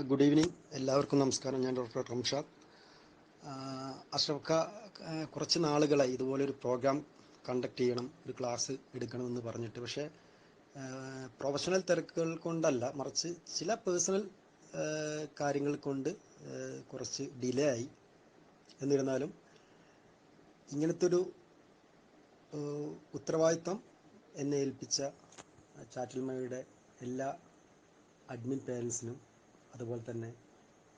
Good evening. എല്ലാവർക്കും നമസ്കാരം. ഞാൻ ഡോക്ടർ റംഷാദ്. അഷ്റഫ് ഖാ കുറച്ച് നാളുകളായി ഇതുപോലൊരു പ്രോഗ്രാം കണ്ടക്ട് ചെയ്യണം, ഒരു ക്ലാസ് എടുക്കണമെന്ന് പറഞ്ഞിട്ട്. പക്ഷേ പ്രൊഫഷണൽ തിരക്കുകൾ കൊണ്ടല്ല, മറിച്ച് ചില പേഴ്സണൽ കാര്യങ്ങൾ കൊണ്ട് കുറച്ച് ഡിലേ ആയി. എന്നിരുന്നാലും ഇങ്ങനത്തൊരു ഉത്തരവാദിത്വം എന്നെ ഏൽപ്പിച്ച ചാറ്റിൽമയുടെ എല്ലാ അഡ്മിൻ പേരൻസിനും അതുപോലെ തന്നെ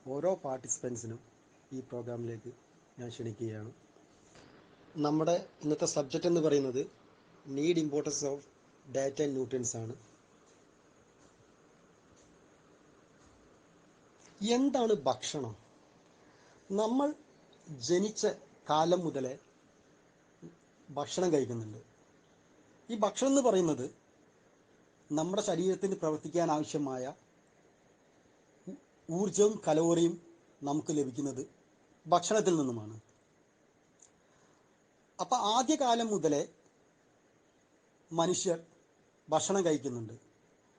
ഓരോ പാർട്ടിസിപ്പൻസിനും ഈ പ്രോഗ്രാമിലേക്ക് ഞാൻ ക്ഷണിക്കുകയാണ്. നമ്മുടെ ഇന്നത്തെ സബ്ജക്റ്റ് എന്ന് പറയുന്നത് need importance of data and nutrients ആണ്. എന്താണ് ഭക്ഷണം? നമ്മൾ ജനിച്ച കാലം മുതലേ ഭക്ഷണം കഴിക്കുന്നുണ്ട്. ഈ ഭക്ഷണം എന്ന് പറയുന്നത് നമ്മുടെ ശരീരത്തിന് പ്രവർത്തിക്കാൻ ആവശ്യമായ ഊർജവും കലോറിയും നമുക്ക് ലഭിക്കുന്നത് ഭക്ഷണത്തിൽ നിന്നുമാണ്. അപ്പം ആദ്യകാലം മുതലേ മനുഷ്യർ ഭക്ഷണം കഴിക്കുന്നുണ്ട്.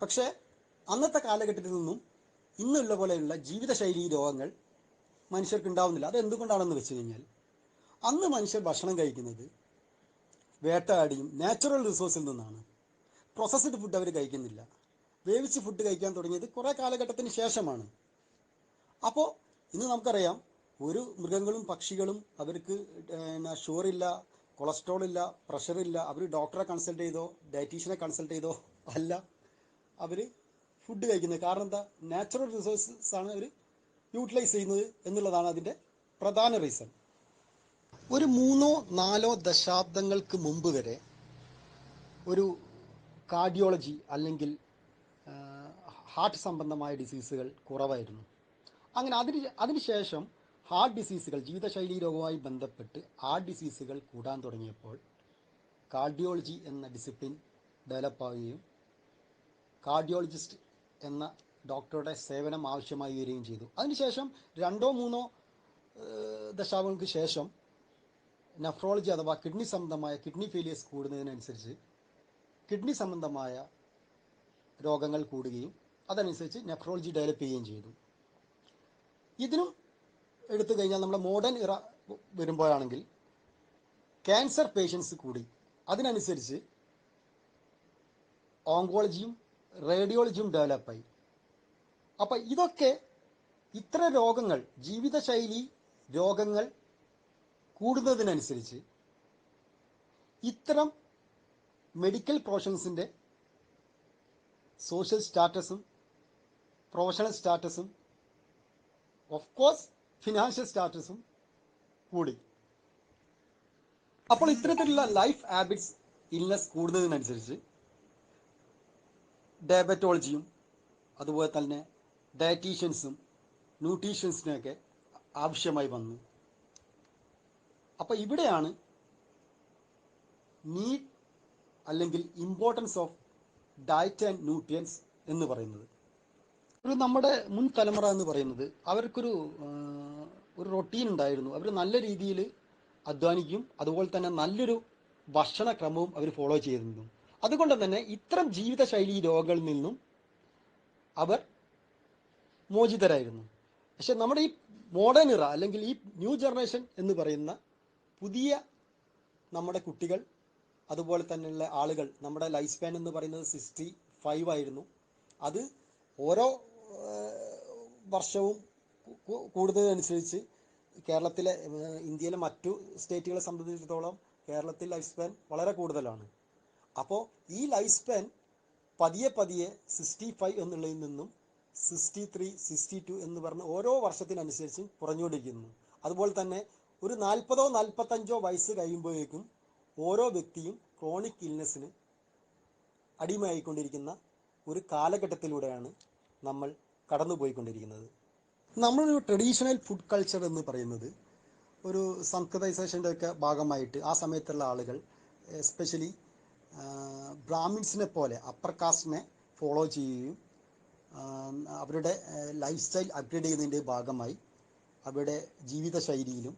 പക്ഷേ അന്നത്തെ കാലഘട്ടത്തിൽ നിന്നും ഇന്നുള്ള പോലെയുള്ള ജീവിതശൈലി രോഗങ്ങൾ മനുഷ്യർക്ക് ഉണ്ടാവുന്നില്ല. അത് എന്തുകൊണ്ടാണെന്ന് വെച്ച് കഴിഞ്ഞാൽ, അന്ന് മനുഷ്യർ ഭക്ഷണം കഴിക്കുന്നത് വേട്ടയാടിയും നാച്ചുറൽ റിസോഴ്സിൽ നിന്നാണ്. പ്രോസസ്ഡ് ഫുഡ് അവർ കഴിക്കുന്നില്ല. വേവിച്ച് ഫുഡ് കഴിക്കാൻ തുടങ്ങിയത് കുറേ കാലഘട്ടത്തിന് ശേഷമാണ്. അപ്പോൾ ഇന്ന് നമുക്കറിയാം, ഒരു മൃഗങ്ങളും പക്ഷികളും അവർക്ക് ഷുഗറില്ല, കൊളസ്ട്രോൾ ഇല്ല, പ്രഷറില്ല. അവർ ഡോക്ടറെ കൺസൾട്ട് ചെയ്തോ ഡയറ്റീഷ്യനെ കൺസൾട്ട് ചെയ്തോ അല്ല അവർ ഫുഡ് കഴിക്കുന്നത്. കാരണം എന്താ? നാച്ചുറൽ റിസോഴ്സസ് ആണ് അവർ യൂട്ടിലൈസ് ചെയ്യുന്നത് എന്നുള്ളതാണ് അതിൻ്റെ പ്രധാന റീസൺ. ഒരു 3-4 ദശാബ്ദങ്ങൾക്ക് മുമ്പ് വരെ ഒരു കാർഡിയോളജി അല്ലെങ്കിൽ ഹാർട്ട് സംബന്ധമായ ഡിസീസുകൾ കുറവായിരുന്നു. അങ്ങനെ അതിനുശേഷം ഹാർട്ട് ഡിസീസുകൾ, ജീവിതശൈലി രോഗവുമായി ബന്ധപ്പെട്ട് ഹാർട്ട് ഡിസീസുകൾ കൂടാൻ തുടങ്ങിയപ്പോൾ കാർഡിയോളജി എന്ന ഡിസിപ്ലിൻ ഡെവലപ്പ് ആവുകയും കാർഡിയോളജിസ്റ്റ് എന്ന ഡോക്ടറുടെ സേവനം ആവശ്യമായി വരികയും ചെയ്തു. അതിനുശേഷം 2-3 ദശാബ്ദങ്ങൾക്ക് ശേഷം നെഫ്രോളജി അഥവാ കിഡ്നി സംബന്ധമായ കിഡ്നി ഫെയിലിയേഴ്സ് കൂടുന്നതിനനുസരിച്ച് കിഡ്നി സംബന്ധമായ രോഗങ്ങൾ കൂടുകയും അതനുസരിച്ച് നെഫ്രോളജി ഡെവലപ്പ് ചെയ്യുകയും ചെയ്തു. ഇതിനും എടുത്തു കഴിഞ്ഞാൽ നമ്മുടെ മോഡേൺ ഇറ വരുമ്പോഴാണെങ്കിൽ ക്യാൻസർ പേഷ്യൻസ് കൂടി. അതിനനുസരിച്ച് ഓങ്കോളജിയും റേഡിയോളജിയും ഡെവലപ്പായി. അപ്പം ഇത്ര രോഗങ്ങൾ, ജീവിതശൈലി രോഗങ്ങൾ കൂടുന്നതിനനുസരിച്ച് ഇത്തരം മെഡിക്കൽ പ്രൊഫഷൻസിൻ്റെ സോഷ്യൽ സ്റ്റാറ്റസും പ്രൊഫഷണൽ സ്റ്റാറ്റസും ഓഫ് കോഴ്സ് ഫിനാൻഷ്യൽ സ്റ്റാറ്റസും കൂടി. അപ്പോൾ ഇത്തരത്തിലുള്ള ലൈഫ് ഹാബിറ്റ്സ് ഇൽനെസ് കൂടുന്നതിനനുസരിച്ച് ഡയബറ്റോളജിയും അതുപോലെ തന്നെ ഡയറ്റീഷ്യൻസും ന്യൂട്രീഷ്യൻസിനെയൊക്കെ ആവശ്യമായി വന്നു. അപ്പോൾ ഇവിടെയാണ് നീഡ് അല്ലെങ്കിൽ importance of diet and nutrients എന്ന് പറയുന്നത്. നമ്മുടെ മുൻ തലമുറ എന്ന് പറയുന്നത് അവർക്കൊരു റൊട്ടീൻ ഉണ്ടായിരുന്നു. അവർ നല്ല രീതിയിൽ അധ്വാനിക്കും, അതുപോലെ തന്നെ നല്ലൊരു ഭക്ഷണക്രമവും അവർ ഫോളോ ചെയ്തിരുന്നു. അതുകൊണ്ട് തന്നെ ഇത്തരം ജീവിതശൈലി രോഗങ്ങളിൽ നിന്നും അവർ മോചിതരായിരുന്നു. പക്ഷെ നമ്മുടെ ഈ മോഡേൺ ഇറ അല്ലെങ്കിൽ ഈ ന്യൂ ജനറേഷൻ എന്ന് പറയുന്ന പുതിയ നമ്മുടെ കുട്ടികൾ, അതുപോലെ തന്നെയുള്ള ആളുകൾ, നമ്മുടെ ലൈഫ് സ്പാൻ എന്ന് പറയുന്നത് 65 ആയിരുന്നു. അത് ഓരോ വർഷവും കൂടുന്നതനുസരിച്ച് കേരളത്തിലെ, ഇന്ത്യയിലെ മറ്റു സ്റ്റേറ്റുകളെ സംബന്ധിച്ചിടത്തോളം കേരളത്തിൽ ലൈഫ് സ്പാൻ വളരെ കൂടുതലാണ്. അപ്പോൾ ഈ ലൈഫ് സ്പാൻ പതിയെ 65 എന്നുള്ളതിൽ നിന്നും 63, 62 എന്ന് പറഞ്ഞ് ഓരോ വർഷത്തിനനുസരിച്ച് കുറഞ്ഞുകൊണ്ടിരിക്കുന്നു. അതുപോലെ തന്നെ ഒരു 40-45 വയസ്സ് കഴിയുമ്പോഴേക്കും ഓരോ വ്യക്തിയും ക്രോണിക് ഇൽനെസ്സിന് അടിമയായിക്കൊണ്ടിരിക്കുന്ന ഒരു കാലഘട്ടത്തിലൂടെയാണ് നമ്മൾ കടന്നുപോയിക്കൊണ്ടിരിക്കുന്നത്. നമ്മളൊരു ട്രഡീഷണൽ ഫുഡ് കൾച്ചർ എന്ന് പറയുന്നത് ഒരു സംസ്കൃതൈസേഷൻ്റെ ഒക്കെ ഭാഗമായിട്ട് ആ സമയത്തുള്ള ആളുകൾ, എസ്പെഷ്യലി ബ്രാഹ്മിൻസിനെ പോലെ അപ്പർ കാസ്റ്റിനെ ഫോളോ ചെയ്യുകയും അവരുടെ ലൈഫ് സ്റ്റൈൽ അപ്ഗ്രേഡ് ചെയ്യുന്നതിൻ്റെ ഭാഗമായി അവരുടെ ജീവിതശൈലിയിലും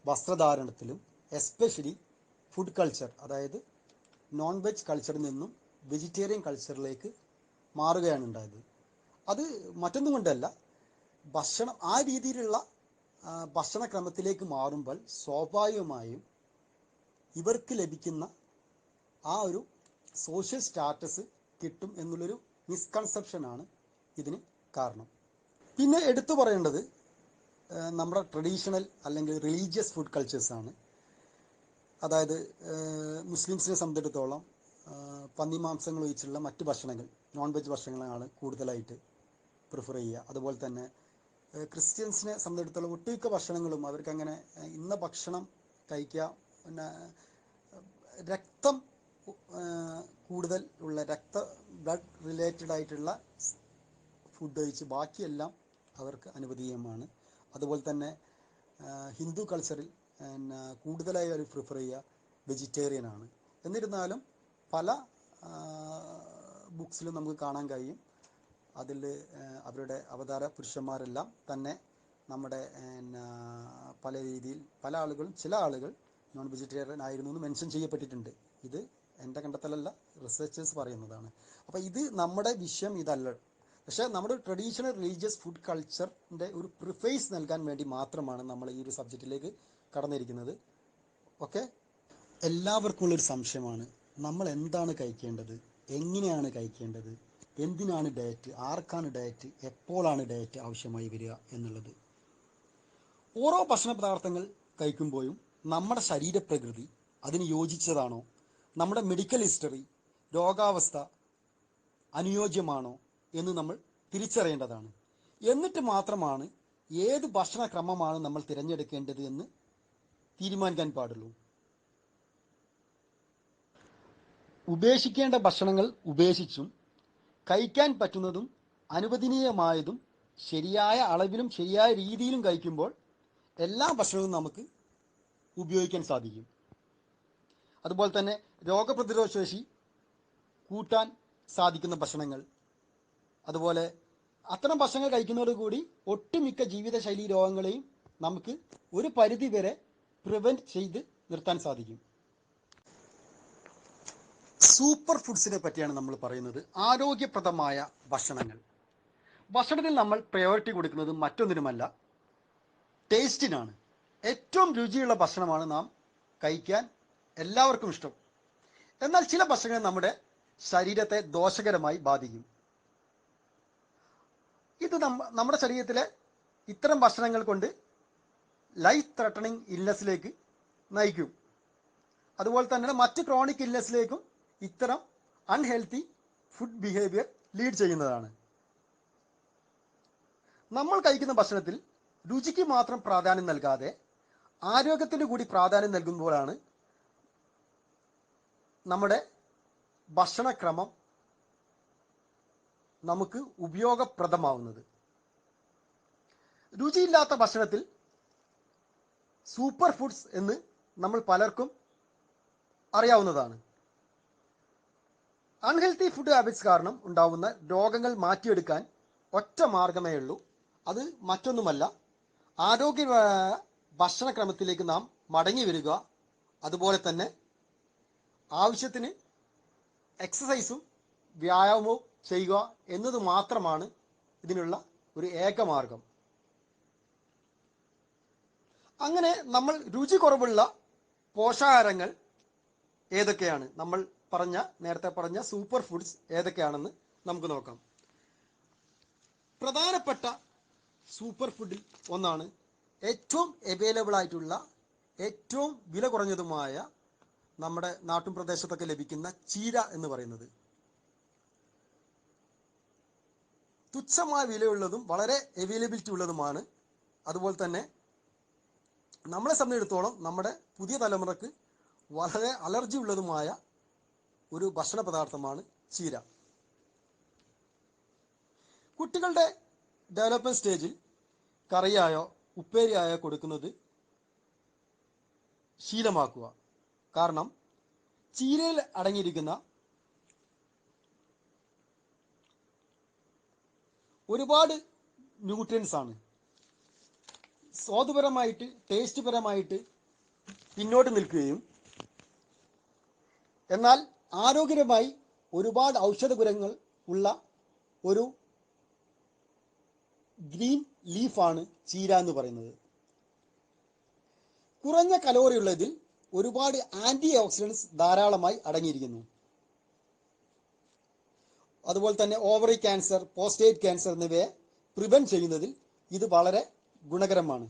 വസ്ത്രധാരണത്തിലും എസ്പെഷ്യലി ഫുഡ് കൾച്ചർ, അതായത് നോൺ വെജ് കൾച്ചറിൽ നിന്നും വെജിറ്റേറിയൻ കൾച്ചറിലേക്ക് മാറുകയാണ് ഉണ്ടായത്. അത് മറ്റൊന്നും കൊണ്ടല്ല, ഭക്ഷണം ആ രീതിയിലുള്ള ഭക്ഷണക്രമത്തിലേക്ക് മാറുമ്പോൾ സ്വാഭാവികമായും ഇവർക്ക് ലഭിക്കുന്ന ആ ഒരു സോഷ്യൽ സ്റ്റാറ്റസ് കിട്ടും എന്നുള്ളൊരു മിസ്കൺസെപ്ഷനാണ് ഇതിന് കാരണം. പിന്നെ എടുത്തു പറയേണ്ടത് നമ്മുടെ ട്രഡീഷണൽ അല്ലെങ്കിൽ റിലീജിയസ് ഫുഡ് കൾച്ചേഴ്സാണ്. അതായത് മുസ്ലിംസിനെ സംബന്ധിച്ചിടത്തോളം പന്നിമാംസങ്ങൾ ഒഴിച്ചുള്ള മറ്റ് ഭക്ഷണങ്ങൾ, നോൺ വെജ് ഭക്ഷണങ്ങളാണ് കൂടുതലായിട്ട് പ്രിഫർ ചെയ്യുക. അതുപോലെ തന്നെ ക്രിസ്ത്യൻസിനെ സംബന്ധിച്ചിടത്തോളം ഒട്ടുമിക്ക ഭക്ഷണങ്ങളും അവർക്കങ്ങനെ ഇന്ന ഭക്ഷണം കഴിക്കുക, പിന്നെ രക്തം കൂടുതൽ ഉള്ള ബ്ലഡ് റിലേറ്റഡ് ആയിട്ടുള്ള ഫുഡ് കഴിച്ച് ബാക്കിയെല്ലാം അവർക്ക് അനുവദനീയമാണ്. അതുപോലെ തന്നെ ഹിന്ദു കൾച്ചറിൽ കൂടുതലായി അവർ പ്രിഫർ ചെയ്യുക വെജിറ്റേറിയനാണ്. എന്നിരുന്നാലും പല ബുക്സിലും നമുക്ക് കാണാൻ കഴിയും, അതിൽ അവരുടെ അവതാര പുരുഷന്മാരെല്ലാം തന്നെ നമ്മുടെ പല രീതിയിൽ ചില ആളുകൾ നോൺ വെജിറ്റേറിയൻ ആയിരുന്നു എന്ന് മെൻഷൻ ചെയ്യപ്പെട്ടിട്ടുണ്ട്. ഇത് എൻ്റെ കണ്ടെത്തലല്ല, റിസർച്ചേഴ്സ് പറയുന്നതാണ്. അപ്പോൾ ഇത് നമ്മുടെ വിഷയം ഇതല്ല. പക്ഷേ നമ്മുടെ ട്രഡീഷണൽ റിലീജിയസ് ഫുഡ് കൾച്ചറിൻ്റെ ഒരു പ്രിഫേസ് നൽകാൻ വേണ്ടി മാത്രമാണ് നമ്മൾ ഈ ഒരു സബ്ജക്റ്റിലേക്ക് കടന്നിരിക്കുന്നത്. ഓക്കെ, എല്ലാവർക്കും ഉള്ളൊരു സംശയമാണ്, നമ്മൾ എന്താണ് കഴിക്കേണ്ടത്, എങ്ങനെയാണ് കഴിക്കേണ്ടത്, എന്തിനാണ് ഡയറ്റ്, ആർക്കാണ് ഡയറ്റ്, എപ്പോഴാണ് ഡയറ്റ് ആവശ്യമായി വരിക എന്നുള്ളത്. ഓരോ ഭക്ഷണ പദാർത്ഥങ്ങൾ കഴിക്കുമ്പോഴും നമ്മുടെ ശരീരപ്രകൃതി അതിന് യോജിച്ചതാണോ, നമ്മുടെ മെഡിക്കൽ ഹിസ്റ്ററി, രോഗാവസ്ഥ അനുയോജ്യമാണോ എന്ന് നമ്മൾ തിരിച്ചറിയേണ്ടതാണ്. എന്നിട്ട് മാത്രമാണ് ഏത് ഭക്ഷണക്രമമാണ് നമ്മൾ തിരഞ്ഞെടുക്കേണ്ടത് എന്ന് തീരുമാനിക്കാൻ പാടുള്ളൂ. ഉപേക്ഷിക്കേണ്ട ഭക്ഷണങ്ങൾ ഉപേക്ഷിച്ചും കഴിക്കാൻ പറ്റുന്നതും അനുവദനീയമായതും ശരിയായ അളവിലും ശരിയായ രീതിയിലും കഴിക്കുമ്പോൾ എല്ലാ ഭക്ഷണവും നമുക്ക് ഉപയോഗിക്കാൻ സാധിക്കും. അതുപോലെ തന്നെ രോഗപ്രതിരോധ ശേഷി കൂട്ടാൻ സാധിക്കുന്ന ഭക്ഷണങ്ങൾ, അതുപോലെ അത്തരം ഭക്ഷണങ്ങൾ കഴിക്കുന്നതോടുകൂടി ഒട്ടുമിക്ക ജീവിതശൈലി രോഗങ്ങളെയും നമുക്ക് ഒരു പരിധി വരെ പ്രിവെൻറ്റ് ചെയ്ത് നിർത്താൻ സാധിക്കും. സൂപ്പർ ഫുഡ്സിനെ പറ്റിയാണ് നമ്മൾ പറയുന്നത്. ആരോഗ്യപ്രദമായ ഭക്ഷണങ്ങൾ. ഭക്ഷണത്തിൽ നമ്മൾ പ്രയോറിറ്റി കൊടുക്കുന്നത് മറ്റൊന്നിനുമല്ല, ടേസ്റ്റിനാണ്. ഏറ്റവും രുചിയുള്ള ഭക്ഷണമാണ് നാം കഴിക്കാൻ എല്ലാവർക്കും ഇഷ്ടം. എന്നാൽ ചില ഭക്ഷണങ്ങൾ നമ്മുടെ ശരീരത്തെ ദോഷകരമായി ബാധിക്കും. ഇത് നമ്മുടെ ശരീരത്തിലെ ഇത്തരം ഭക്ഷണങ്ങൾ കൊണ്ട് ലൈഫ് ത്രട്ടണിങ് ഇൽനെസ്സിലേക്ക് നയിക്കും. അതുപോലെ തന്നെ മറ്റ് ക്രോണിക് ഇൽനെസ്സിലേക്കും ഇത്തരം അൺഹെൽത്തി ഫുഡ് ബിഹേവിയർ ലീഡ് ചെയ്യുന്നതാണ്. നമ്മൾ കഴിക്കുന്ന ഭക്ഷണത്തിൽ രുചിക്ക് മാത്രം പ്രാധാന്യം നൽകാതെ ആരോഗ്യത്തിന് കൂടി പ്രാധാന്യം നൽകുമ്പോഴാണ് നമ്മുടെ ഭക്ഷണക്രമം നമുക്ക് ഉപയോഗപ്രദമാവുന്നത്. രുചിയില്ലാത്ത ഭക്ഷണത്തിൽ സൂപ്പർ ഫുഡ്സ് എന്ന് നമ്മൾ പലർക്കും അറിയാവുന്നതാണ്. അൺഹെൽത്തി ഫുഡ് ഹാബിറ്റ്സ് കാരണം ഉണ്ടാവുന്ന രോഗങ്ങൾ മാറ്റിയെടുക്കാൻ ഒറ്റ മാർഗമേ ഉള്ളൂ. അത് മറ്റൊന്നുമല്ല, ആരോഗ്യമായ ഭക്ഷണക്രമത്തിലേക്ക് നാം മടങ്ങി വരിക, അതുപോലെ തന്നെ ആവശ്യത്തിന് എക്സസൈസും വ്യായാമവും ചെയ്യുക എന്നത് മാത്രമാണ് ഇതിനുള്ള ഒരു ഏക മാർഗം. അങ്ങനെ നമ്മൾ രുചി കുറവുള്ള പോഷകാഹാരങ്ങൾ ഏതൊക്കെയാണ്, നമ്മൾ നേരത്തെ പറഞ്ഞ സൂപ്പർ ഫുഡ്സ് ഏതൊക്കെയാണെന്ന് നമുക്ക് നോക്കാം. പ്രധാനപ്പെട്ട സൂപ്പർ ഫുഡിൽ ഒന്നാണ് ഏറ്റവും അവൈലബിൾ ആയിട്ടുള്ള ഏറ്റവും വില കുറഞ്ഞതുമായ നമ്മുടെ നാട്ടും പ്രദേശത്തൊക്കെ ലഭിക്കുന്ന ചീര എന്ന് പറയുന്നത്. തുച്ഛമായ വിലയുള്ളതും വളരെ അവൈലബിലിറ്റി ഉള്ളതുമാണ്. അതുപോലെ തന്നെ നമ്മളെ സംബന്ധിച്ചിടത്തോളം നമ്മുടെ പുതിയ തലമുറക്ക് വളരെ അലർജി ഉള്ളതുമായ ഒരു ഭക്ഷണ പദാർത്ഥമാണ് ചീര. കുട്ടികളുടെ ഡെവലപ്മെന്റ് സ്റ്റേജിൽ കറിയായോ ഉപ്പേരിയായോ കൊടുക്കുന്നത് ശീലമാക്കുക. കാരണം ചീരയിൽ അടങ്ങിയിരിക്കുന്ന ഒരുപാട് ന്യൂട്രിയൻസ് ആണ് സ്വാദുപരമായിട്ട് ടേസ്റ്റ് പരമായിട്ട് പിന്നോട്ട് നിൽക്കുകയും എന്നാൽ ആരോഗ്യപരമായി ഒരുപാട് ഔഷധ ഗുണങ്ങൾ ഉള്ള ഒരു ഗ്രീൻ ലീഫാണ് ചീര എന്ന് പറയുന്നത്. കുറഞ്ഞ കലോറിയുള്ള ഇതിൽ ഒരുപാട് ആന്റി ഓക്സിഡൻസ് ധാരാളമായി അടങ്ങിയിരിക്കുന്നു. അതുപോലെ തന്നെ ഓവറി ക്യാൻസർ, പ്രോസ്റ്റേറ്റ് ക്യാൻസർ എന്നിവയെ പ്രിവെന്റ് ചെയ്യുന്നതിൽ ഇത് വളരെ ഗുണകരമാണ്.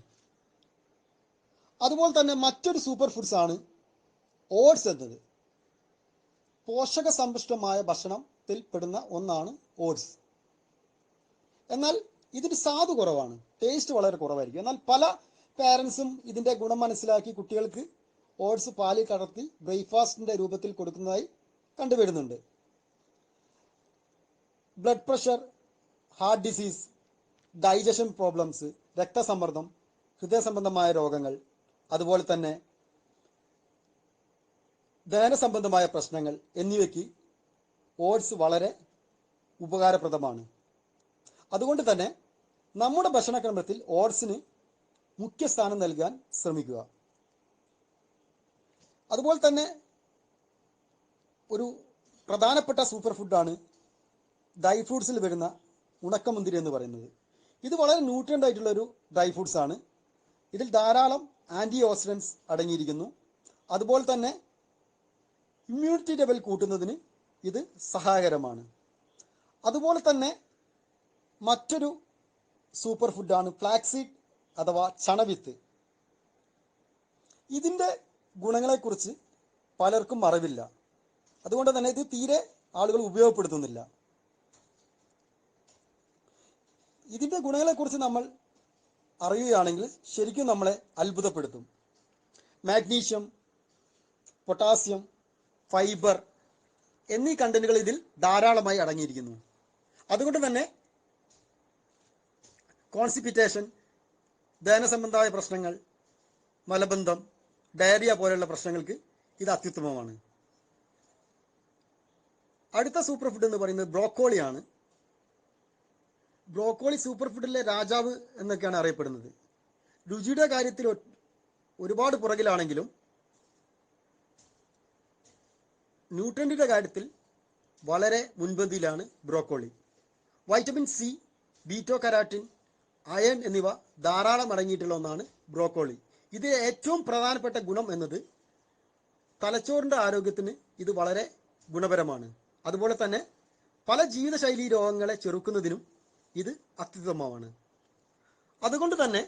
അതുപോലെ തന്നെ മറ്റൊരു സൂപ്പർ ഫുഡ്സ് ആണ് ഓട്സ് എന്നത്. പോഷക സമ്പുഷ്ടമായ ഭക്ഷണത്തിൽ പെടുന്ന ഒന്നാണ് ഓട്സ്. എന്നാൽ ഇതിന് സ്വാദ് കുറവാണ്, ടേസ്റ്റ് വളരെ കുറവായിരിക്കും. എന്നാൽ പല പാരൻസും ഇതിൻ്റെ ഗുണം മനസ്സിലാക്കി കുട്ടികൾക്ക് ഓട്സ് പാലിൽ കലർത്തി ബ്രേക്ക്ഫാസ്റ്റിൻ്റെ രൂപത്തിൽ കൊടുക്കുന്നതായി കണ്ടുവരുന്നുണ്ട്. Blood pressure, heart disease, digestion problems, രക്തസമ്മർദ്ദം, ഹൃദയ സംബന്ധമായ രോഗങ്ങൾ, അതുപോലെ തന്നെ ദഹന സംബന്ധമായ പ്രശ്നങ്ങൾ എന്നിവയ്ക്ക് ഓട്സ് വളരെ ഉപകാരപ്രദമാണ്. അതുകൊണ്ട് തന്നെ നമ്മുടെ ഭക്ഷണക്രമത്തിൽ ഓട്സിന് മുഖ്യ സ്ഥാനം നൽകാൻ ശ്രമിക്കുക. അതുപോലെ തന്നെ ഒരു പ്രധാനപ്പെട്ട സൂപ്പർ ഫുഡാണ് ഡ്രൈ ഫ്രൂട്ട്സിൽ വരുന്ന ഉണക്കമുന്തിരി എന്ന് പറയുന്നത്. ഇത് വളരെ ന്യൂട്രിയൻ്റ് ആയിട്ടുള്ളൊരു ഡ്രൈ ഫ്രൂട്ട്സ് ആണ്. ഇതിൽ ധാരാളം ആൻറ്റി ഓക്സിഡൻസ് അടങ്ങിയിരിക്കുന്നു. അതുപോലെ തന്നെ ഇമ്മ്യൂണിറ്റി ലെവൽ കൂട്ടുന്നതിന് ഇത് സഹായകരമാണ്. അതുപോലെ തന്നെ മറ്റൊരു സൂപ്പർ ഫുഡാണ് ഫ്ലാക്സീഡ് അഥവാ ചണവിത്ത്. ഇതിൻ്റെ ഗുണങ്ങളെക്കുറിച്ച് പലർക്കും അറിവില്ല. അതുകൊണ്ട് തന്നെ ഇത് തീരെ ആളുകൾ ഉപയോഗപ്പെടുത്തുന്നില്ല. ഇതിൻ്റെ ഗുണങ്ങളെക്കുറിച്ച് നമ്മൾ അറിയുകയാണെങ്കിൽ ശരിക്കും നമ്മളെ അത്ഭുതപ്പെടുത്തും. മാഗ്നീഷ്യം, പൊട്ടാസ്യം, ഫൈബർ എന്നീ കണ്ടന്റുകൾ ഇതിൽ ധാരാളമായി അടങ്ങിയിരിക്കുന്നു. അതുകൊണ്ട് തന്നെ കോൺസ്റ്റിപ്പേഷൻ, ദഹന സംബന്ധമായ പ്രശ്നങ്ങൾ, മലബന്ധം, ഡയറിയ പോലെയുള്ള പ്രശ്നങ്ങൾക്ക് ഇത് അത്യുത്തമമാണ്. അടുത്ത സൂപ്പർ ഫുഡ് എന്ന് പറയുന്നത് ബ്രോക്കോളിയാണ്. ബ്രോക്കോളി സൂപ്പർ ഫുഡിലെ രാജാവ് എന്നൊക്കെയാണ് അറിയപ്പെടുന്നത്. രുചിയുടെ കാര്യത്തിൽ ഒരുപാട് പുറകിലാണെങ്കിലും ന്യൂട്രിയൻറ്റിൻ്റെ കാര്യത്തിൽ വളരെ മുൻപന്തിയിലാണ് broccoli. Vitamin C, ബീറ്റോ keratin, iron എന്നിവ ധാരാളം അടങ്ങിയിട്ടുള്ള ഒന്നാണ് ബ്രോക്കോളി. ഇതിലെ ഏറ്റവും പ്രധാനപ്പെട്ട ഗുണം എന്നത് തലച്ചോറിൻ്റെ ആരോഗ്യത്തിന് ഇത് വളരെ ഗുണപരമാണ്. അതുപോലെ തന്നെ പല ജീവിതശൈലി രോഗങ്ങളെ ചെറുക്കുന്നതിനും ഇത് അത്യുത്തമമാണ്. അതുകൊണ്ട് തന്നെ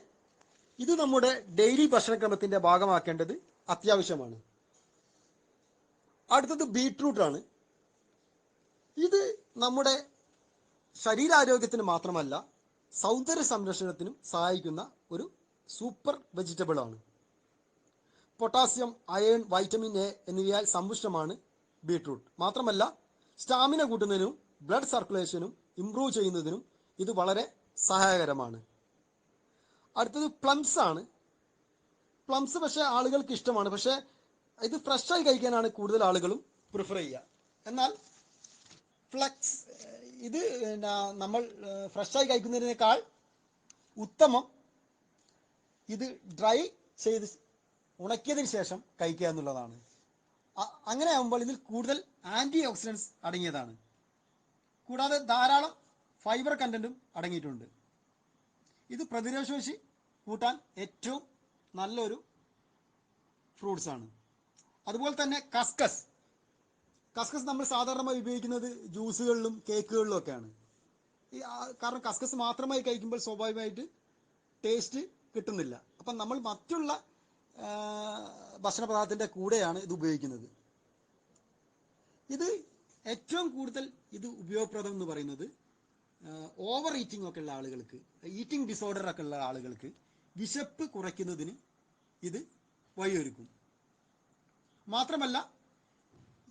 ഇത് നമ്മുടെ ഡെയിലി ഭക്ഷണക്രമത്തിൻ്റെ ഭാഗമാക്കേണ്ടത് അത്യാവശ്യമാണ്. അടുത്തത് ബീട്രൂട്ടാണ്. ഇത് നമ്മുടെ ശരീരാരോഗ്യത്തിന് മാത്രമല്ല സൗന്ദര്യ സംരക്ഷണത്തിനും സഹായിക്കുന്ന ഒരു സൂപ്പർ വെജിറ്റബിളാണ്. പൊട്ടാസ്യം, അയൺ, വൈറ്റമിൻ എ എന്നിവയാൽ സമ്പുഷ്ടമാണ് ബീട്രൂട്ട്. മാത്രമല്ല സ്റ്റാമിന കൂട്ടുന്നതിനും ബ്ലഡ് സർക്കുലേഷനും ഇംപ്രൂവ് ചെയ്യുന്നതിനും ഇത് വളരെ സഹായകരമാണ്. അടുത്തത് പ്ലംസ് ആണ്. പ്ലംസ് പക്ഷേ ആളുകൾക്ക് ഇഷ്ടമാണ്. പക്ഷേ ഇത് ഫ്രഷായി കഴിക്കാനാണ് കൂടുതൽ ആളുകളും പ്രിഫർ ചെയ്യുക. എന്നാൽ ഇത് നമ്മൾ ഫ്രഷായി കഴിക്കുന്നതിനേക്കാൾ ഉത്തമം ഇത് ഡ്രൈ ചെയ്ത് ഉണക്കിയതിന് ശേഷം കഴിക്കുക എന്നുള്ളതാണ്. അങ്ങനെ ആകുമ്പോൾ ഇതിൽ കൂടുതൽ ആൻറ്റി ഓക്സിഡൻസ് അടങ്ങിയതാണ്. കൂടാതെ ധാരാളം ഫൈബർ കണ്ടന്റും അടങ്ങിയിട്ടുണ്ട്. ഇത് പ്രതിരോധശേഷി കൂട്ടാൻ ഏറ്റവും നല്ലൊരു ഫ്രൂട്ട്സാണ്. അതുപോലെ തന്നെ കസ്കസ് നമ്മൾ സാധാരണമായി ഉപയോഗിക്കുന്നത് ജ്യൂസുകളിലും കേക്കുകളിലും ഒക്കെയാണ്. കാരണം കസ്കസ് മാത്രമായി കഴിക്കുമ്പോൾ സ്വാഭാവികമായിട്ട് ടേസ്റ്റ് കിട്ടുന്നില്ല. അപ്പം നമ്മൾ മറ്റുള്ള ഭക്ഷണ പദാർത്ഥത്തിൻ്റെ കൂടെയാണ് ഇത് ഉപയോഗിക്കുന്നത്. ഇത് ഏറ്റവും കൂടുതൽ ഇത് ഉപയോഗപ്രദം എന്ന് പറയുന്നത് ഓവർ ഈറ്റിംഗ് ഒക്കെ ഉള്ള ആളുകൾക്ക്, ഈറ്റിംഗ് ഡിസോർഡർ ഒക്കെ ഉള്ള ആളുകൾക്ക് വിശപ്പ് കുറയ്ക്കുന്നതിന് ഇത് വഴിയൊരുക്കും. മാത്രമല്ല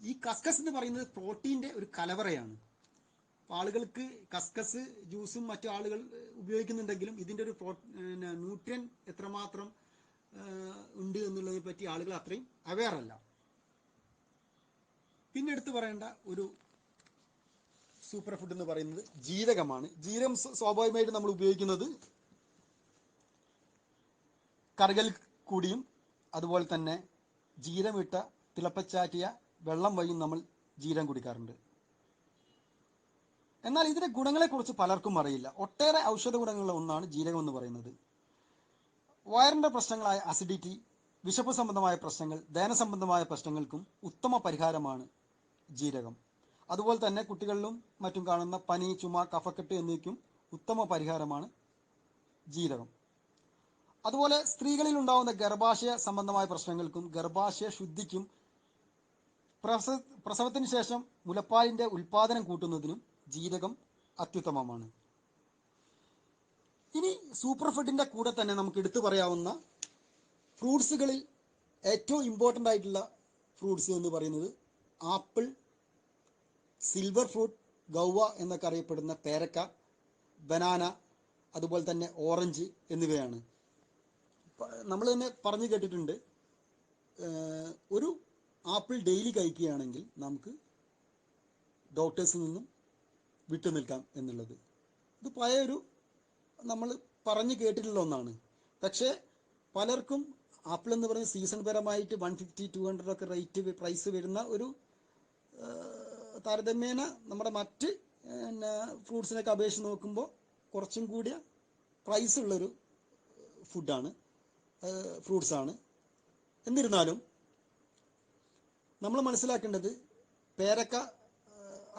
ഈ കസ്കസ് എന്ന് പറയുന്നത് പ്രോട്ടീൻ്റെ ഒരു കലവറയാണ്. അപ്പോൾ ആളുകൾക്ക് കസ്കസ് ജ്യൂസും മറ്റു ആളുകൾ ഉപയോഗിക്കുന്നുണ്ടെങ്കിലും ഇതിൻ്റെ ഒരു ന്യൂട്രിയൻ എത്രമാത്രം ഉണ്ട് എന്നുള്ളതിനെ പറ്റി ആളുകൾ അത്രയും അവെയർ അല്ല. പിന്നെ എടുത്തു പറയേണ്ട ഒരു സൂപ്പർ ഫുഡ് എന്ന് പറയുന്നത് ജീരകമാണ്. ജീരകം സ്വാഭാവികമായിട്ട് നമ്മൾ ഉപയോഗിക്കുന്നത് കറികൾ കൂടിയും അതുപോലെ തന്നെ ജീരമിട്ട തിളപ്പച്ചാറ്റിയ വെള്ളം വഴിയും നമ്മൾ ജീരകം കുടിക്കാറുണ്ട്. എന്നാൽ ഇതിന്റെ ഗുണങ്ങളെക്കുറിച്ച് പലർക്കും അറിയില്ല. ഒട്ടേറെ ഔഷധ ഗുണങ്ങളുള്ള ഒന്നാണ് ജീരകം എന്ന് പറയുന്നത്. വയറിന്റെ പ്രശ്നങ്ങളായ അസിഡിറ്റി, വിശപ്പ് സംബന്ധമായ പ്രശ്നങ്ങൾ, ദഹന സംബന്ധമായ പ്രശ്നങ്ങൾക്കും ഉത്തമ പരിഹാരമാണ് ജീരകം. അതുപോലെ തന്നെ കുട്ടികളിലും മറ്റും കാണുന്ന പനി, ചുമ, കഫക്കെട്ട് എന്നിവയ്ക്കും ഉത്തമ പരിഹാരമാണ് ജീരകം. അതുപോലെ സ്ത്രീകളിൽ ഉണ്ടാകുന്ന ഗർഭാശയ സംബന്ധമായ പ്രശ്നങ്ങൾക്കും ഗർഭാശയ ശുദ്ധിക്കും പ്രസവത്തിന് ശേഷം മുലപ്പാലിന്റെ ഉൽപാദനം കൂട്ടുന്നതിനും ജീരകം അത്യുത്തമമാണ്. ഇനി സൂപ്പർ ഫുഡിന്റെ കൂടെ തന്നെ നമുക്ക് എടുത്തു പറയാവുന്ന ഫ്രൂട്ട്സുകളിൽ ഏറ്റവും ഇമ്പോർട്ടൻ്റ് ആയിട്ടുള്ള ഫ്രൂട്ട്സ് എന്ന് പറയുന്നത് ആപ്പിൾ, സിൽവർ ഫ്രൂട്ട്, ഗൗവ എന്നൊക്കെ അറിയപ്പെടുന്ന പേരക്ക, ബനാന, അതുപോലെ തന്നെ ഓറഞ്ച് എന്നിവയാണ്. നമ്മൾ തന്നെ പറഞ്ഞു കേട്ടിട്ടുണ്ട്, ഒരു ആപ്പിൾ ഡെയിലി കഴിക്കുകയാണെങ്കിൽ നമുക്ക് ഡോക്ടേഴ്സിൽ നിന്നും വിട്ടുനിൽക്കാം എന്നുള്ളത്. ഇത് പഴയൊരു നമ്മൾ പറഞ്ഞു കേട്ടിട്ടുള്ള ഒന്നാണ്. പക്ഷേ പലർക്കും ആപ്പിൾ എന്ന് പറയുന്ന സീസൺ പരമായിട്ട് 150-200 ഒക്കെ പ്രൈസ് വരുന്ന ഒരു താരതമ്യേന നമ്മുടെ മറ്റ് ഫ്രൂട്ട്സിനൊക്കെ അപേക്ഷിച്ച് നോക്കുമ്പോൾ കുറച്ചും കൂടിയ പ്രൈസ് ഉള്ളൊരു ഫ്രൂട്ട്സാണ്. എന്നിരുന്നാലും നമ്മൾ മനസ്സിലാക്കേണ്ടത്, പേരക്ക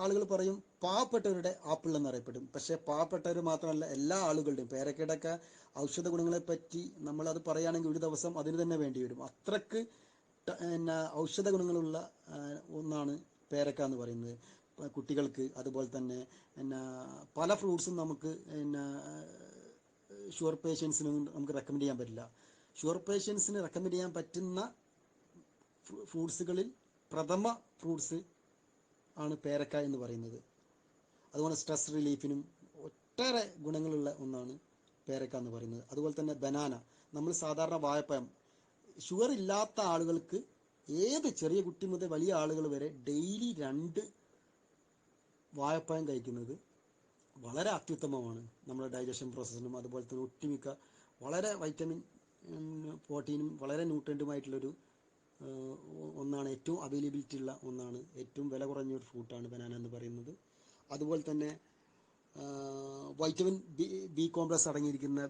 ആളുകൾ പറയും പാവപ്പെട്ടവരുടെ ആപ്പിൾ എന്നറിയപ്പെടും. പക്ഷേ പാവപ്പെട്ടവർ മാത്രമല്ല, എല്ലാ ആളുകളുടെയും. പേരക്കയുടെയൊക്കെ ഔഷധ ഗുണങ്ങളെപ്പറ്റി നമ്മളത് പറയുകയാണെങ്കിൽ ഒരു ദിവസം അതിന് തന്നെ വേണ്ടി വരും. അത്രക്ക് ഔഷധ ഗുണങ്ങളുള്ള ഒന്നാണ് പേരക്ക എന്ന് പറയുന്നത്. കുട്ടികൾക്ക് അതുപോലെ തന്നെ പല ഫ്രൂട്ട്സും നമുക്ക് ഷുഗർ പേഷ്യൻസിനൊന്നും നമുക്ക് റെക്കമെൻഡ് ചെയ്യാൻ പറ്റില്ല. ഷുഗർ പേഷ്യൻസിന് റെക്കമെൻഡ് ചെയ്യാൻ പറ്റുന്ന ഫ്രൂട്ട്സുകളിൽ പ്രഥമ ഫ്രൂട്ട്സ് ആണ് പേരക്ക എന്ന് പറയുന്നത്. അതുപോലെ സ്ട്രെസ് റിലീഫിനും ഒട്ടേറെ ഗുണങ്ങളുള്ള ഒന്നാണ് പേരക്ക എന്ന് പറയുന്നത്. അതുപോലെ തന്നെ ബനാന, നമ്മൾ സാധാരണ വാഴപ്പഴം, ഷുഗർ ഇല്ലാത്ത ആളുകൾക്ക്, ഏത് ചെറിയ കുട്ടി മുതൽ വലിയ ആളുകൾ വരെ ഡെയിലി 2 വാഴപ്പഴം കഴിക്കുന്നത് വളരെ അത്യുത്തമമാണ് നമ്മുടെ ഡൈജഷൻ പ്രോസസ്സിനും. അതുപോലെ തന്നെ ഒട്ടുമിക്ക വളരെ വൈറ്റമിൻ, പ്രോട്ടീനും വളരെ ന്യൂട്രിയൻറ്റുമായിട്ടുള്ളൊരു ഒന്നാണ്. ഏറ്റവും അവൈലബിലിറ്റി ഉള്ള ഒന്നാണ്. ഏറ്റവും വില കുറഞ്ഞൊരു ഫ്രൂട്ടാണ് ബനാന എന്ന് പറയുന്നത്. അതുപോലെ തന്നെ വൈറ്റമിൻ ബി കോംപ്ലക്സ് അടങ്ങിയിരിക്കുന്ന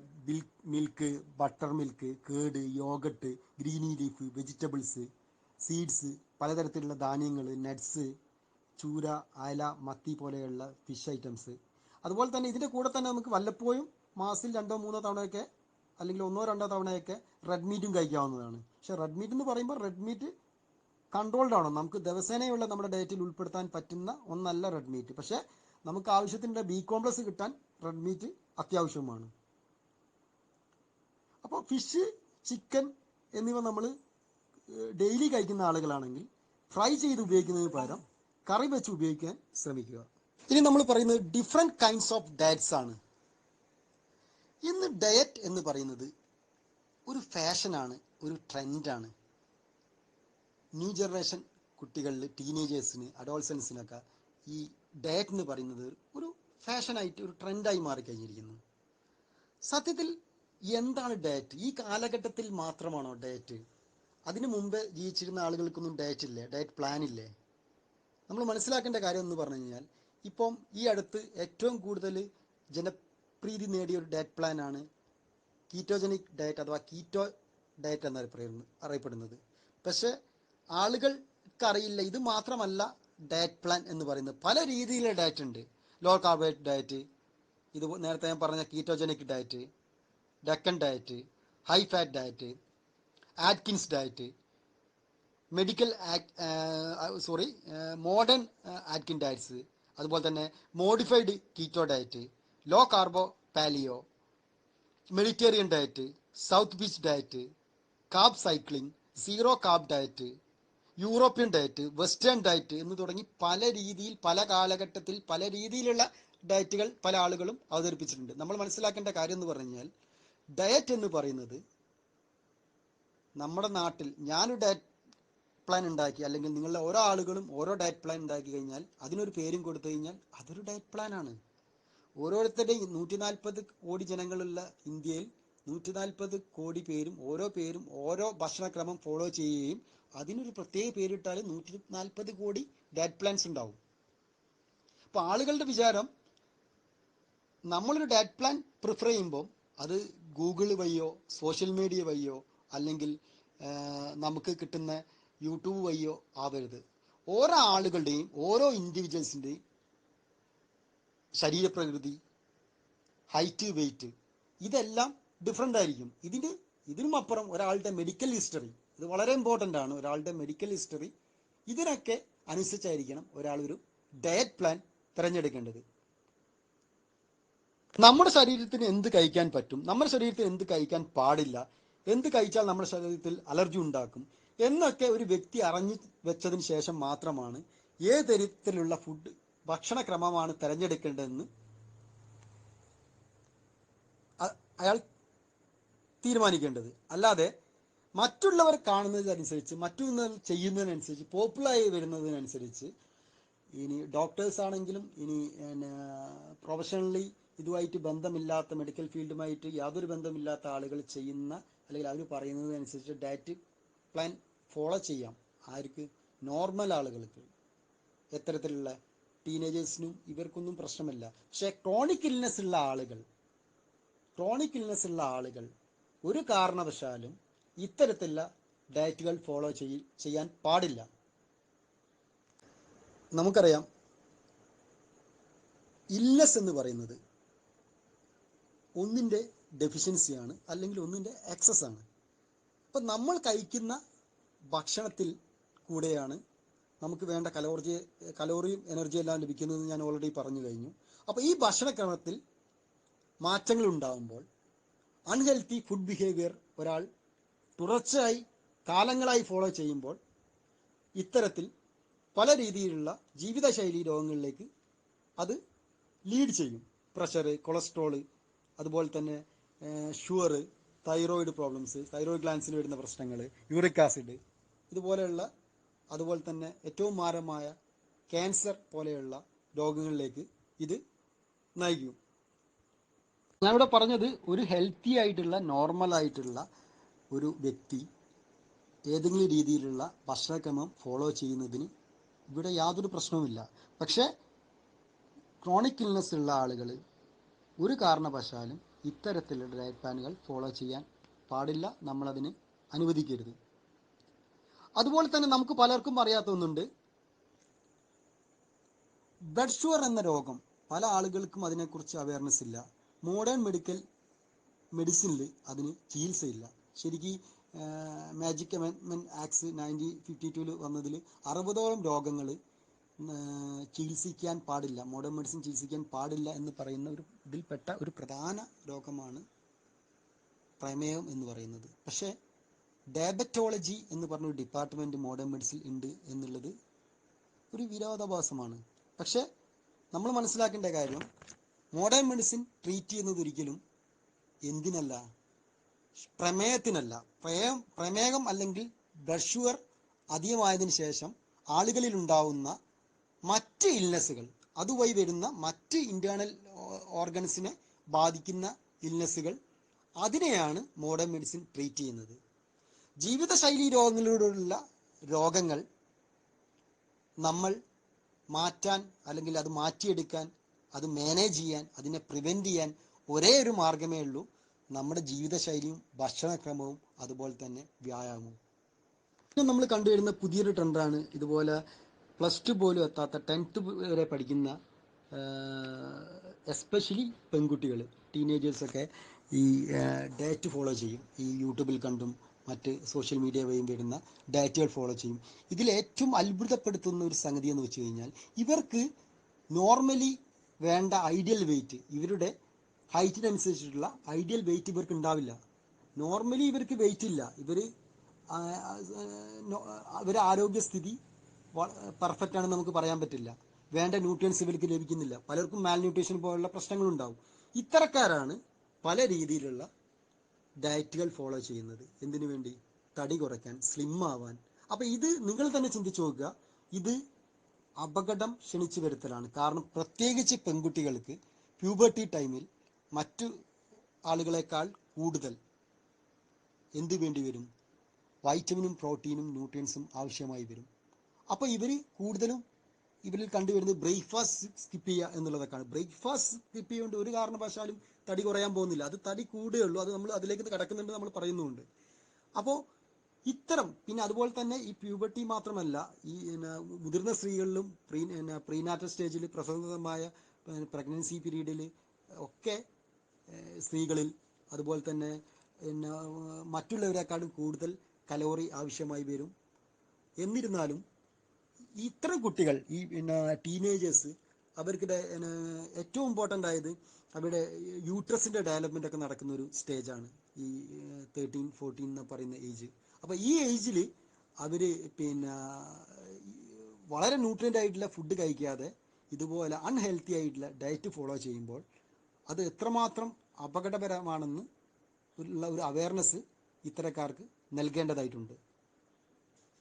മിൽക്ക്, ബട്ടർ മിൽക്ക്, കേട്, yoghurt, greeny leaf, vegetables, seeds, പലതരത്തിലുള്ള ധാന്യങ്ങൾ, നട്ട്സ്, ചൂര, അയല, മത്തി പോലെയുള്ള ഫിഷ് ഐറ്റംസ്. അതുപോലെ തന്നെ ഇതിൻ്റെ കൂടെ തന്നെ നമുക്ക് വല്ലപ്പോഴും മാസത്തിൽ 2-3 തവണയൊക്കെ, അല്ലെങ്കിൽ 1-2 തവണയൊക്കെ റെഡ് മീറ്റും കഴിക്കാവുന്നതാണ്. പക്ഷേ റെഡ് മീറ്റ് എന്ന് പറയുമ്പോൾ റെഡ് മീറ്റ് കൺട്രോൾഡ് ആണ്. നമുക്ക് ദിവസേനയുള്ള നമ്മുടെ ഡയറ്റിൽ ഉൾപ്പെടുത്താൻ പറ്റുന്ന ഒന്നല്ല റെഡ് മീറ്റ്. പക്ഷേ നമുക്ക് ആവശ്യത്തിൻ്റെ ബി കോംപ്ലക്സ് കിട്ടാൻ റെഡ് മീറ്റ് അത്യാവശ്യമാണ്. അപ്പോൾ ഫിഷ്, ചിക്കൻ എന്നിവ നമ്മൾ ഡെയിലി കഴിക്കുന്ന ആളുകളാണെങ്കിൽ ഫ്രൈ ചെയ്ത് ഉപയോഗിക്കുന്നതിന് പകരം കറി വെച്ച് ഉപയോഗിക്കാൻ ശ്രമിക്കുക. ഇനി നമ്മൾ പറയുന്നത് ഡിഫറെൻറ്റ് കൈൻഡ്സ് ഓഫ് ഡയറ്റ്സ് ആണ്. ഇന്ന് ഡയറ്റ് എന്ന് പറയുന്നത് ഒരു ഫാഷനാണ്, ഒരു ട്രെൻഡാണ്. ന്യൂ ജനറേഷൻ കുട്ടികളിൽ, ടീനേജേഴ്സിന്, അഡോൾസൻസിനൊക്കെ ഈ ഡയറ്റ് എന്ന് പറയുന്നത് ഒരു ഫാഷനായിട്ട്, ഒരു ട്രെൻഡായി മാറിക്കഴിഞ്ഞിരിക്കുന്നു. സത്യത്തിൽ എന്താണ് ഡയറ്റ്? ഈ കാലഘട്ടത്തിൽ മാത്രമാണോ ഡയറ്റ്? അതിനു മുമ്പ് ജീവിച്ചിരുന്ന ആളുകൾക്കൊന്നും ഡയറ്റ് ഇല്ലേ? ഡയറ്റ് പ്ലാൻ ഇല്ലേ? നമ്മൾ മനസ്സിലാക്കേണ്ട കാര്യം എന്ന് പറഞ്ഞു കഴിഞ്ഞാൽ, ഇപ്പം ഈ അടുത്ത് ഏറ്റവും കൂടുതൽ ജനപ്രീതി നേടിയ ഒരു ഡയറ്റ് പ്ലാനാണ് കീറ്റോജനിക് ഡയറ്റ് അഥവാ കീറ്റോ ഡയറ്റ് എന്നറിയപ്പെടുന്നത്. പക്ഷേ ആളുകൾക്കറിയില്ല, ഇത് മാത്രമല്ല ഡയറ്റ് പ്ലാൻ എന്ന് പറയുന്നത്. പല രീതിയിലുള്ള ഡയറ്റ് ഉണ്ട്. ലോ കാർബോഹൈഡ്രേറ്റ് ഡയറ്റ്, ഇത് നേരത്തെ ഞാൻ പറഞ്ഞ ketogenic diet, Dukan diet, high fat diet, Atkins diet, modern Atkin diets, അതുപോലെ തന്നെ modified keto diet, low carbo paleo, Mediterranean diet, South Beach diet, carb cycling, zero carb diet, European diet, western diet എന്ന് തുടങ്ങി പല രീതിയിൽ, പല കാലഘട്ടത്തിൽ പല രീതിയിലുള്ള ഡയറ്റുകൾ പല ആളുകളും അവതരിപ്പിച്ചിട്ടുണ്ട്. നമ്മൾ മനസ്സിലാക്കേണ്ട കാര്യം എന്ന് പറഞ്ഞു കഴിഞ്ഞാൽ, ഡയറ്റ് എന്ന് പറയുന്നത് നമ്മുടെ നാട്ടിൽ, ഞാനൊരു ഡയറ്റ് പ്ലാൻ ഉണ്ടാക്കി, അല്ലെങ്കിൽ നിങ്ങളുടെ ഓരോ ആളുകളും ഓരോ ഡയറ്റ് പ്ലാൻ ഉണ്ടാക്കി കഴിഞ്ഞാൽ അതിനൊരു പേരും കൊടുത്തു കഴിഞ്ഞാൽ അതൊരു ഡയറ്റ് പ്ലാനാണ്. ഓരോരുത്തരുടെയും 140 കോടി ജനങ്ങളുള്ള ഇന്ത്യയിൽ 140 കോടി പേരും ഓരോ ഭക്ഷണക്രമം ഫോളോ ചെയ്യുകയും അതിനൊരു പ്രത്യേക പേരിട്ടാൽ 140 കോടി ഡയറ്റ് പ്ലാൻസ് ഉണ്ടാവും. അപ്പോൾ ആളുകളുടെ വിചാരം നമ്മളൊരു ഡയറ്റ് പ്ലാൻ പ്രിഫർ ചെയ്യുമ്പോൾ അത് ഗൂഗിൾ വഴിയോ സോഷ്യൽ മീഡിയ വഴിയോ അല്ലെങ്കിൽ നമുക്ക് കിട്ടുന്ന യൂട്യൂബ് വഴിയോ ആവരുത്. ഓരോ ആളുകളുടെയും ഓരോ ഇൻഡിവിജ്വൽസിൻ്റെയും ശരീരപ്രകൃതി, ഹൈറ്റ്, വെയിറ്റ് ഇതെല്ലാം ഡിഫറെൻ്റ് ആയിരിക്കും. ഇതിനും അപ്പുറം ഒരാളുടെ മെഡിക്കൽ ഹിസ്റ്ററി, ഇത് വളരെ ഇമ്പോർട്ടൻ്റ് ആണ്. ഒരാളുടെ മെഡിക്കൽ ഹിസ്റ്ററി ഇതിനൊക്കെ അനുസരിച്ചായിരിക്കണം ഒരാൾ ഒരു ഡയറ്റ് പ്ലാൻ തിരഞ്ഞെടുക്കേണ്ടത്. നമ്മുടെ ശരീരത്തിന് എന്ത് കഴിക്കാൻ പറ്റും, നമ്മുടെ ശരീരത്തിന് എന്ത് കഴിക്കാൻ പാടില്ല, എന്ത് കഴിച്ചാൽ നമ്മുടെ ശരീരത്തിൽ അലർജി ഉണ്ടാക്കും എന്നൊക്കെ ഒരു വ്യക്തി അറിഞ്ഞു വെച്ചതിന് ശേഷം മാത്രമാണ് ഏത് തരത്തിലുള്ള ഭക്ഷണക്രമമാണ് തിരഞ്ഞെടുക്കേണ്ടതെന്ന് അയാൾ തീരുമാനിക്കേണ്ടത്. അല്ലാതെ മറ്റുള്ളവർ കാണുന്നതിനനുസരിച്ച്, മറ്റുള്ളവർ ചെയ്യുന്നതിനനുസരിച്ച്, പോപ്പുലറായി വരുന്നതിനനുസരിച്ച്, ഇനി ഡോക്ടേഴ്സ് ആണെങ്കിലും ഇനി പ്രൊഫഷണലി ഇതുമായിട്ട് ബന്ധമില്ലാത്ത, മെഡിക്കൽ ഫീൽഡുമായിട്ട് യാതൊരു ബന്ധമില്ലാത്ത ആളുകൾ ചെയ്യുന്ന അല്ലെങ്കിൽ അവർ പറയുന്നതനുസരിച്ച് ഡയറ്റ് പ്ലാൻ ഫോളോ ചെയ്യാം. ആർക്ക്? നോർമൽ ആളുകൾക്ക്, എത്തരത്തിലുള്ള ടീനേജേഴ്സിനും ഇവർക്കൊന്നും പ്രശ്നമില്ല. പക്ഷേ ക്രോണിക് ഇൽനെസ് ഉള്ള ആളുകൾ ഒരു കാരണവശാലും ഇത്തരത്തിലുള്ള ഡയറ്റുകൾ ഫോളോ ചെയ്യാൻ പാടില്ല. നമുക്കറിയാം, ഇൽനെസ് എന്ന് പറയുന്നത് ഒന്നിൻ്റെ ഡെഫിഷ്യൻസിയാണ് അല്ലെങ്കിൽ ഒന്നിൻ്റെ എക്സസ് ആണ്. അപ്പം നമ്മൾ കഴിക്കുന്ന ഭക്ഷണത്തിൽ കൂടെയാണ് നമുക്ക് വേണ്ട കലോറിയും എനർജിയും എല്ലാം ലഭിക്കുന്നത് ഞാൻ ഓൾറെഡി പറഞ്ഞു കഴിഞ്ഞു. അപ്പോൾ ഈ ഭക്ഷണക്രമത്തിൽ മാറ്റങ്ങൾ ഉണ്ടാകുമ്പോൾ അൺഹെൽത്തി ഫുഡ് ബിഹേവിയർ ഒരാൾ തുടർച്ചയായി കാലങ്ങളായി ഫോളോ ചെയ്യുമ്പോൾ ഇത്തരത്തിൽ പല രീതിയിലുള്ള ജീവിതശൈലി രോഗങ്ങളിലേക്ക് അത് ലീഡ് ചെയ്യും. പ്രഷർ, കൊളസ്ട്രോള്, അതുപോലെ തന്നെ ഷുഗർ, തൈറോയിഡ് പ്രോബ്ലംസ്, തൈറോയിഡ് ഗ്ലാൻസിൽ വരുന്ന പ്രശ്നങ്ങൾ, യൂറിക് ആസിഡ് ഇതുപോലെയുള്ള, അതുപോലെ തന്നെ ഏറ്റവും മാരകമായ ക്യാൻസർ പോലെയുള്ള രോഗങ്ങളിലേക്ക് ഇത് നയിക്കും. ഞാനിവിടെ പറഞ്ഞത് ഒരു ഹെൽത്തി ആയിട്ടുള്ള, നോർമലായിട്ടുള്ള ഒരു വ്യക്തി ഏതെങ്കിലും രീതിയിലുള്ള ഭക്ഷണക്രമം ഫോളോ ചെയ്യുന്നതിന് ഇവിടെ യാതൊരു പ്രശ്നവുമില്ല. പക്ഷേ ക്രോണിക് ഇൽനെസ് ഉള്ള ആളുകൾ ഒരു കാരണവശാലും ഇത്തരത്തിലുള്ള ഡയറ്റ് പ്ലാനുകൾ ഫോളോ ചെയ്യാൻ പാടില്ല. നമ്മളതിന് അനുവദിക്കരുത്. അതുപോലെ തന്നെ നമുക്ക് പലർക്കും അറിയാത്ത ഒന്നുണ്ട്, ബ്ലഡ് ഷുഗർ എന്ന രോഗം. പല ആളുകൾക്കും അതിനെക്കുറിച്ച് അവയർനെസ് ഇല്ല. മോഡേൺ മെഡിസിനിൽ അതിന് ചികിത്സയില്ല. ശരിക്കും മാജിക് അമെൻമെൻറ്റ് ആക്ട് 1952 വന്നതിൽ 60ഓളം രോഗങ്ങൾ ചികിത്സിക്കാൻ പാടില്ല, മോഡേൺ മെഡിസിൻ ചികിത്സിക്കാൻ പാടില്ല എന്ന് പറയുന്ന ഇതിൽപ്പെട്ട ഒരു പ്രധാന രോഗമാണ് പ്രമേഹം എന്ന് പറയുന്നത്. പക്ഷേ ഡയബറ്റോളജി എന്ന് പറഞ്ഞൊരു ഡിപ്പാർട്ട്മെൻറ്റ് മോഡേൺ മെഡിസിൻ ഉണ്ട് എന്നുള്ളത് ഒരു വിരോധാഭാസമാണ്. പക്ഷേ നമ്മൾ മനസ്സിലാക്കേണ്ട കാര്യം, മോഡേൺ മെഡിസിൻ ട്രീറ്റ് ചെയ്യുന്നത് ഒരിക്കലും എന്തിനല്ല, പ്രമേഹത്തിനല്ല. പ്രമേഹം അല്ലെങ്കിൽ ബ്ലഡ് ഷുഗർ അധികമായതിനു ശേഷം ആളുകളിൽ ഉണ്ടാവുന്ന മറ്റ് ഇൽനെസ്സുകൾ, അതുവഴി വരുന്ന മറ്റ് ഇൻറ്റേർണൽ ഓർഗൻസിനെ ബാധിക്കുന്ന ഇൽനെസ്സുകൾ, അതിനെയാണ് മോഡേൺ മെഡിസിൻ ട്രീറ്റ് ചെയ്യുന്നത്. ജീവിതശൈലി രോഗങ്ങളിലൂടെയുള്ള രോഗങ്ങൾ നമ്മൾ മാറ്റാൻ അല്ലെങ്കിൽ അത് മാറ്റിയെടുക്കാൻ, അത് മാനേജ് ചെയ്യാൻ, അതിനെ പ്രിവെൻറ്റ് ചെയ്യാൻ ഒരേ ഒരു മാർഗമേ ഉള്ളൂ, നമ്മുടെ ജീവിതശൈലിയും ഭക്ഷണക്രമവും അതുപോലെ തന്നെ വ്യായാമവും. നമ്മൾ കണ്ടുവരുന്ന പുതിയൊരു ട്രെൻഡാണ് ഇതുപോലെ +2 പോലും എത്താത്ത 10th വരെ പഠിക്കുന്ന എസ്പെഷ്യലി പെൺകുട്ടികൾ, ടീനേജേഴ്സൊക്കെ ഈ ഡയറ്റ് ഫോളോ ചെയ്യും. ഈ യൂട്യൂബിൽ കണ്ടും മറ്റ് സോഷ്യൽ മീഡിയ വഴിയും വരുന്ന ഡയറ്റുകൾ ഫോളോ ചെയ്യും. ഇതിലേറ്റവും അത്ഭുതപ്പെടുത്തുന്ന ഒരു സംഗതി എന്ന് വെച്ച് കഴിഞ്ഞാൽ, ഇവർക്ക് നോർമലി വേണ്ട ഐഡിയൽ വെയിറ്റ്, ഇവരുടെ ഹൈറ്റിനനുസരിച്ചിട്ടുള്ള ഐഡിയൽ വെയിറ്റ് ഇവർക്ക് ഉണ്ടാവില്ല. നോർമലി ഇവർക്ക് വെയിറ്റ് ഇല്ല. ഇവരുടെ ആരോഗ്യസ്ഥിതി പെർഫെക്റ്റ് ആണെന്ന് നമുക്ക് പറയാൻ പറ്റില്ല. വേണ്ട ന്യൂട്രിയൻസ് ഇവർക്ക് ലഭിക്കുന്നില്ല. പലർക്കും മാൽന്യൂട്രീഷൻ പോലുള്ള പ്രശ്നങ്ങളുണ്ടാവും. ഇത്തരക്കാരാണ് പല രീതിയിലുള്ള ഡയറ്റുകൾ ഫോളോ ചെയ്യുന്നത്. എന്തിനു വേണ്ടി? തടി കുറയ്ക്കാൻ, സ്ലിം ആവാൻ. അപ്പം ഇത് നിങ്ങൾ തന്നെ ചിന്തിച്ചു നോക്കുക, ഇത് അപകടം ക്ഷണിച്ചു വരുത്തലാണ്. കാരണം പ്രത്യേകിച്ച് പെൺകുട്ടികൾക്ക് പ്യൂബർട്ടി ടൈമിൽ മറ്റു ആളുകളെക്കാൾ കൂടുതൽ എന്ത് വേണ്ടി വരും? വൈറ്റമിനും പ്രോട്ടീനും ന്യൂട്രിയൻസും ആവശ്യമായി വരും. അപ്പോൾ ഇവർ കൂടുതലും ഇവരിൽ കണ്ടുവരുന്നത് ബ്രേക്ക്ഫാസ്റ്റ് സ്കിപ്പ് ചെയ്യുക എന്നുള്ളതൊക്കെയാണ്. ബ്രേക്ക്ഫാസ്റ്റ് സ്കിപ്പ് ചെയ്യുകൊണ്ട് ഒരു കാരണവശാലും തടി കുറയാൻ പോകുന്നില്ല, അത് തടി കൂടുകയുള്ളൂ. അത് നമ്മൾ അതിലേക്ക് കിടക്കുന്നുണ്ട്, നമ്മൾ പറയുന്നുണ്ട്. അപ്പോൾ ഇത്തരം, പിന്നെ അതുപോലെ തന്നെ ഈ പ്യൂബർട്ടി മാത്രമല്ല, ഈ മുതിർന്ന സ്ത്രീകളിലും പ്രീനാറ്റൽ സ്റ്റേജിൽ പ്രസവമായ പ്രഗ്നൻസി പീരീഡിൽ ഒക്കെ സ്ത്രീകളിൽ അതുപോലെ തന്നെ മറ്റുള്ളവരെക്കാളും കൂടുതൽ കലോറി ആവശ്യമായി വരും. എന്നിരുന്നാലും ഇത്തരം കുട്ടികൾ, ഈ ടീനേജേഴ്സ്, അവർക്ക് ഏറ്റവും ഇമ്പോർട്ടൻ്റ് ആയത് അവരുടെ യൂട്രസിൻ്റെ ഡെവലപ്മെൻ്റ് ഒക്കെ നടക്കുന്ന ഒരു സ്റ്റേജാണ് ഈ 13-14 എന്ന് പറയുന്ന ഏജ്. അപ്പോൾ ഈ ഏജിൽ അവർ വളരെ ന്യൂട്രിയൻ്റ് ആയിട്ടുള്ള ഫുഡ് കഴിക്കാതെ ഇതുപോലെ അൺഹെൽത്തി ആയിട്ടുള്ള ഡയറ്റ് ഫോളോ ചെയ്യുമ്പോൾ അത് എത്രമാത്രം അപകടകരമാണെന്ന് ഉള്ള ഒരു അവയർനെസ് ഇത്തരക്കാർക്ക് നൽകേണ്ടതായിട്ടുണ്ട്.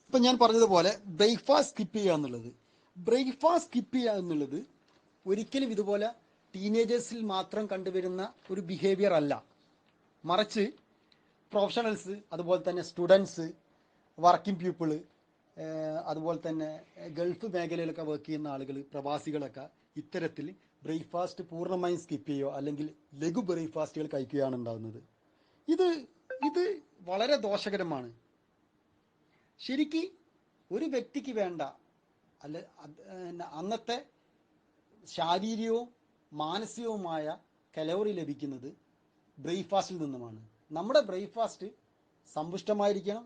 ഇപ്പം ഞാൻ പറഞ്ഞതുപോലെ ബ്രേക്ക്ഫാസ്റ്റ് സ്കിപ്പ് ചെയ്യുക എന്നുള്ളത് ഒരിക്കലും ഇതുപോലെ ടീനേജേഴ്സിൽ മാത്രം കണ്ടുവരുന്ന ഒരു ബിഹേവിയർ അല്ല. മറിച്ച് പ്രൊഫഷണൽസ്, അതുപോലെ തന്നെ സ്റ്റുഡൻസ്, വർക്കിംഗ് പീപ്പിള്, അതുപോലെ തന്നെ ഗൾഫ് മേഖലയിലൊക്കെ വർക്ക് ചെയ്യുന്ന ആളുകൾ, പ്രവാസികളൊക്കെ ഇത്തരത്തിൽ ബ്രേക്ക്ഫാസ്റ്റ് പൂർണ്ണമായും സ്കിപ്പ് ചെയ്യുകയോ അല്ലെങ്കിൽ ലഘു ബ്രേക്ക്ഫാസ്റ്റുകൾ കഴിക്കുകയാണ് ഉണ്ടാകുന്നത്. ഇത് വളരെ ദോഷകരമാണ്. ശരിക്ക് ഒരു വ്യക്തിക്ക് വേണ്ട അന്നത്തെ ശാരീരികവും മാനസികവുമായ കലോറി ലഭിക്കുന്നത് ബ്രേക്ക്ഫാസ്റ്റിൽ നിന്നുമാണ്. നമ്മുടെ ബ്രേക്ക്ഫാസ്റ്റ് സമ്പുഷ്ടമായിരിക്കണം,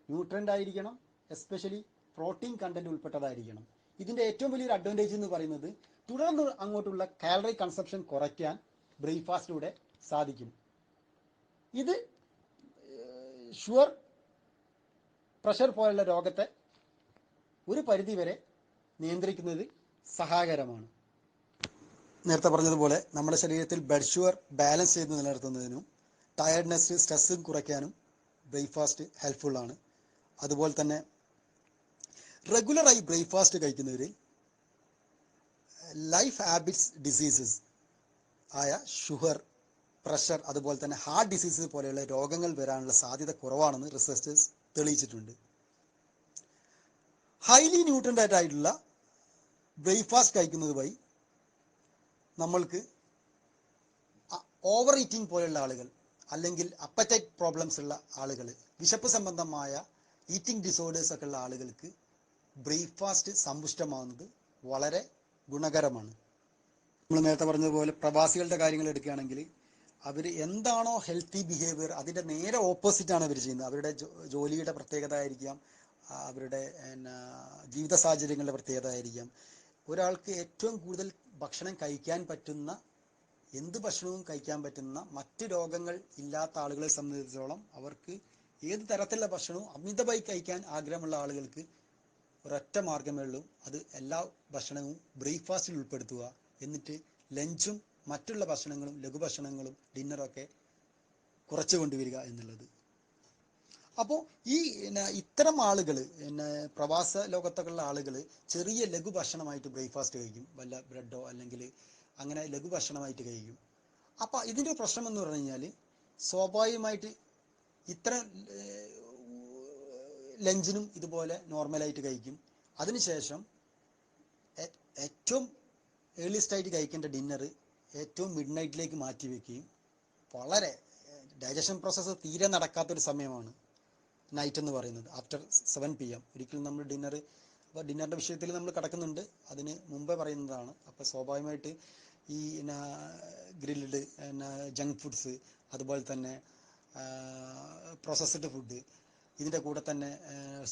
ന്യൂട്രൻ്റ് ആയിരിക്കണം, എസ്പെഷ്യലി പ്രോട്ടീൻ കണ്ടന്റ് ഉൾപ്പെട്ടതായിരിക്കണം. ഇതിൻ്റെ ഏറ്റവും വലിയൊരു അഡ്വാൻറ്റേജ് എന്ന് പറയുന്നത് തുടർന്ന് അങ്ങോട്ടുള്ള കാലറി കൺസപ്ഷൻ കുറയ്ക്കാൻ ബ്രേക്ക്ഫാസ്റ്റിലൂടെ സാധിക്കും. ഇത് ഷുഗർ, പ്രഷർ പോലുള്ള രോഗത്തെ ഒരു പരിധിവരെ നിയന്ത്രിക്കുന്നത് സഹായകരമാണ്. നേരത്തെ പറഞ്ഞതുപോലെ നമ്മുടെ ശരീരത്തിൽ ബ്ലഡ് ഷുഗർ ബാലൻസ് ചെയ്ത് നിലനിർത്തുന്നതിനും ടയർഡ്നെസ്, സ്ട്രെസ്സും കുറയ്ക്കാനും ബ്രേക്ക്ഫാസ്റ്റ് ഹെൽപ്ഫുള്ളാണ്. അതുപോലെ തന്നെ റെഗുലറായി ബ്രേക്ക്ഫാസ്റ്റ് കഴിക്കുന്നവർ ലൈഫ് ഹാബിറ്റ്സ് ഡിസീസസ് ആയ ഷുഗർ, പ്രഷർ, അതുപോലെ തന്നെ ഹാർട്ട് ഡിസീസസ് പോലെയുള്ള രോഗങ്ങൾ വരാനുള്ള സാധ്യത കുറവാണെന്ന് റിസർച്ചേഴ്സ് തെളിയിച്ചിട്ടുണ്ട്. ഹൈലി ന്യൂട്രിയൻ്റ് ആയിട്ടുള്ള ബ്രേക്ക്ഫാസ്റ്റ് കഴിക്കുന്നത് വഴി നമ്മൾക്ക് ഓവർ ഈറ്റിംഗ് പോലെയുള്ള ആളുകൾ, അല്ലെങ്കിൽ അപ്പറ്റൈറ്റ് പ്രോബ്ലംസ് ഉള്ള ആളുകൾ, വിശപ്പ് സംബന്ധമായ ഈറ്റിംഗ് ഡിസോർഡേഴ്സ് ഒക്കെ ഉള്ള ആളുകൾക്ക് ബ്രേക്ക്ഫാസ്റ്റ് സമ്പുഷ്ടമാകുന്നത് വളരെ ഗുണകരമാണ്. നമ്മൾ നേരത്തെ പറഞ്ഞതുപോലെ പ്രവാസികളുടെ കാര്യങ്ങൾ എടുക്കുകയാണെങ്കിൽ അവർ എന്താണോ ഹെൽത്തി ബിഹേവിയർ അതിൻ്റെ നേരെ ഓപ്പോസിറ്റാണ് അവർ ചെയ്യുന്നത്. അവരുടെ ജോലിയുടെ പ്രത്യേകത ആയിരിക്കാം, അവരുടെ ജീവിത സാഹചര്യങ്ങളുടെ പ്രത്യേകത ആയിരിക്കാം. ഒരാൾക്ക് ഏറ്റവും കൂടുതൽ ഭക്ഷണം കഴിക്കാൻ പറ്റുന്ന, എന്ത് ഭക്ഷണവും കഴിക്കാൻ പറ്റുന്ന, മറ്റ് രോഗങ്ങൾ ഇല്ലാത്ത ആളുകളെ സംബന്ധിച്ചിടത്തോളം അവർക്ക് ഏത് തരത്തിലുള്ള ഭക്ഷണവും അമിതമായി കഴിക്കാൻ ആഗ്രഹമുള്ള ആളുകൾക്ക് ഒരൊറ്റ മാർഗ്ഗമേ ഉള്ളൂ, അത് എല്ലാ ഭക്ഷണവും ബ്രേക്ക്ഫാസ്റ്റിൽ ഉൾപ്പെടുത്തുക. എന്നിട്ട് ലഞ്ചും മറ്റുള്ള ഭക്ഷണങ്ങളും ലഘുഭക്ഷണങ്ങളും ഡിന്നറൊക്കെ കുറച്ച് കൊണ്ടുവരിക എന്നുള്ളത്. അപ്പോൾ ഇത്തരം ആളുകൾ, പ്രവാസ ലോകത്തൊക്കെയുള്ള ആളുകൾ ചെറിയ ലഘുഭക്ഷണമായിട്ട് ബ്രേക്ക്ഫാസ്റ്റ് കഴിക്കും, വല്ല ബ്രെഡോ അല്ലെങ്കിൽ അങ്ങനെ ലഘുഭക്ഷണമായിട്ട് കഴിക്കും. അപ്പോൾ ഇതിൻ്റെ പ്രശ്നം എന്ന് പറഞ്ഞു കഴിഞ്ഞാൽ സ്വാഭാവികമായിട്ട് ഇത്തരം ലഞ്ചിനും ഇതുപോലെ നോർമലായിട്ട് കഴിക്കും. അതിനുശേഷം ഏറ്റവും ഏർലിയസ്റ്റ് ആയിട്ട് കഴിക്കേണ്ട ഡിന്നർ ഏറ്റവും മിഡ് നൈറ്റിലേക്ക് മാറ്റി വയ്ക്കുകയും, വളരെ ഡൈജഷൻ പ്രോസസ്സ് തീരെ നടക്കാത്തൊരു സമയമാണ് നൈറ്റ് എന്ന് പറയുന്നത്, ആഫ്റ്റർ 7 PM. ഒരിക്കലും നമ്മൾ അപ്പോൾ ഡിന്നറിൻ്റെ വിഷയത്തിൽ നമ്മൾ കിടക്കുന്നുണ്ട്, അതിന് മുമ്പേ പറയുന്നതാണ്. അപ്പോൾ സ്വാഭാവികമായിട്ട് ഈ ഗ്രിൽഡ് ജങ്ക് ഫുഡ്സ്, അതുപോലെ തന്നെ പ്രോസസ്ഡ് ഫുഡ്, ഇതിൻ്റെ കൂടെ തന്നെ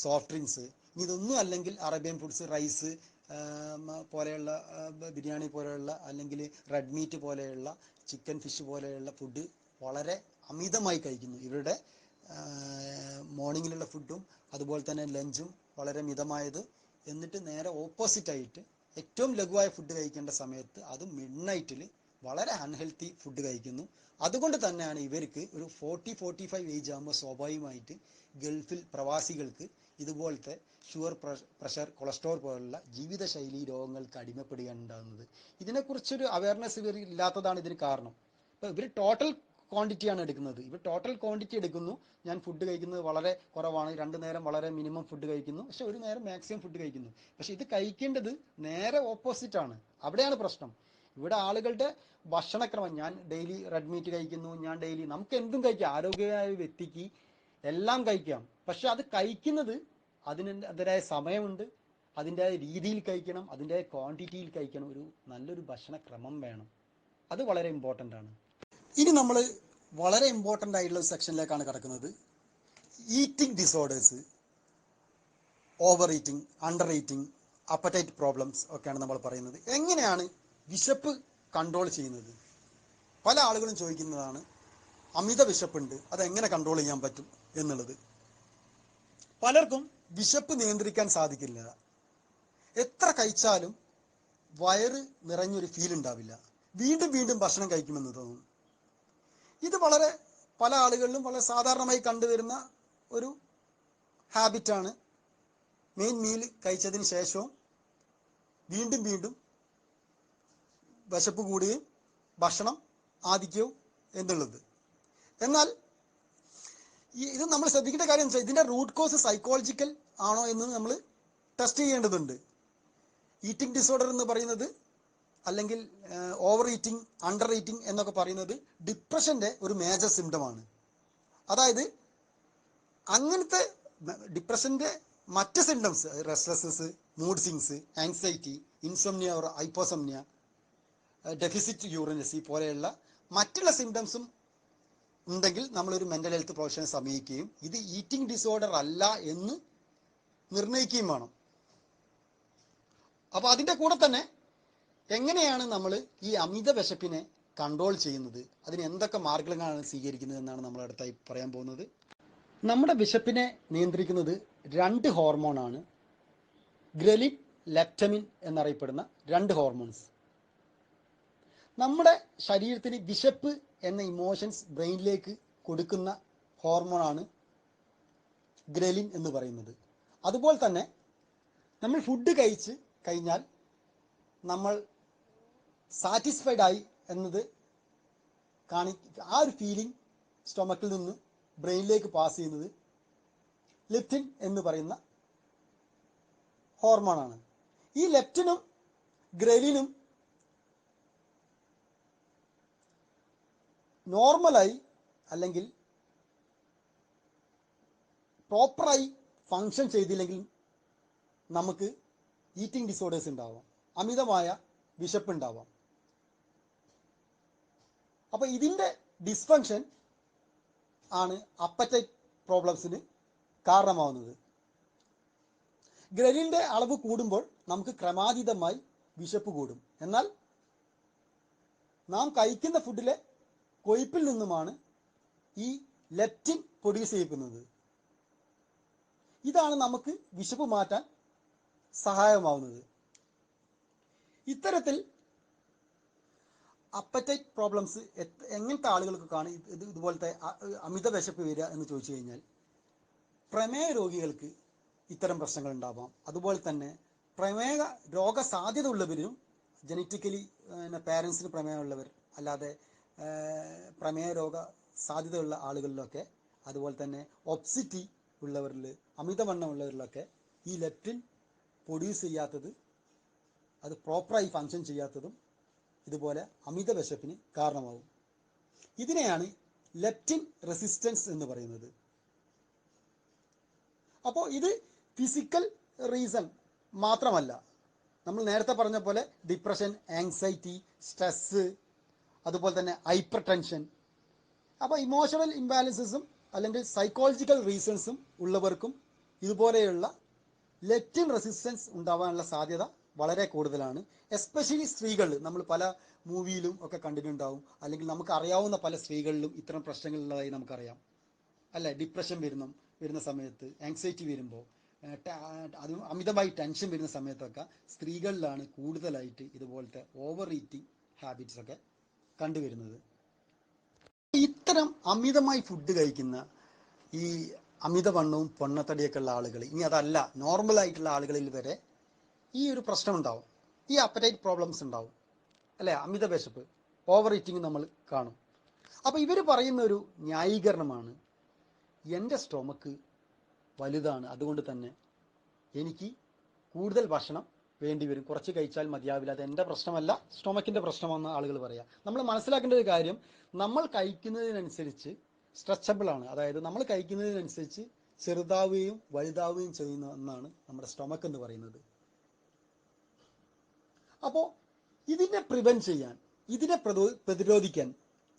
സോഫ്റ്റ് ഡ്രിങ്ക്സ്, ഇതൊന്നും അല്ലെങ്കിൽ അറേബ്യൻ ഫുഡ്സ്, റൈസ് പോലെയുള്ള, ബിരിയാണി പോലെയുള്ള, അല്ലെങ്കിൽ റെഡ് മീറ്റ് പോലെയുള്ള, ചിക്കൻ, ഫിഷ് പോലെയുള്ള ഫുഡ് വളരെ അമിതമായി കഴിക്കുന്നു. ഇവരുടെ മോർണിംഗിലുള്ള ഫുഡും അതുപോലെ തന്നെ ലഞ്ചും വളരെ മിതമായത്. എന്നിട്ട് നേരെ ഓപ്പോസിറ്റായിട്ട് ഏറ്റവും ലഘുവായ ഫുഡ് കഴിക്കേണ്ട സമയത്ത് അത് മിഡ് നൈറ്റിൽ വളരെ അൺഹെൽത്തി ഫുഡ് കഴിക്കുന്നു. അതുകൊണ്ട് തന്നെയാണ് ഇവർക്ക് ഒരു 40-45 ഏജ് ആകുമ്പോൾ സ്വാഭാവികമായിട്ട് ഗൾഫിൽ പ്രവാസികൾക്ക് ഇതുപോലത്തെ ഷുഗർ, പ്രഷർ, കൊളസ്ട്രോൾ പോലുള്ള ജീവിതശൈലി രോഗങ്ങൾക്ക് അടിമപ്പെടുകയാണ് ഉണ്ടാകുന്നത്. ഇതിനെക്കുറിച്ചൊരു അവയർനെസ് ഇവർ ഇല്ലാത്തതാണ് ഇതിന് കാരണം. ഇപ്പോൾ ഇവർ ടോട്ടൽ ക്വാണ്ടിറ്റിയാണ് എടുക്കുന്നത്. ഇവർ ടോട്ടൽ ക്വാണ്ടിറ്റി എടുക്കുന്നു. ഞാൻ ഫുഡ് കഴിക്കുന്നത് വളരെ കുറവാണ്, 2 നേരം വളരെ മിനിമം ഫുഡ് കഴിക്കുന്നു, പക്ഷെ 1 നേരം മാക്സിമം ഫുഡ് കഴിക്കുന്നു. പക്ഷെ ഇത് കഴിക്കേണ്ടത് നേരെ ഓപ്പോസിറ്റാണ്. അവിടെയാണ് പ്രശ്നം. ഇവിടെ ആളുകളുടെ ഭക്ഷണക്രമം, ഞാൻ ഡെയിലി റെഡ് മീറ്റ് കഴിക്കുന്നു, ഞാൻ ഡെയിലി, നമുക്ക് എന്തും കഴിക്കാം, ആരോഗ്യമായ വ്യക്തിക്ക് എല്ലാം കഴിക്കാം. പക്ഷെ അത് കഴിക്കുന്നത് അതിൻ്റെതായ സമയമുണ്ട്, അതിൻ്റെതായ രീതിയിൽ കഴിക്കണം, അതിൻ്റെ ക്വാണ്ടിറ്റിയിൽ കഴിക്കണം. ഒരു നല്ലൊരു ഭക്ഷണക്രമം വേണം. അത് വളരെ ഇമ്പോർട്ടൻ്റ് ആണ്. ഇനി നമ്മൾ വളരെ ഇമ്പോർട്ടൻ്റ് ആയിട്ടുള്ള ഒരു സെക്ഷനിലേക്കാണ് കിടക്കുന്നത്. Eating disorders, over eating, under eating, apatite problems ഒക്കെയാണ് നമ്മൾ പറയുന്നത്. എങ്ങനെയാണ് വിശപ്പ് കൺട്രോൾ ചെയ്യുന്നത്? പല ആളുകളും ചോദിക്കുന്നതാണ്, അമിത വിശപ്പുണ്ട്, അതെങ്ങനെ കൺട്രോൾ ചെയ്യാൻ പറ്റും എന്നുള്ളത്. പലർക്കും വിശപ്പ് നിയന്ത്രിക്കാൻ സാധിക്കില്ല. എത്ര കഴിച്ചാലും വയറ് നിറഞ്ഞൊരു ഫീൽ ഉണ്ടാവില്ല, വീണ്ടും വീണ്ടും ഭക്ഷണം കഴിക്കുമെന്ന് തോന്നും. ഇത് വളരെ പല ആളുകളിലും വളരെ സാധാരണമായി കണ്ടുവരുന്ന ഒരു ഹാബിറ്റാണ്. മെയിൻ മീൽ കഴിച്ചതിന് ശേഷവും വീണ്ടും വീണ്ടും വിശപ്പ് കൂടുകയും ഭക്ഷണം ആധിക്യവും എന്നുള്ളത്. എന്നാൽ ഇത് നമ്മൾ ശ്രദ്ധിക്കേണ്ട കാര്യം എന്ന് വെച്ചാൽ, ഇതിൻ്റെ റൂട്ട് കോസ് സൈക്കോളജിക്കൽ ആണോ എന്ന് നമ്മൾ ടെസ്റ്റ് ചെയ്യേണ്ടതുണ്ട്. ഈറ്റിംഗ് ഡിസോർഡർ എന്ന് പറയുന്നത്, അല്ലെങ്കിൽ ഓവർ ഈറ്റിംഗ്, അണ്ടർ ഈറ്റിംഗ് എന്നൊക്കെ പറയുന്നത് ഡിപ്രഷൻ്റെ ഒരു മേജർ സിംറ്റമാണ്. അതായത് അങ്ങനത്തെ ഡിപ്രഷൻ്റെ മറ്റ് symptoms, restlessness, mood swings, anxiety, insomnia or hyposomnia, deficit യൂറിനസി പോലെയുള്ള മറ്റുള്ള സിംറ്റംസും ഉണ്ടെങ്കിൽ നമ്മളൊരു മെൻ്റൽ ഹെൽത്ത് പ്രൊഫഷനെ സമീപിക്കുകയും ഇത് ഈറ്റിംഗ് ഡിസോർഡർ അല്ല എന്ന് നിർണ്ണയിക്കുകയും വേണം. അപ്പോൾ അതിൻ്റെ കൂടെ തന്നെ എങ്ങനെയാണ് നമ്മൾ ഈ അമിത വിശപ്പിനെ കൺട്രോൾ ചെയ്യുന്നത്, അതിന് എന്തൊക്കെ മാർഗങ്ങളാണ് സ്വീകരിക്കുന്നത് എന്നാണ് നമ്മൾ അടുത്തായി പറയാൻ പോകുന്നത്. നമ്മുടെ വിശപ്പിനെ നിയന്ത്രിക്കുന്നത് 2 ഹോർമോണാണ്. ഗ്രലിൻ, ലെപ്റ്റമിൻ എന്നറിയപ്പെടുന്ന 2 ഹോർമോൺസ്. നമ്മുടെ ശരീരത്തിന് വിശപ്പ് എന്ന ഇമോഷൻസ് ബ്രെയിനിലേക്ക് കൊടുക്കുന്ന ഹോർമോണാണ് ഗ്രലിൻ എന്ന് പറയുന്നത്. അതുപോലെ തന്നെ നമ്മൾ ഫുഡ് കഴിച്ച് കഴിഞ്ഞാൽ നമ്മൾ സാറ്റിസ്ഫൈഡ് ആയി എന്നത് ആ ഒരു ഫീലിംഗ് സ്റ്റൊമക്കിൽ നിന്ന് ബ്രെയിനിലേക്ക് പാസ് ചെയ്യുന്നത് ലെപ്റ്റിൻ എന്ന് പറയുന്ന ഹോർമോണാണ്. ഈ ലെപ്റ്റിനും ഗ്രലിനും നോർമലായി അല്ലെങ്കിൽ പ്രോപ്പറായി ഫങ്ഷൻ ചെയ്തില്ലെങ്കിൽ നമുക്ക് ഈറ്റിംഗ് ഡിസോർഡേഴ്സ് ഉണ്ടാവാം, അമിതമായ വിശപ്പുണ്ടാവാം. അപ്പോൾ ഇതിൻ്റെ ഡിസ്ഫങ്ഷൻ ആണ് അപ്പറ്റൈറ്റ് പ്രോബ്ലംസിന് കാരണമാവുന്നത്. ഗ്രലിൻ്റെ അളവ് കൂടുമ്പോൾ നമുക്ക് ക്രമാതീതമായി വിശപ്പ് കൂടും. എന്നാൽ നാം കഴിക്കുന്ന ഫുഡിലെ കൊഴുപ്പിൽ നിന്നുമാണ് ഈ ലെപ്റ്റിൻ പ്രൊഡ്യൂസ് ചെയ്യിക്കുന്നത്. ഇതാണ് നമുക്ക് വിശപ്പ് മാറ്റാൻ സഹായമാവുന്നത്. ഇത്തരത്തിൽ അപ്പറ്റൈറ്റ് പ്രോബ്ലംസ് എങ്ങനത്തെ ആളുകൾക്കാണ് ഇതുപോലത്തെ അമിത വിശപ്പ് വരിക എന്ന് ചോദിച്ചു കഴിഞ്ഞാൽ, പ്രമേഹ രോഗികൾക്ക് ഇത്തരം പ്രശ്നങ്ങൾ ഉണ്ടാവാം. അതുപോലെ തന്നെ പ്രമേഹ രോഗസാധ്യത ഉള്ളവരും, ജനറ്റിക്കലി പാരൻസിന് പ്രമേഹമുള്ളവർ, അല്ലാതെ പ്രമേഹ രോഗ സാധ്യതയുള്ള ആളുകളിലൊക്കെ, അതുപോലെ തന്നെ ഒബ്സിറ്റി ഉള്ളവരിൽ, അമിതവണ്ണം ഉള്ളവരിലൊക്കെ ഈ ലെപ്റ്റിൻ പ്രൊഡ്യൂസ് ചെയ്യാത്തത്, അത് പ്രോപ്പറായി ഫങ്ഷൻ ചെയ്യാത്തതും ഇതുപോലെ അമിത വിശപ്പിന് കാരണമാകും. ഇതിനെയാണ് ലെപ്റ്റിൻ റെസിസ്റ്റൻസ് എന്ന് പറയുന്നത്. അപ്പോൾ ഇത് ഫിസിക്കൽ റീസൺ മാത്രമല്ല. നമ്മൾ നേരത്തെ പറഞ്ഞ പോലെ ഡിപ്രഷൻ, ആങ്സൈറ്റി, സ്ട്രെസ്, അതുപോലെ തന്നെ ഹൈപ്പർ ടെൻഷൻ, അപ്പോൾ ഇമോഷണൽ ഇംബാലൻസസും അല്ലെങ്കിൽ സൈക്കോളജിക്കൽ റീസൺസും ഉള്ളവർക്കും ഇതുപോലെയുള്ള ലെപ്റ്റിൻ റെസിസ്റ്റൻസ് ഉണ്ടാവാനുള്ള സാധ്യത വളരെ കൂടുതലാണ്. എസ്പെഷ്യലി സ്ത്രീകൾ, നമ്മൾ പല മൂവിയിലും ഒക്കെ കണ്ടിട്ടുണ്ടാവും, അല്ലെങ്കിൽ നമുക്ക് അറിയാവുന്ന പല സ്ത്രീകളിലും ഇത്തരം പ്രശ്നങ്ങളുള്ളതായി നമുക്കറിയാം, അല്ലേ? ഡിപ്രഷൻ വരുന്ന സമയത്ത്, ആങ്സൈറ്റി വരുമ്പോൾ, അത് അമിതമായി ടെൻഷൻ വരുന്ന സമയത്തൊക്കെ സ്ത്രീകളിലാണ് കൂടുതലായിട്ട് ഇതുപോലത്തെ ഓവർ ഈറ്റിംഗ് ഹാബിറ്റ്സ് ഒക്കെ കണ്ടുവരുന്നത്. ഇത്തരം അമിതമായി ഫുഡ് കഴിക്കുന്ന ഈ അമിതവണ്ണവും പൊണ്ണത്തടിയൊക്കെ ഉള്ള ആളുകൾ, ഇനി അതല്ല നോർമലായിട്ടുള്ള ആളുകളിൽ വരെ ഈ ഒരു പ്രശ്നം ഉണ്ടാവും. ഈ അപ്പറ്റൈറ്റ് പ്രോബ്ലംസ് ഉണ്ടാവും, അല്ലേ? അമിത വിശപ്പ്, ഓവർ ഈറ്റിംഗ് നമ്മൾ കാണും. അപ്പോൾ ഇവർ പറയുന്ന ഒരു ന്യായീകരണമാണ്, എൻ്റെ സ്റ്റൊമക്ക് വലുതാണ്, അതുകൊണ്ട് തന്നെ എനിക്ക് കൂടുതൽ ഭക്ഷണം വേണ്ടി വരും, കുറച്ച് കഴിച്ചാൽ മതിയാവില്ല, അത് എൻ്റെ പ്രശ്നമല്ല സ്റ്റൊമക്കിൻ്റെ പ്രശ്നമെന്ന് ആളുകൾ പറയാം. നമ്മൾ മനസ്സിലാക്കേണ്ട ഒരു കാര്യം, നമ്മൾ കഴിക്കുന്നതിനനുസരിച്ച് സ്ട്രെച്ചബിളാണ്. അതായത് നമ്മൾ കഴിക്കുന്നതിനനുസരിച്ച് ചെറുതാവുകയും വലുതാവുകയും ചെയ്യുന്ന ഒന്നാണ് നമ്മുടെ സ്റ്റൊമക്ക് എന്ന് പറയുന്നത്. അപ്പോൾ ഇതിനെ പ്രിവെൻറ്റ് ചെയ്യാൻ, ഇതിനെ പ്രതിരോധിക്കാൻ,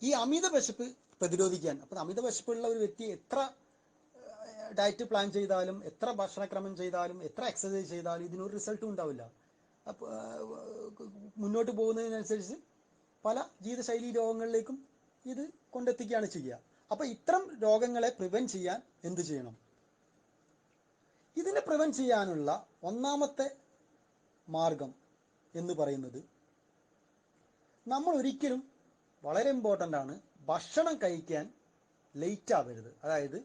ഈ അമിത വിശപ്പ് പ്രതിരോധിക്കാൻ, അപ്പോൾ അമിത വിശപ്പുള്ള ഒരു വ്യക്തി എത്ര ഡയറ്റ് പ്ലാൻ ചെയ്താലും, എത്ര ഭക്ഷണക്രമം ചെയ്താലും, എത്ര എക്സസൈസ് ചെയ്താലും ഇതിനൊരു റിസൾട്ടും ഉണ്ടാവില്ല. അപ്പോൾ മുന്നോട്ട് പോകുന്നതിനനുസരിച്ച് പല ജീവിതശൈലി രോഗങ്ങളിലേക്കും ഇത് കൊണ്ടെത്തിക്കുകയാണ് ചെയ്യുക. അപ്പോൾ ഇത്തരം രോഗങ്ങളെ പ്രിവെൻറ്റ് ചെയ്യാൻ എന്ത് ചെയ്യണം? ഇതിനെ പ്രിവെൻറ്റ് ചെയ്യാനുള്ള ഒന്നാമത്തെ മാർഗം എന്ന് പറയുന്നത്, നമ്മൾ ഒരിക്കലും, വളരെ ഇമ്പോർട്ടൻ്റ് ആണ്, ഭക്ഷണം കഴിക്കാൻ ലേറ്റ് ആവരുത്. അതായത്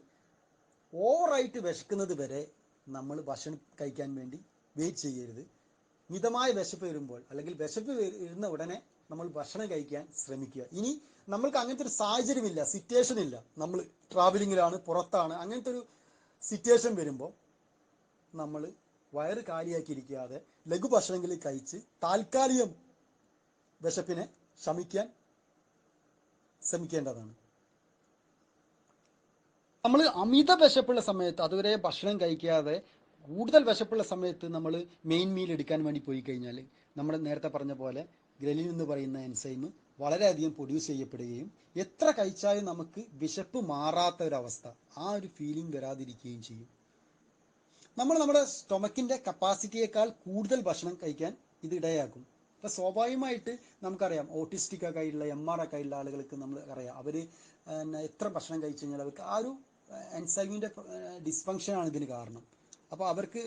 ഓവറായിട്ട് വിശക്കുന്നത് വരെ നമ്മൾ ഭക്ഷണം കഴിക്കാൻ വേണ്ടി വെയിറ്റ് ചെയ്യരുത്. മിതമായ വിശപ്പ് വരുമ്പോൾ, അല്ലെങ്കിൽ വിശപ്പ് വരുന്ന ഉടനെ നമ്മൾ ഭക്ഷണം കഴിക്കാൻ ശ്രമിക്കുക. ഇനി നമ്മൾക്ക് അങ്ങനത്തെ ഒരു സാഹചര്യമില്ല, സിറ്റുവേഷൻ ഇല്ല, നമ്മൾ ട്രാവലിങ്ങിലാണ്, പുറത്താണ്, അങ്ങനത്തെ ഒരു സിറ്റുവേഷൻ വരുമ്പോൾ നമ്മൾ വയറ് കാലിയാക്കിയിരിക്കാതെ ലഘുഭക്ഷണമെങ്കിലും കഴിച്ച് താൽക്കാലികം വിശപ്പിനെ ശമിക്കാൻ ശ്രമിക്കേണ്ടതാണ്. നമ്മൾ അമിത വിശപ്പുള്ള സമയത്ത്, അതുവരെ ഭക്ഷണം കഴിക്കാതെ കൂടുതൽ വിശപ്പുള്ള സമയത്ത് നമ്മൾ മെയിൻ മീൽ എടുക്കാൻ വേണ്ടി പോയി കഴിഞ്ഞാൽ, നമ്മൾ നേരത്തെ പറഞ്ഞ പോലെ ഗ്രലിൻ എന്ന് പറയുന്ന എൻസൈം വളരെയധികം പ്രൊഡ്യൂസ് ചെയ്യപ്പെടുകയും എത്ര കഴിച്ചാലും നമുക്ക് വിശപ്പ് മാറാത്ത ഒരവസ്ഥ, ആ ഒരു ഫീലിംഗ് വരാതിരിക്കുകയും ചെയ്യും. നമ്മൾ നമ്മുടെ സ്റ്റൊമക്കിൻ്റെ കപ്പാസിറ്റിയേക്കാൾ കൂടുതൽ ഭക്ഷണം കഴിക്കാൻ ഇത് ഇടയാക്കും. അപ്പോൾ സ്വാഭാവികമായിട്ട് നമുക്കറിയാം, ഓട്ടിസ്റ്റിക് ഒക്കെ ആയിട്ടുള്ള MR ഒക്കെ ആയിട്ടുള്ള ആളുകൾക്ക് നമ്മൾ അറിയാം, അവർ എത്ര ഭക്ഷണം കഴിച്ചു കഴിഞ്ഞാൽ അവർക്ക് ആ ഒരു എൻസൈമിൻ്റെ ഡിസ്ഫങ്ഷനാണ് ഇതിന് കാരണം. അപ്പോൾ അവർക്ക്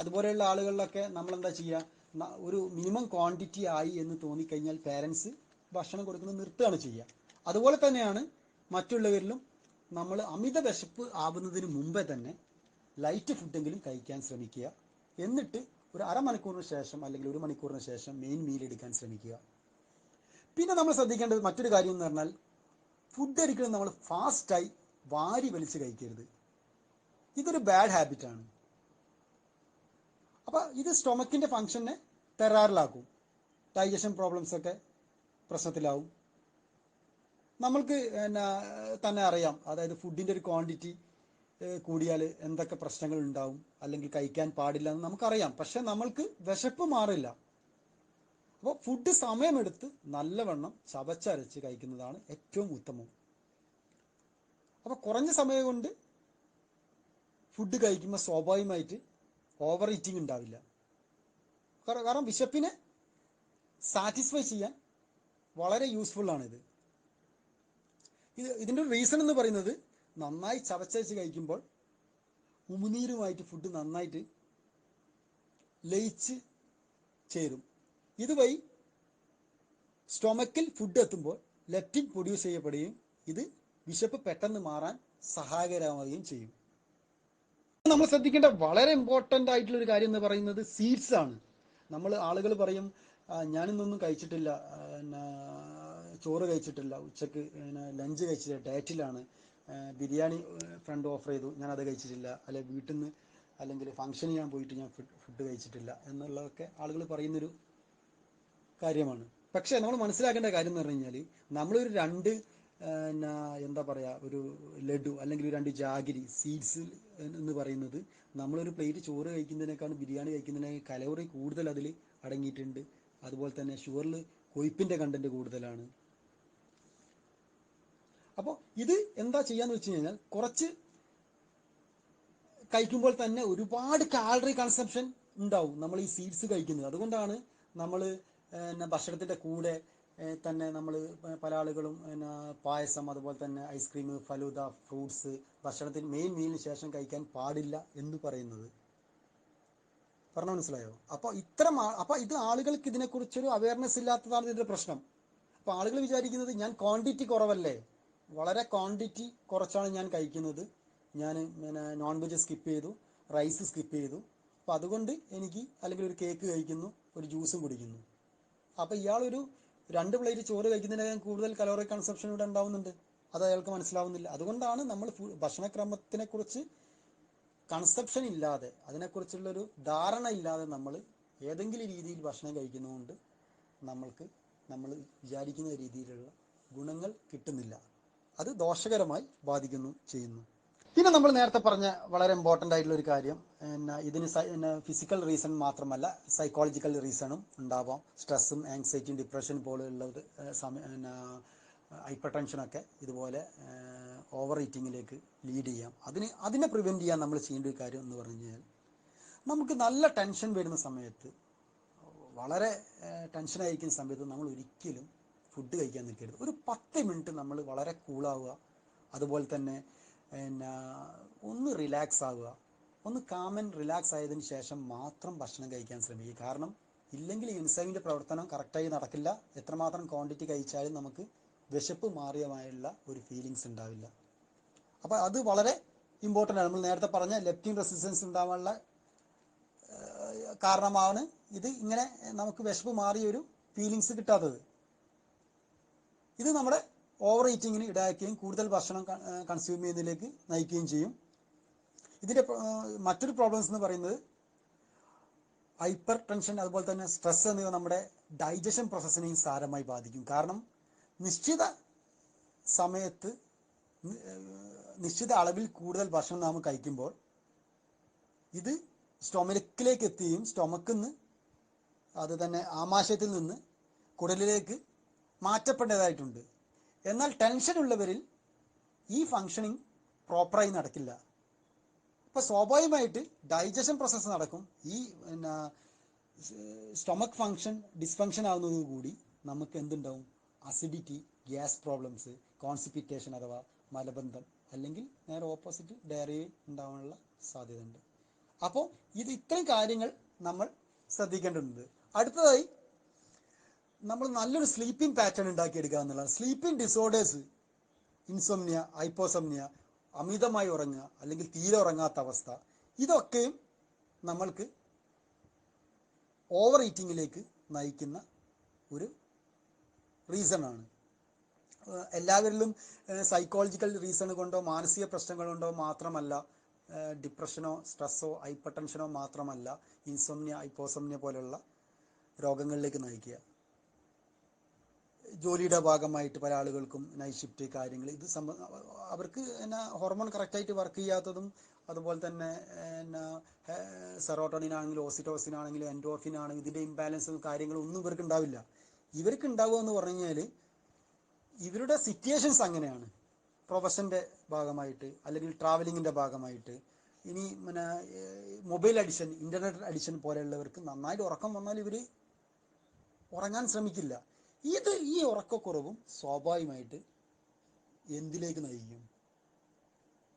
അതുപോലെയുള്ള ആളുകളിലൊക്കെ നമ്മളെന്താ ചെയ്യുക, ഒരു മിനിമം ക്വാണ്ടിറ്റി ആയി എന്ന് തോന്നിക്കഴിഞ്ഞാൽ പേരൻസ് ഭക്ഷണം കൊടുക്കുന്നത് നിർത്തുകയാണ് ചെയ്യുക. അതുപോലെ തന്നെയാണ് മറ്റുള്ളവരിലും. നമ്മൾ അമിത വിശപ്പ് ആവുന്നതിന് മുമ്പേ തന്നെ ലൈറ്റ് ഫുഡെങ്കിലും കഴിക്കാൻ ശ്രമിക്കുക. എന്നിട്ട് ഒരു അരമണിക്കൂറിന് ശേഷം അല്ലെങ്കിൽ ഒരു മണിക്കൂറിന് ശേഷം മെയിൻ മീൽ എടുക്കാൻ ശ്രമിക്കുക. പിന്നെ നമ്മൾ ശ്രദ്ധിക്കേണ്ടത് മറ്റൊരു കാര്യം എന്ന് പറഞ്ഞാൽ, ഫുഡ് ഒരിക്കലും നമ്മൾ ഫാസ്റ്റായി വാരി വലിച്ച് കഴിക്കരുത്. ഇതൊരു ബാഡ് ഹാബിറ്റാണ്. അപ്പോൾ ഇത് സ്റ്റൊമക്കിൻ്റെ ഫങ്ഷനെ തെറാറിലാക്കും, ഡൈജഷൻ പ്രോബ്ലംസൊക്കെ പ്രശ്നത്തിലാവും. നമ്മൾക്ക് തന്നെ അറിയാം, അതായത് ഫുഡിൻ്റെ ഒരു ക്വാണ്ടിറ്റി കൂടിയാൽ എന്തൊക്കെ പ്രശ്നങ്ങൾ ഉണ്ടാവും, അല്ലെങ്കിൽ കഴിക്കാൻ പാടില്ല എന്ന് നമുക്കറിയാം. പക്ഷെ നമ്മൾക്ക് വിശപ്പ് മാറില്ല. അപ്പോൾ ഫുഡ് സമയമെടുത്ത് നല്ലവണ്ണം ചവച്ചരച്ച് കഴിക്കുന്നതാണ് ഏറ്റവും ഉത്തമം. അപ്പോൾ കുറഞ്ഞ സമയം കൊണ്ട് ഫുഡ് കഴിക്കുമ്പോൾ സ്വാഭാവികമായിട്ട് ഓവർ ഈറ്റിംഗ് ഉണ്ടാവില്ല. കാരണം വിശപ്പിനെ സാറ്റിസ്ഫൈ ചെയ്യാൻ വളരെ യൂസ്ഫുള്ളാണിത്. ഇതിൻ്റെ ഒരു റീസൺ എന്ന് പറയുന്നത്, നന്നായി ചവച്ചരച്ച് കഴിക്കുമ്പോൾ ഉമിനീരുമായിട്ട് ഫുഡ് നന്നായിട്ട് ലയിച്ച് ചേരും. ഇതുവഴി സ്റ്റൊമക്കിൽ ഫുഡ് എത്തുമ്പോൾ ലെപ്റ്റിൻ പ്രൊഡ്യൂസ് ചെയ്യപ്പെടുകയും ഇത് വിശപ്പ് പെട്ടെന്ന് മാറാൻ സഹായകരമാവുകയും ചെയ്യും. നമ്മൾ ശ്രദ്ധിക്കേണ്ട വളരെ ഇമ്പോർട്ടൻ്റ് ആയിട്ടുള്ളൊരു കാര്യം എന്ന് പറയുന്നത് സീഡ്സ് ആണ്. ആളുകൾ പറയും, ഞാനിന്നൊന്നും കഴിച്ചിട്ടില്ല, ചോറ് കഴിച്ചിട്ടില്ല, ഉച്ചക്ക് ലഞ്ച് കഴിച്ചിട്ടില്ല, ഡയറ്റിലാണ്, ബിരിയാണി ഫ്രണ്ട് ഓഫർ ചെയ്തു, ഞാനത് കഴിച്ചിട്ടില്ല, അല്ലെങ്കിൽ വീട്ടിൽ നിന്ന് അല്ലെങ്കിൽ ഫംഗ്ഷന് ഞാൻ പോയിട്ട് ഞാൻ ഫുഡ് കഴിച്ചിട്ടില്ല എന്നുള്ളതൊക്കെ ആളുകൾ പറയുന്നൊരു കാര്യമാണ്. പക്ഷേ നമ്മൾ മനസ്സിലാക്കേണ്ട കാര്യം എന്ന് പറഞ്ഞു കഴിഞ്ഞാൽ, നമ്മളൊരു എന്താ പറയുക, ഒരു ലഡു അല്ലെങ്കിൽ 2 ജാഗിരി സീഡ്സ് എന്ന് പറയുന്നത്, നമ്മളൊരു പ്ലേറ്റ് ചോറ് കഴിക്കുന്നതിനേക്കാൾ ബിരിയാണി കഴിക്കുന്നതിനേക്കാൾ കലോറി കൂടുതൽ അതിൽ അടങ്ങിയിട്ടുണ്ട്. അതുപോലെ തന്നെ ഷുഗറിൽ കൊഴുപ്പിൻ്റെ കണ്ടന്റ് കൂടുതലാണ്. അപ്പോൾ ഇത് എന്താ ചെയ്യാന്ന് വെച്ച് കഴിഞ്ഞാൽ, കുറച്ച് കഴിക്കുമ്പോൾ തന്നെ ഒരുപാട് കാലറി കൺസംപ്ഷൻ ഉണ്ടാവും നമ്മൾ ഈ സീഡ്സ് കഴിക്കുന്നത്. അതുകൊണ്ടാണ് നമ്മൾ ഭക്ഷണത്തിൻ്റെ കൂടെ തന്നെ നമ്മൾ പല ആളുകളും പായസം, അതുപോലെ തന്നെ ഐസ്ക്രീം, ഫലൂദ, ഫ്രൂട്ട്സ് ഭക്ഷണത്തിന് മെയിൻ മീലിന് ശേഷം കഴിക്കാൻ പാടില്ല എന്ന് പറയുന്നത്. പറഞ്ഞാൽ മനസ്സിലായോ? അപ്പോൾ ഇത് ആളുകൾക്ക് ഇതിനെക്കുറിച്ചൊരു അവയർനെസ് ഇല്ലാത്തതാണ് ഇതിൻ്റെ പ്രശ്നം. അപ്പോൾ ആളുകൾ വിചാരിക്കുന്നത്, ഞാൻ ക്വാണ്ടിറ്റി കുറവല്ലേ, വളരെ ക്വാണ്ടിറ്റി കുറച്ചാണ് ഞാൻ കഴിക്കുന്നത്, ഞാൻ നോൺ വെജ് സ്കിപ്പ് ചെയ്തു, റൈസ് സ്കിപ്പ് ചെയ്തു, അപ്പോൾ അതുകൊണ്ട് എനിക്ക്, അല്ലെങ്കിൽ ഒരു കേക്ക് കഴിക്കുന്നു, ഒരു ജ്യൂസും കുടിക്കുന്നു. അപ്പോൾ ഇയാളൊരു 2 പ്ലേറ്റ് ചോറ് കഴിക്കുന്നതിനേക്കാൾ കൂടുതൽ കലോറി കൺസപ്ഷൻ ഇവിടെ ഉണ്ടാവുന്നുണ്ട്. അത് അയാൾക്ക് മനസ്സിലാവുന്നില്ല. അതുകൊണ്ടാണ് നമ്മൾ ഭക്ഷണക്രമത്തിനെ കുറിച്ച് കൺസെപ്ഷൻ ഇല്ലാതെ, അതിനെക്കുറിച്ചുള്ളൊരു ധാരണ ഇല്ലാതെ നമ്മൾ ഏതെങ്കിലും രീതിയിൽ ഭക്ഷണം കഴിക്കുന്നതുകൊണ്ട് നമ്മൾ വിചാരിക്കുന്ന രീതിയിലുള്ള ഗുണങ്ങൾ കിട്ടുന്നില്ല. അത് ദോഷകരമായി ചെയ്യുന്നു. പിന്നെ നമ്മൾ നേരത്തെ പറഞ്ഞ വളരെ ഇമ്പോർട്ടൻ്റ് ആയിട്ടുള്ള ഒരു കാര്യം, ഇതിന് ഫിസിക്കൽ റീസൺ മാത്രമല്ല സൈക്കോളജിക്കൽ റീസണും ഉണ്ടാവാം. സ്ട്രെസ്സും ആങ്സൈറ്റിയും ഡിപ്രഷൻ പോലെയുള്ളത്, ഹൈപ്പർ ടെൻഷനൊക്കെ ഇതുപോലെ ഓവർ ഈറ്റിങ്ങിലേക്ക് ലീഡ് ചെയ്യാം. അതിനെ പ്രിവെൻറ്റ് ചെയ്യാൻ നമ്മൾ ചെയ്യേണ്ട ഒരു കാര്യം എന്ന് പറഞ്ഞു കഴിഞ്ഞാൽ, നമുക്ക് നല്ല ടെൻഷൻ വരുന്ന സമയത്ത്, വളരെ ടെൻഷനായിരിക്കുന്ന സമയത്ത് നമ്മൾ ഒരിക്കലും ഫുഡ് കഴിക്കാൻ നിൽക്കരുത്. ഒരു 10 മിനിറ്റ് നമ്മൾ വളരെ കൂളാവുക, അതുപോലെ തന്നെ ഒന്ന് റിലാക്സ് ആവുക, ഒന്ന് കാമൻ റിലാക്സ് ആയതിനു ശേഷം മാത്രം ഭക്ഷണം കഴിക്കാൻ ശ്രമിക്കുക. കാരണം ഇല്ലെങ്കിൽ എൻസൈമിൻ്റെ പ്രവർത്തനം കറക്റ്റായി നടക്കില്ല. എത്രമാത്രം ക്വാണ്ടിറ്റി കഴിച്ചാലും നമുക്ക് വിശപ്പ് മാറിയമായുള്ള ഒരു ഫീലിങ്സ് ഉണ്ടാവില്ല. അപ്പോൾ അത് വളരെ ഇമ്പോർട്ടൻ്റ് ആണ്. നമ്മൾ നേരത്തെ പറഞ്ഞ ലെപ്റ്റിൻ റെസിസ്റ്റൻസ് ഉണ്ടാവാനുള്ള കാരണമാണ് ഇത്, ഇങ്ങനെ നമുക്ക് വിശപ്പ് മാറിയൊരു ഫീലിങ്സ് കിട്ടാത്തത്. ഇത് നമ്മുടെ ഓവർ ഈറ്റിങ്ങിന് ഇടയാക്കുകയും കൂടുതൽ ഭക്ഷണം കൺസ്യൂം ചെയ്യുന്നതിലേക്ക് നയിക്കുകയും ചെയ്യും. ഇതിൻ്റെ മറ്റൊരു പ്രോബ്ലംസ് എന്ന് പറയുന്നത് ഹൈപ്പർ ടെൻഷൻ, അതുപോലെ തന്നെ സ്ട്രെസ് എന്നിവ നമ്മുടെ ഡൈജഷൻ പ്രോസസ്സിനെയും സാരമായി ബാധിക്കും. കാരണം നിശ്ചിത സമയത്ത് നിശ്ചിത അളവിൽ കൂടുതൽ ഭക്ഷണം നാം കഴിക്കുമ്പോൾ ഇത് സ്റ്റൊമക്കിലേക്ക് എത്തുകയും സ്റ്റൊമക്കിൽ നിന്ന്, അത് തന്നെ ആമാശയത്തിൽ നിന്ന് കുടലിലേക്ക് മാറ്റപ്പെടേണ്ടതായിട്ടുണ്ട്. എന്നാൽ ടെൻഷൻ ഉള്ളവരിൽ ഈ ഫങ്ഷനിങ് പ്രോപ്പറായി നടക്കില്ല. അപ്പോൾ സ്വാഭാവികമായിട്ട് ഡൈജഷൻ പ്രോസസ്സ് നടക്കും. ഈ സ്റ്റൊമക്ക് ഫങ്ഷൻ ഡിസ്ഫങ്ഷൻ ആകുന്നതോടുകൂടി നമുക്ക് എന്തുണ്ടാവും? അസിഡിറ്റി, ഗ്യാസ് പ്രോബ്ലംസ്, കോൺസ്റ്റിപ്പേഷൻ അഥവാ മലബന്ധം, അല്ലെങ്കിൽ നേരെ ഓപ്പോസിറ്റ് ഡയറിയ ഉണ്ടാവാനുള്ള സാധ്യതയുണ്ട്. അപ്പോൾ ഇത്രയും കാര്യങ്ങൾ നമ്മൾ ശ്രദ്ധിക്കേണ്ടതുണ്ട്. അടുത്തതായി നമ്മൾ നല്ലൊരു സ്ലീപ്പിംഗ് പാറ്റേൺ ഉണ്ടാക്കിയെടുക്കുക എന്നുള്ളതാണ്. സ്ലീപ്പിംഗ് ഡിസോർഡേഴ്സ്, ഇൻസോംനിയ, ഹൈപ്പോസംനിയ, അമിതമായി ഉറങ്ങുക അല്ലെങ്കിൽ തീരെ ഉറങ്ങാത്ത അവസ്ഥ, ഇതൊക്കെയും നമ്മൾക്ക് ഓവർ ഈറ്റിങ്ങിലേക്ക് നയിക്കുന്ന ഒരു റീസണാണ്. എല്ലാവരിലും സൈക്കോളജിക്കൽ റീസൺ കൊണ്ടോ മാനസിക പ്രശ്നങ്ങൾ കൊണ്ടോ മാത്രമല്ല, ഡിപ്രഷനോ സ്ട്രെസ്സോ ഹൈപ്പർ ടെൻഷനോ മാത്രമല്ല ഇൻസോംനിയ, ഹൈപ്പോസംനിയ പോലെയുള്ള രോഗങ്ങളിലേക്ക് നയിക്കുക. ജോലിയുടെ ഭാഗമായിട്ട് പല ആളുകൾക്കും നൈറ്റ് ഷിഫ്റ്റ് കാര്യങ്ങൾ, ഇത് അവർക്ക് ഹോർമോൺ കറക്റ്റായിട്ട് വർക്ക് ചെയ്യാത്തതും, അതുപോലെ തന്നെ സെറോട്ടോണിൻ ആണെങ്കിലും ഓക്സിറ്റോസിൻ ആണെങ്കിലും എൻഡോർഫിൻ ആണെങ്കിലും ഇതിൻ്റെ ഇംബാലൻസും കാര്യങ്ങളും ഒന്നും ഇവർക്ക് ഉണ്ടാവില്ല. ഇവർക്ക് ഉണ്ടാവുക എന്ന് പറഞ്ഞു കഴിഞ്ഞാൽ ഇവരുടെ സിറ്റുവേഷൻസ് അങ്ങനെയാണ്. പ്രൊഫഷൻ്റെ ഭാഗമായിട്ട് അല്ലെങ്കിൽ ട്രാവലിങ്ങിൻ്റെ ഭാഗമായിട്ട്, ഇനി മൊബൈൽ അഡിഷൻ, ഇൻ്റർനെറ്റ് അഡിഷൻ പോലെയുള്ളവർക്ക് നന്നായിട്ട് ഉറക്കം വന്നാൽ ഇവർ ഉറങ്ങാൻ ശ്രമിക്കില്ല. ഈ ഉറക്കക്കുറവും സ്വാഭാവികമായിട്ട് എന്തിലേക്ക് നയിക്കും?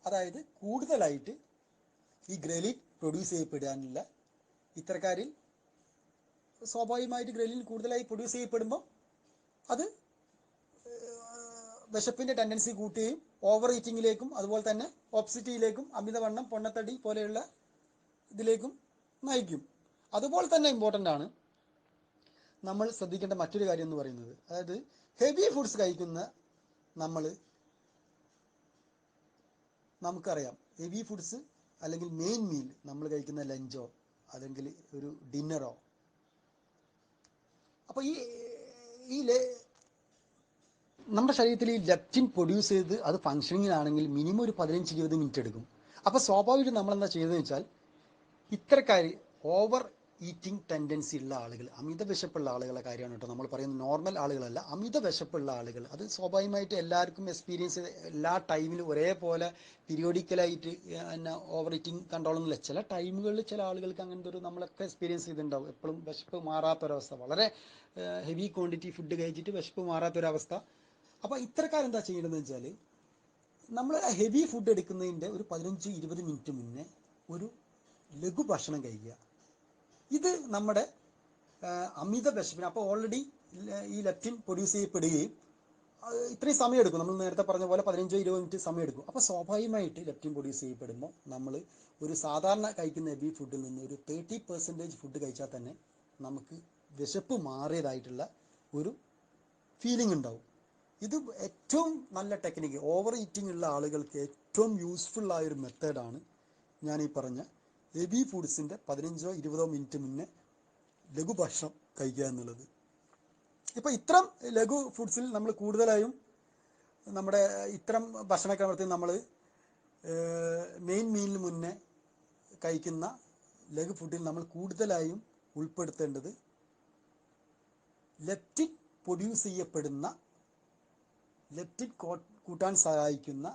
അതായത് കൂടുതലായിട്ട് ഈ ഗ്രലിൻ പ്രൊഡ്യൂസ് ചെയ്യപ്പെടാനുള്ള, ഇത്തരക്കാരിൽ സ്വാഭാവികമായിട്ട് ഗ്രലിൻ കൂടുതലായി പ്രൊഡ്യൂസ് ചെയ്യപ്പെടുമ്പോൾ അത് വിശപ്പിൻ്റെ ടെൻഡൻസി കൂട്ടുകയും ഓവർ ഈറ്റിങ്ങിലേക്കും അതുപോലെ തന്നെ ഒബ്സിറ്റിയിലേക്കും, അമിതവണ്ണം, പൊണ്ണത്തടി പോലെയുള്ള ഇതിലേക്കും നയിക്കും. അതുപോലെ തന്നെ ഇമ്പോർട്ടൻ്റ് ആണ് നമ്മൾ ശ്രദ്ധിക്കേണ്ട മറ്റൊരു കാര്യം എന്ന് പറയുന്നത്, അതായത് ഹെവി ഫുഡ്സ് കഴിക്കുന്ന നമുക്കറിയാം, ഹെവി ഫുഡ്സ് അല്ലെങ്കിൽ മെയിൻ മീൽ നമ്മൾ കഴിക്കുന്ന ലഞ്ചോ അല്ലെങ്കിൽ ഒരു ഡിന്നറോ, അപ്പോൾ നമ്മുടെ ശരീരത്തിൽ ഈ ലെപ്റ്റിൻ പ്രൊഡ്യൂസ് ചെയ്ത് അത് ഫങ്ഷനിങ്ങിലാണെങ്കിൽ മിനിമം ഒരു 15-20 മിനിറ്റ് എടുക്കും. അപ്പോൾ സ്വാഭാവികമായിട്ടും നമ്മളെന്താ ചെയ്തതെന്ന് വെച്ചാൽ, ഇത്തരക്കാർ ഓവർ ഈറ്റിംഗ് ടെൻഡൻസി ഉള്ള ആളുകൾ, അമിത വിശപ്പുള്ള ആളുകളുടെ കാര്യമാണ് കേട്ടോ നമ്മൾ പറയുന്നത്, നോർമൽ ആളുകളല്ല, അമിത വിശപ്പുള്ള ആളുകൾ. അത് സ്വാഭാവികമായിട്ട് എല്ലാവർക്കും എക്സ്പീരിയൻസ്, എല്ലാ ടൈമിലും ഒരേപോലെ പീരിയോഡിക്കലായിട്ട് ഓവർ ഈറ്റിംഗ് കൺട്രോൾ ഒന്നുമില്ല. ചില ടൈമുകളിൽ ചില ആളുകൾക്ക് അങ്ങനത്തെ ഒരു, നമ്മളൊക്കെ എക്സ്പീരിയൻസ് ചെയ്തിട്ടുണ്ടാവും, എപ്പോഴും വിശപ്പ് മാറാത്തൊരവസ്ഥ, വളരെ ഹെവി ക്വാണ്ടിറ്റി ഫുഡ് കഴിച്ചിട്ട് വിശപ്പ് മാറാത്തൊരവസ്ഥ. അപ്പോൾ ഇത്തരക്കാരെന്താ ചെയ്യേണ്ടതെന്ന് വെച്ചാൽ, നമ്മൾ ഹെവി ഫുഡ് എടുക്കുന്നതിൻ്റെ ഒരു 15-20 മിനിറ്റ് മുന്നേ ഒരു ലഘു ഭക്ഷണം കഴിക്കുക. ഇത് നമ്മുടെ അമിത വിശപ്പിന്, അപ്പോൾ ഓൾറെഡി ഈ ലെപ്റ്റിൻ പ്രൊഡ്യൂസ് ചെയ്യപ്പെടുകയും ഇത്രയും സമയം എടുക്കും. നമ്മൾ നേരത്തെ പറഞ്ഞ പോലെ 15-20 മിനിറ്റ് സമയം എടുക്കും. അപ്പോൾ സ്വാഭാവികമായിട്ട് ലെപ്റ്റിൻ പ്രൊഡ്യൂസ് ചെയ്യപ്പെടുമ്പോൾ നമ്മൾ ഒരു സാധാരണ കഴിക്കുന്ന ഹെവി ഫുഡിൽ നിന്ന് ഒരു 30% ഫുഡ് കഴിച്ചാൽ തന്നെ നമുക്ക് വിശപ്പ് മാറിയതായിട്ടുള്ള ഒരു ഫീലിംഗ് ഉണ്ടാവും. ഇത് ഏറ്റവും നല്ല ടെക്നിക്ക്, ഓവർ ഈറ്റിംഗ് ഉള്ള ആളുകൾക്ക് ഏറ്റവും യൂസ്ഫുള്ളായൊരു മെത്തേഡാണ് ഞാൻ ഈ പറഞ്ഞ ഹെവി ഫുഡ്സിൻ്റെ 15-20 മിനിറ്റ് മുന്നേ ലഘുഭക്ഷണം കഴിക്കുക എന്നുള്ളത്. ഇപ്പോൾ ഇത്തരം ലഘു ഫുഡ്സിൽ നമ്മൾ കൂടുതലായും നമ്മുടെ ഇത്തരം ഭക്ഷണക്രമത്തിൽ നമ്മൾ മെയിൻ മീലിന് മുന്നേ കഴിക്കുന്ന ലഘു ഫുഡിൽ നമ്മൾ കൂടുതലായും ഉൾപ്പെടുത്തേണ്ടത് ലെപ്റ്റിൻ പ്രൊഡ്യൂസ് ചെയ്യപ്പെടുന്ന, ലെപ്റ്റിൻ കൂട്ടാൻ സഹായിക്കുന്ന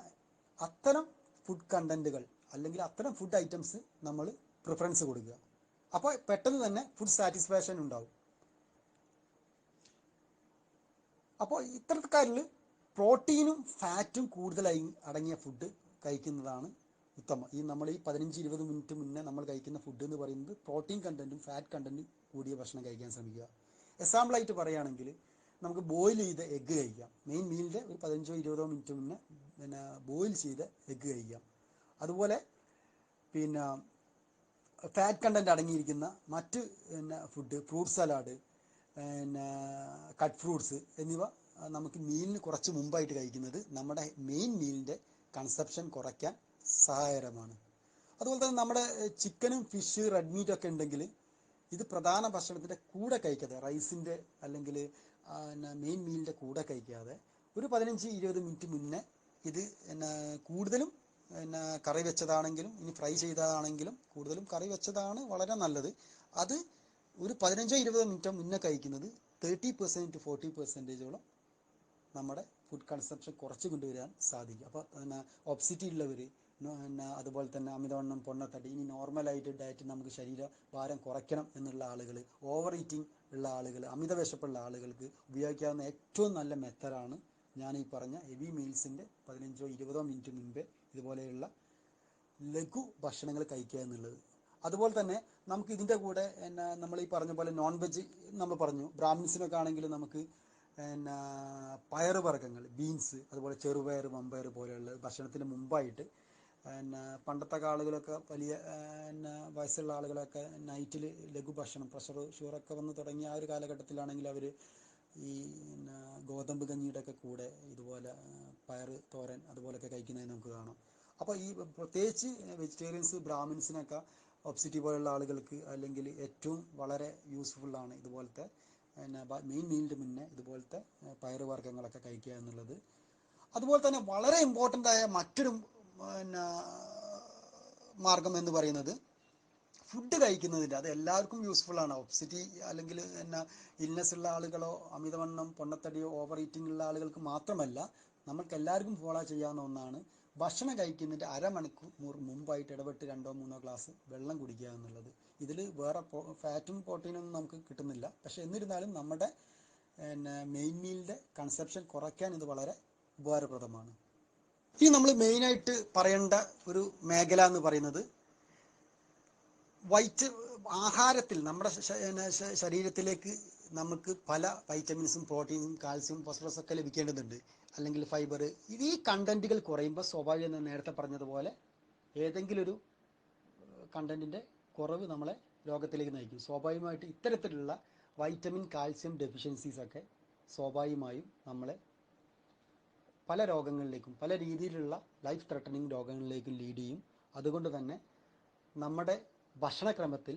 അത്തരം ഫുഡ് കണ്ടൻറ്റുകൾ അല്ലെങ്കിൽ അത്തരം ഫുഡ് ഐറ്റംസ് നമ്മൾ പ്രിഫറൻസ് കൊടുക്കുക. അപ്പോൾ പെട്ടെന്ന് തന്നെ ഫുഡ് സാറ്റിസ്ഫാക്ഷൻ ഉണ്ടാവും. അപ്പോൾ ഇത്തരക്കാരിൽ പ്രോട്ടീനും ഫാറ്റും കൂടുതലായി അടങ്ങിയ ഫുഡ് കഴിക്കുന്നതാണ് ഉത്തമം. നമ്മൾ ഈ 15-20 മിനിറ്റ് മുന്നേ നമ്മൾ കഴിക്കുന്ന ഫുഡ് എന്ന് പറയുന്നത് പ്രോട്ടീൻ കണ്ടൻറ്റും ഫാറ്റ് കണ്ടൻറ്റും കൂടിയ ഭക്ഷണം കഴിക്കാൻ ശ്രമിക്കുക. എക്സാമ്പിളായിട്ട് പറയുകയാണെങ്കിൽ നമുക്ക് ബോയിൽ ചെയ്ത എഗ്ഗ് കഴിക്കാം. മെയിൻ മീലിൻ്റെ ഒരു 15-20 മിനിറ്റ് മുന്നേ ബോയിൽ ചെയ്ത എഗ്ഗ് കഴിക്കാം. അതുപോലെ ഫാറ്റ് കണ്ടൻറ്റ് അടങ്ങിയിരിക്കുന്ന മറ്റ് food, fruit salad, cut fruits എന്നിവ നമുക്ക് മീലിന് കുറച്ച് മുമ്പായിട്ട് കഴിക്കുന്നത് നമ്മുടെ മെയിൻ മീലിൻ്റെ കൺസപ്ഷൻ കുറയ്ക്കാൻ സഹായകരമാണ്. അതുപോലെ തന്നെ നമ്മുടെ ചിക്കനും ഫിഷ്, റെഡ് മീറ്റൊക്കെ ഉണ്ടെങ്കിൽ ഇത് പ്രധാന ഭക്ഷണത്തിൻ്റെ കൂടെ കഴിക്കാതെ, റൈസിൻ്റെ അല്ലെങ്കിൽ മെയിൻ മീലിൻ്റെ കൂടെ കഴിക്കാതെ ഒരു 15-20 മിനിറ്റ് മുന്നേ ഇത് കൂടുതലും കറി വെച്ചതാണെങ്കിലും ഇനി ഫ്രൈ ചെയ്തതാണെങ്കിലും കൂടുതലും കറി വെച്ചതാണ് വളരെ നല്ലത്. അത് ഒരു 15-20 മിനിറ്റ് മുന്നേ കഴിക്കുന്നത് 30% to 40% നമ്മുടെ ഫുഡ് കൺസംപ്ഷൻ കുറച്ച് കൊണ്ടുവരാൻ സാധിക്കും. അപ്പോൾ ഒബ്സിറ്റി ഉള്ളവർ, അതുപോലെ തന്നെ അമിതവണ്ണം, പൊണ്ണത്തടി, ഇനി നോർമലായിട്ട് ഡയറ്റ് നമുക്ക് ശരീരഭാരം കുറയ്ക്കണം എന്നുള്ള ആളുകൾ, ഓവർ ഈറ്റിംഗ് ഉള്ള ആളുകൾ, അമിത വിശപ്പുള്ള ആളുകൾക്ക് ഉപയോഗിക്കാവുന്ന ഏറ്റവും നല്ല മെത്തഡാണ് ഞാൻ ഈ പറഞ്ഞ ഹെവി മീൽസിൻ്റെ 15-20 മിനിറ്റ് മുമ്പേ ഇതുപോലെയുള്ള ലഘു ഭക്ഷണങ്ങൾ കഴിക്കുക എന്നുള്ളത്. അതുപോലെ തന്നെ നമുക്ക് ഇതിൻ്റെ കൂടെ നമ്മൾ ഈ പറഞ്ഞ പോലെ നോൺ വെജ് നമ്മൾ പറഞ്ഞു, ബ്രാഹ്മിൻസിനൊക്കെ ആണെങ്കിൽ നമുക്ക് പയറ് വർഗ്ഗങ്ങൾ, ബീൻസ്, അതുപോലെ ചെറുപയർ, മമ്പയർ പോലെയുള്ള ഭക്ഷണത്തിന് മുമ്പായിട്ട് പണ്ടത്തെ ആളുകളൊക്കെ വലിയ വയസ്സുള്ള ആളുകളൊക്കെ നൈറ്റിൽ ലഘുഭക്ഷണം, പ്രഷർ ഷുഗറൊക്കെ വന്ന് തുടങ്ങിയ ആ ഒരു കാലഘട്ടത്തിലാണെങ്കിൽ അവർ ഈ ഗോതമ്പ് കഞ്ഞിയുടെ ഒക്കെ കൂടെ ഇതുപോലെ പയറ് തോരൻ അതുപോലെയൊക്കെ കഴിക്കുന്നത് നമുക്ക് കാണാം. അപ്പോൾ ഈ പ്രത്യേകിച്ച് വെജിറ്റേറിയൻസ്, ബ്രാഹ്മിൻസിനൊക്കെ, ഒബ്സിറ്റി പോലുള്ള ആളുകൾക്ക് അല്ലെങ്കിൽ ഏറ്റവും വളരെ യൂസ്ഫുള്ളാണ് ഇതുപോലത്തെ മെയിൻ മീലിൻ്റെ മുന്നേ ഇതുപോലത്തെ പയറ് വർഗ്ഗങ്ങളൊക്കെ കഴിക്കുക എന്നുള്ളത്. അതുപോലെ തന്നെ വളരെ ഇമ്പോർട്ടൻ്റ് ആയ മറ്റൊരു മാർഗം എന്ന് പറയുന്നത് ഫുഡ് കഴിക്കുന്നതിൻ്റെ, അത് എല്ലാവർക്കും യൂസ്ഫുള്ളാണ്. ഒബ്സിറ്റി അല്ലെങ്കിൽ ഇൽനെസ് ഉള്ള ആളുകളോ അമിതവണ്ണം, പൊണ്ണത്തടിയോ, ഓവർ ഈറ്റിംഗ് ഉള്ള ആളുകൾക്ക് മാത്രമല്ല, നമ്മൾക്ക് എല്ലാവർക്കും ഫോളോ ചെയ്യാവുന്ന ഒന്നാണ് ഭക്ഷണം കഴിക്കുന്നതിൻ്റെ അരമണിക്കൂർ മുമ്പായിട്ട് ഇടപെട്ട് 2-3 ഗ്ലാസ് വെള്ളം കുടിക്കുക എന്നുള്ളത്. ഇതിൽ വേറെ ഫാറ്റും പ്രോട്ടീനൊന്നും നമുക്ക് കിട്ടുന്നില്ല. പക്ഷേ എന്നിരുന്നാലും നമ്മുടെ മെയിൻ മീലിൻ്റെ കൺസപ്ഷൻ കുറയ്ക്കാൻ ഇത് വളരെ ഉപകാരപ്രദമാണ്. ഇനി നമ്മൾ മെയിനായിട്ട് പറയേണ്ട ഒരു മേഖല എന്ന് പറയുന്നത് ആഹാരത്തിൽ നമ്മുടെ ശരീരത്തിലേക്ക് നമുക്ക് പല വൈറ്റമിൻസും, പ്രോട്ടീനും, കാൽസ്യം, ഫോസ്ഫറസ് ഒക്കെ ലഭിക്കേണ്ടതുണ്ട്, അല്ലെങ്കിൽ ഫൈബർ. ഈ കണ്ടൻറ്റുകൾ കുറയുമ്പോൾ സ്വാഭാവികം നേരത്തെ പറഞ്ഞതുപോലെ ഏതെങ്കിലും ഒരു കണ്ടൻറ്റിൻ്റെ കുറവ് നമ്മളെ രോഗത്തിലേക്ക് നയിക്കും. സ്വാഭാവികമായിട്ട് ഇത്തരത്തിലുള്ള വൈറ്റമിൻ, കാൽസ്യം ഡെഫിഷ്യൻസീസൊക്കെ സ്വാഭാവികമായും നമ്മളെ പല രോഗങ്ങളിലേക്കും, പല രീതിയിലുള്ള ലൈഫ് ത്രെട്ടനിങ് രോഗങ്ങളിലേക്കും ലീഡ് ചെയ്യും. അതുകൊണ്ട് തന്നെ നമ്മുടെ ഭക്ഷണക്രമത്തിൽ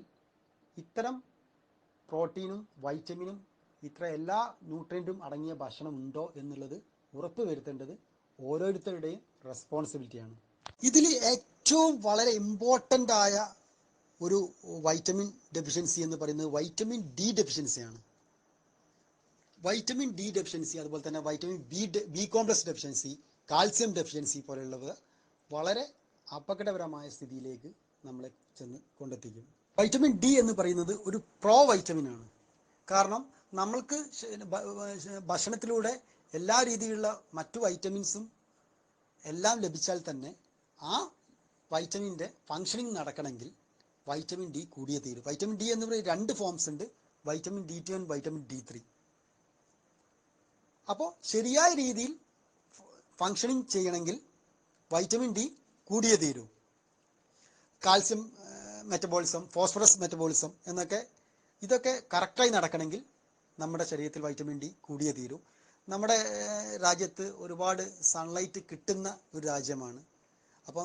ഇത്തരം പ്രോട്ടീനും വൈറ്റമിനും ഇത്ര എല്ലാ ന്യൂട്രിയൻറ്റും അടങ്ങിയ ഭക്ഷണം ഉണ്ടോ എന്നുള്ളത് ഉറപ്പ് വരുത്തേണ്ടത് ഓരോരുത്തരുടെയും റെസ്പോൺസിബിലിറ്റിയാണ്. ഇതിൽ ഏറ്റവും വളരെ ഇമ്പോർട്ടൻ്റ് ആയ ഒരു വൈറ്റമിൻ ഡെഫിഷ്യൻസി എന്ന് പറയുന്നത് വൈറ്റമിൻ ഡി ഡെഫിഷ്യൻസിയാണ്. വൈറ്റമിൻ ഡി ഡെഫിഷ്യൻസി, അതുപോലെ തന്നെ vitamin B complex deficiency, calcium deficiency പോലെയുള്ളവ വളരെ അപകടകരമായ സ്ഥിതിയിലേക്ക് നമ്മളെ ചെന്ന് കൊണ്ടെത്തിക്കും. വൈറ്റമിൻ ഡി എന്ന് പറയുന്നത് ഒരു പ്രോ വൈറ്റമിനാണ്. കാരണം നമ്മൾക്ക് ഭക്ഷണത്തിലൂടെ എല്ലാ രീതിയിലുള്ള മറ്റു വൈറ്റമിൻസും എല്ലാം ലഭിച്ചാൽ തന്നെ ആ വൈറ്റമിൻ്റെ ഫങ്ഷനിങ് നടക്കണമെങ്കിൽ വൈറ്റമിൻ ഡി കൂടിയേ തീരും. വൈറ്റമിൻ ഡി എന്ന് പറയുന്ന 2 ഫോംസ് ഉണ്ട്, vitamin D2 and vitamin D3. അപ്പോൾ ശരിയായ രീതിയിൽ ഫങ്ഷനിങ് ചെയ്യണമെങ്കിൽ വൈറ്റമിൻ ഡി കൂടിയേ തീരൂ. കാൽസ്യം മെറ്റബോളിസം, ഫോസ്ഫറസ് മെറ്റബോളിസം ഇതൊക്കെ കറക്റ്റായി നടക്കണമെങ്കിൽ നമ്മുടെ ശരീരത്തിൽ വൈറ്റമിൻ ഡി കൂടിയേ തീരൂ. നമ്മുടെ രാജ്യത്ത് ഒരുപാട് സൺലൈറ്റ് കിട്ടുന്ന ഒരു രാജ്യമാണ്. അപ്പോൾ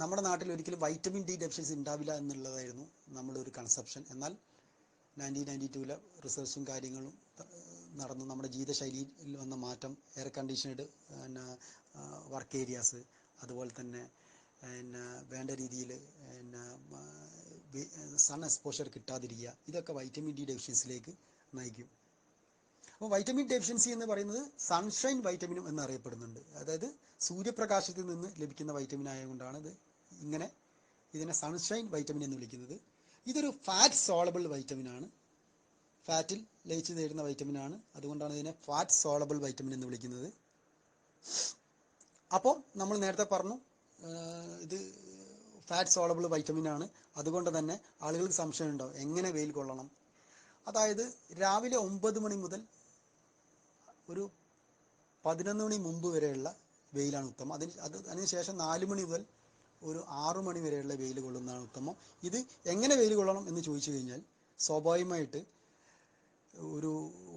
നമ്മുടെ നാട്ടിൽ ഒരിക്കലും വൈറ്റമിൻ ഡി ഡെഫിഷ്യൻസി ഉണ്ടാവില്ല എന്നുള്ളതായിരുന്നു നമ്മുടെ ഒരു കൺസെപ്ഷൻ. എന്നാൽ 1992 റിസർച്ചും കാര്യങ്ങളും നടന്നു. നമ്മുടെ ജീവിതശൈലിയിൽ വന്ന മാറ്റം, എയർ കണ്ടീഷൻഡ് പിന്നെ വർക്ക് ഏരിയാസ്, അതുപോലെ തന്നെ പിന്നെ വേണ്ട രീതിയിൽ പിന്നെ സൺ എക്സ്പോഷർ കിട്ടാതിരിക്കുക, ഇതൊക്കെ വൈറ്റമിൻ ഡി ഡെഫിഷ്യൻസിയിലേക്ക് നയിക്കും. അപ്പോൾ വൈറ്റമിൻ ഡെഫിഷ്യൻസി എന്ന് പറയുന്നത് സൺഷൈൻ വൈറ്റമിനും എന്നറിയപ്പെടുന്നുണ്ട്. അതായത് സൂര്യപ്രകാശത്തിൽ നിന്ന് ലഭിക്കുന്ന വൈറ്റമിൻ ആയതുകൊണ്ടാണ് ഇങ്ങനെ ഇതിനെ സൺഷൈൻ വൈറ്റമിൻ എന്ന് വിളിക്കുന്നത്. ഇതൊരു ഫാറ്റ് സോളബിൾ വൈറ്റമിനാണ്, ഫാറ്റിൽ ലയിച്ച് തരുന്ന വൈറ്റമിനാണ്. അതുകൊണ്ടാണ് ഇതിനെ ഫാറ്റ് സോളബിൾ വൈറ്റമിൻ എന്ന് വിളിക്കുന്നത്. അപ്പോൾ നമ്മൾ നേരത്തെ പറഞ്ഞു ഇത് ഫാറ്റ് സോളബിൾ വൈറ്റമിനാണ്. അതുകൊണ്ട് തന്നെ ആളുകൾക്ക് സംശയം ഉണ്ടാവും എങ്ങനെ വെയിൽ കൊള്ളണം. അതായത് രാവിലെ 9 മണി മുതൽ ഒരു 11 മണി മുമ്പ് വരെയുള്ള വെയിലാണ് ഉത്തമം. അതിനുശേഷം 4 മണി മുതൽ ഒരു 6 മണി വരെയുള്ള വെയിൽ കൊള്ളുന്നതാണ് ഉത്തമം. ഇത് എങ്ങനെ വെയിൽ കൊള്ളണം എന്ന് ചോദിച്ചു കഴിഞ്ഞാൽ, സ്വാഭാവികമായിട്ട് ഒരു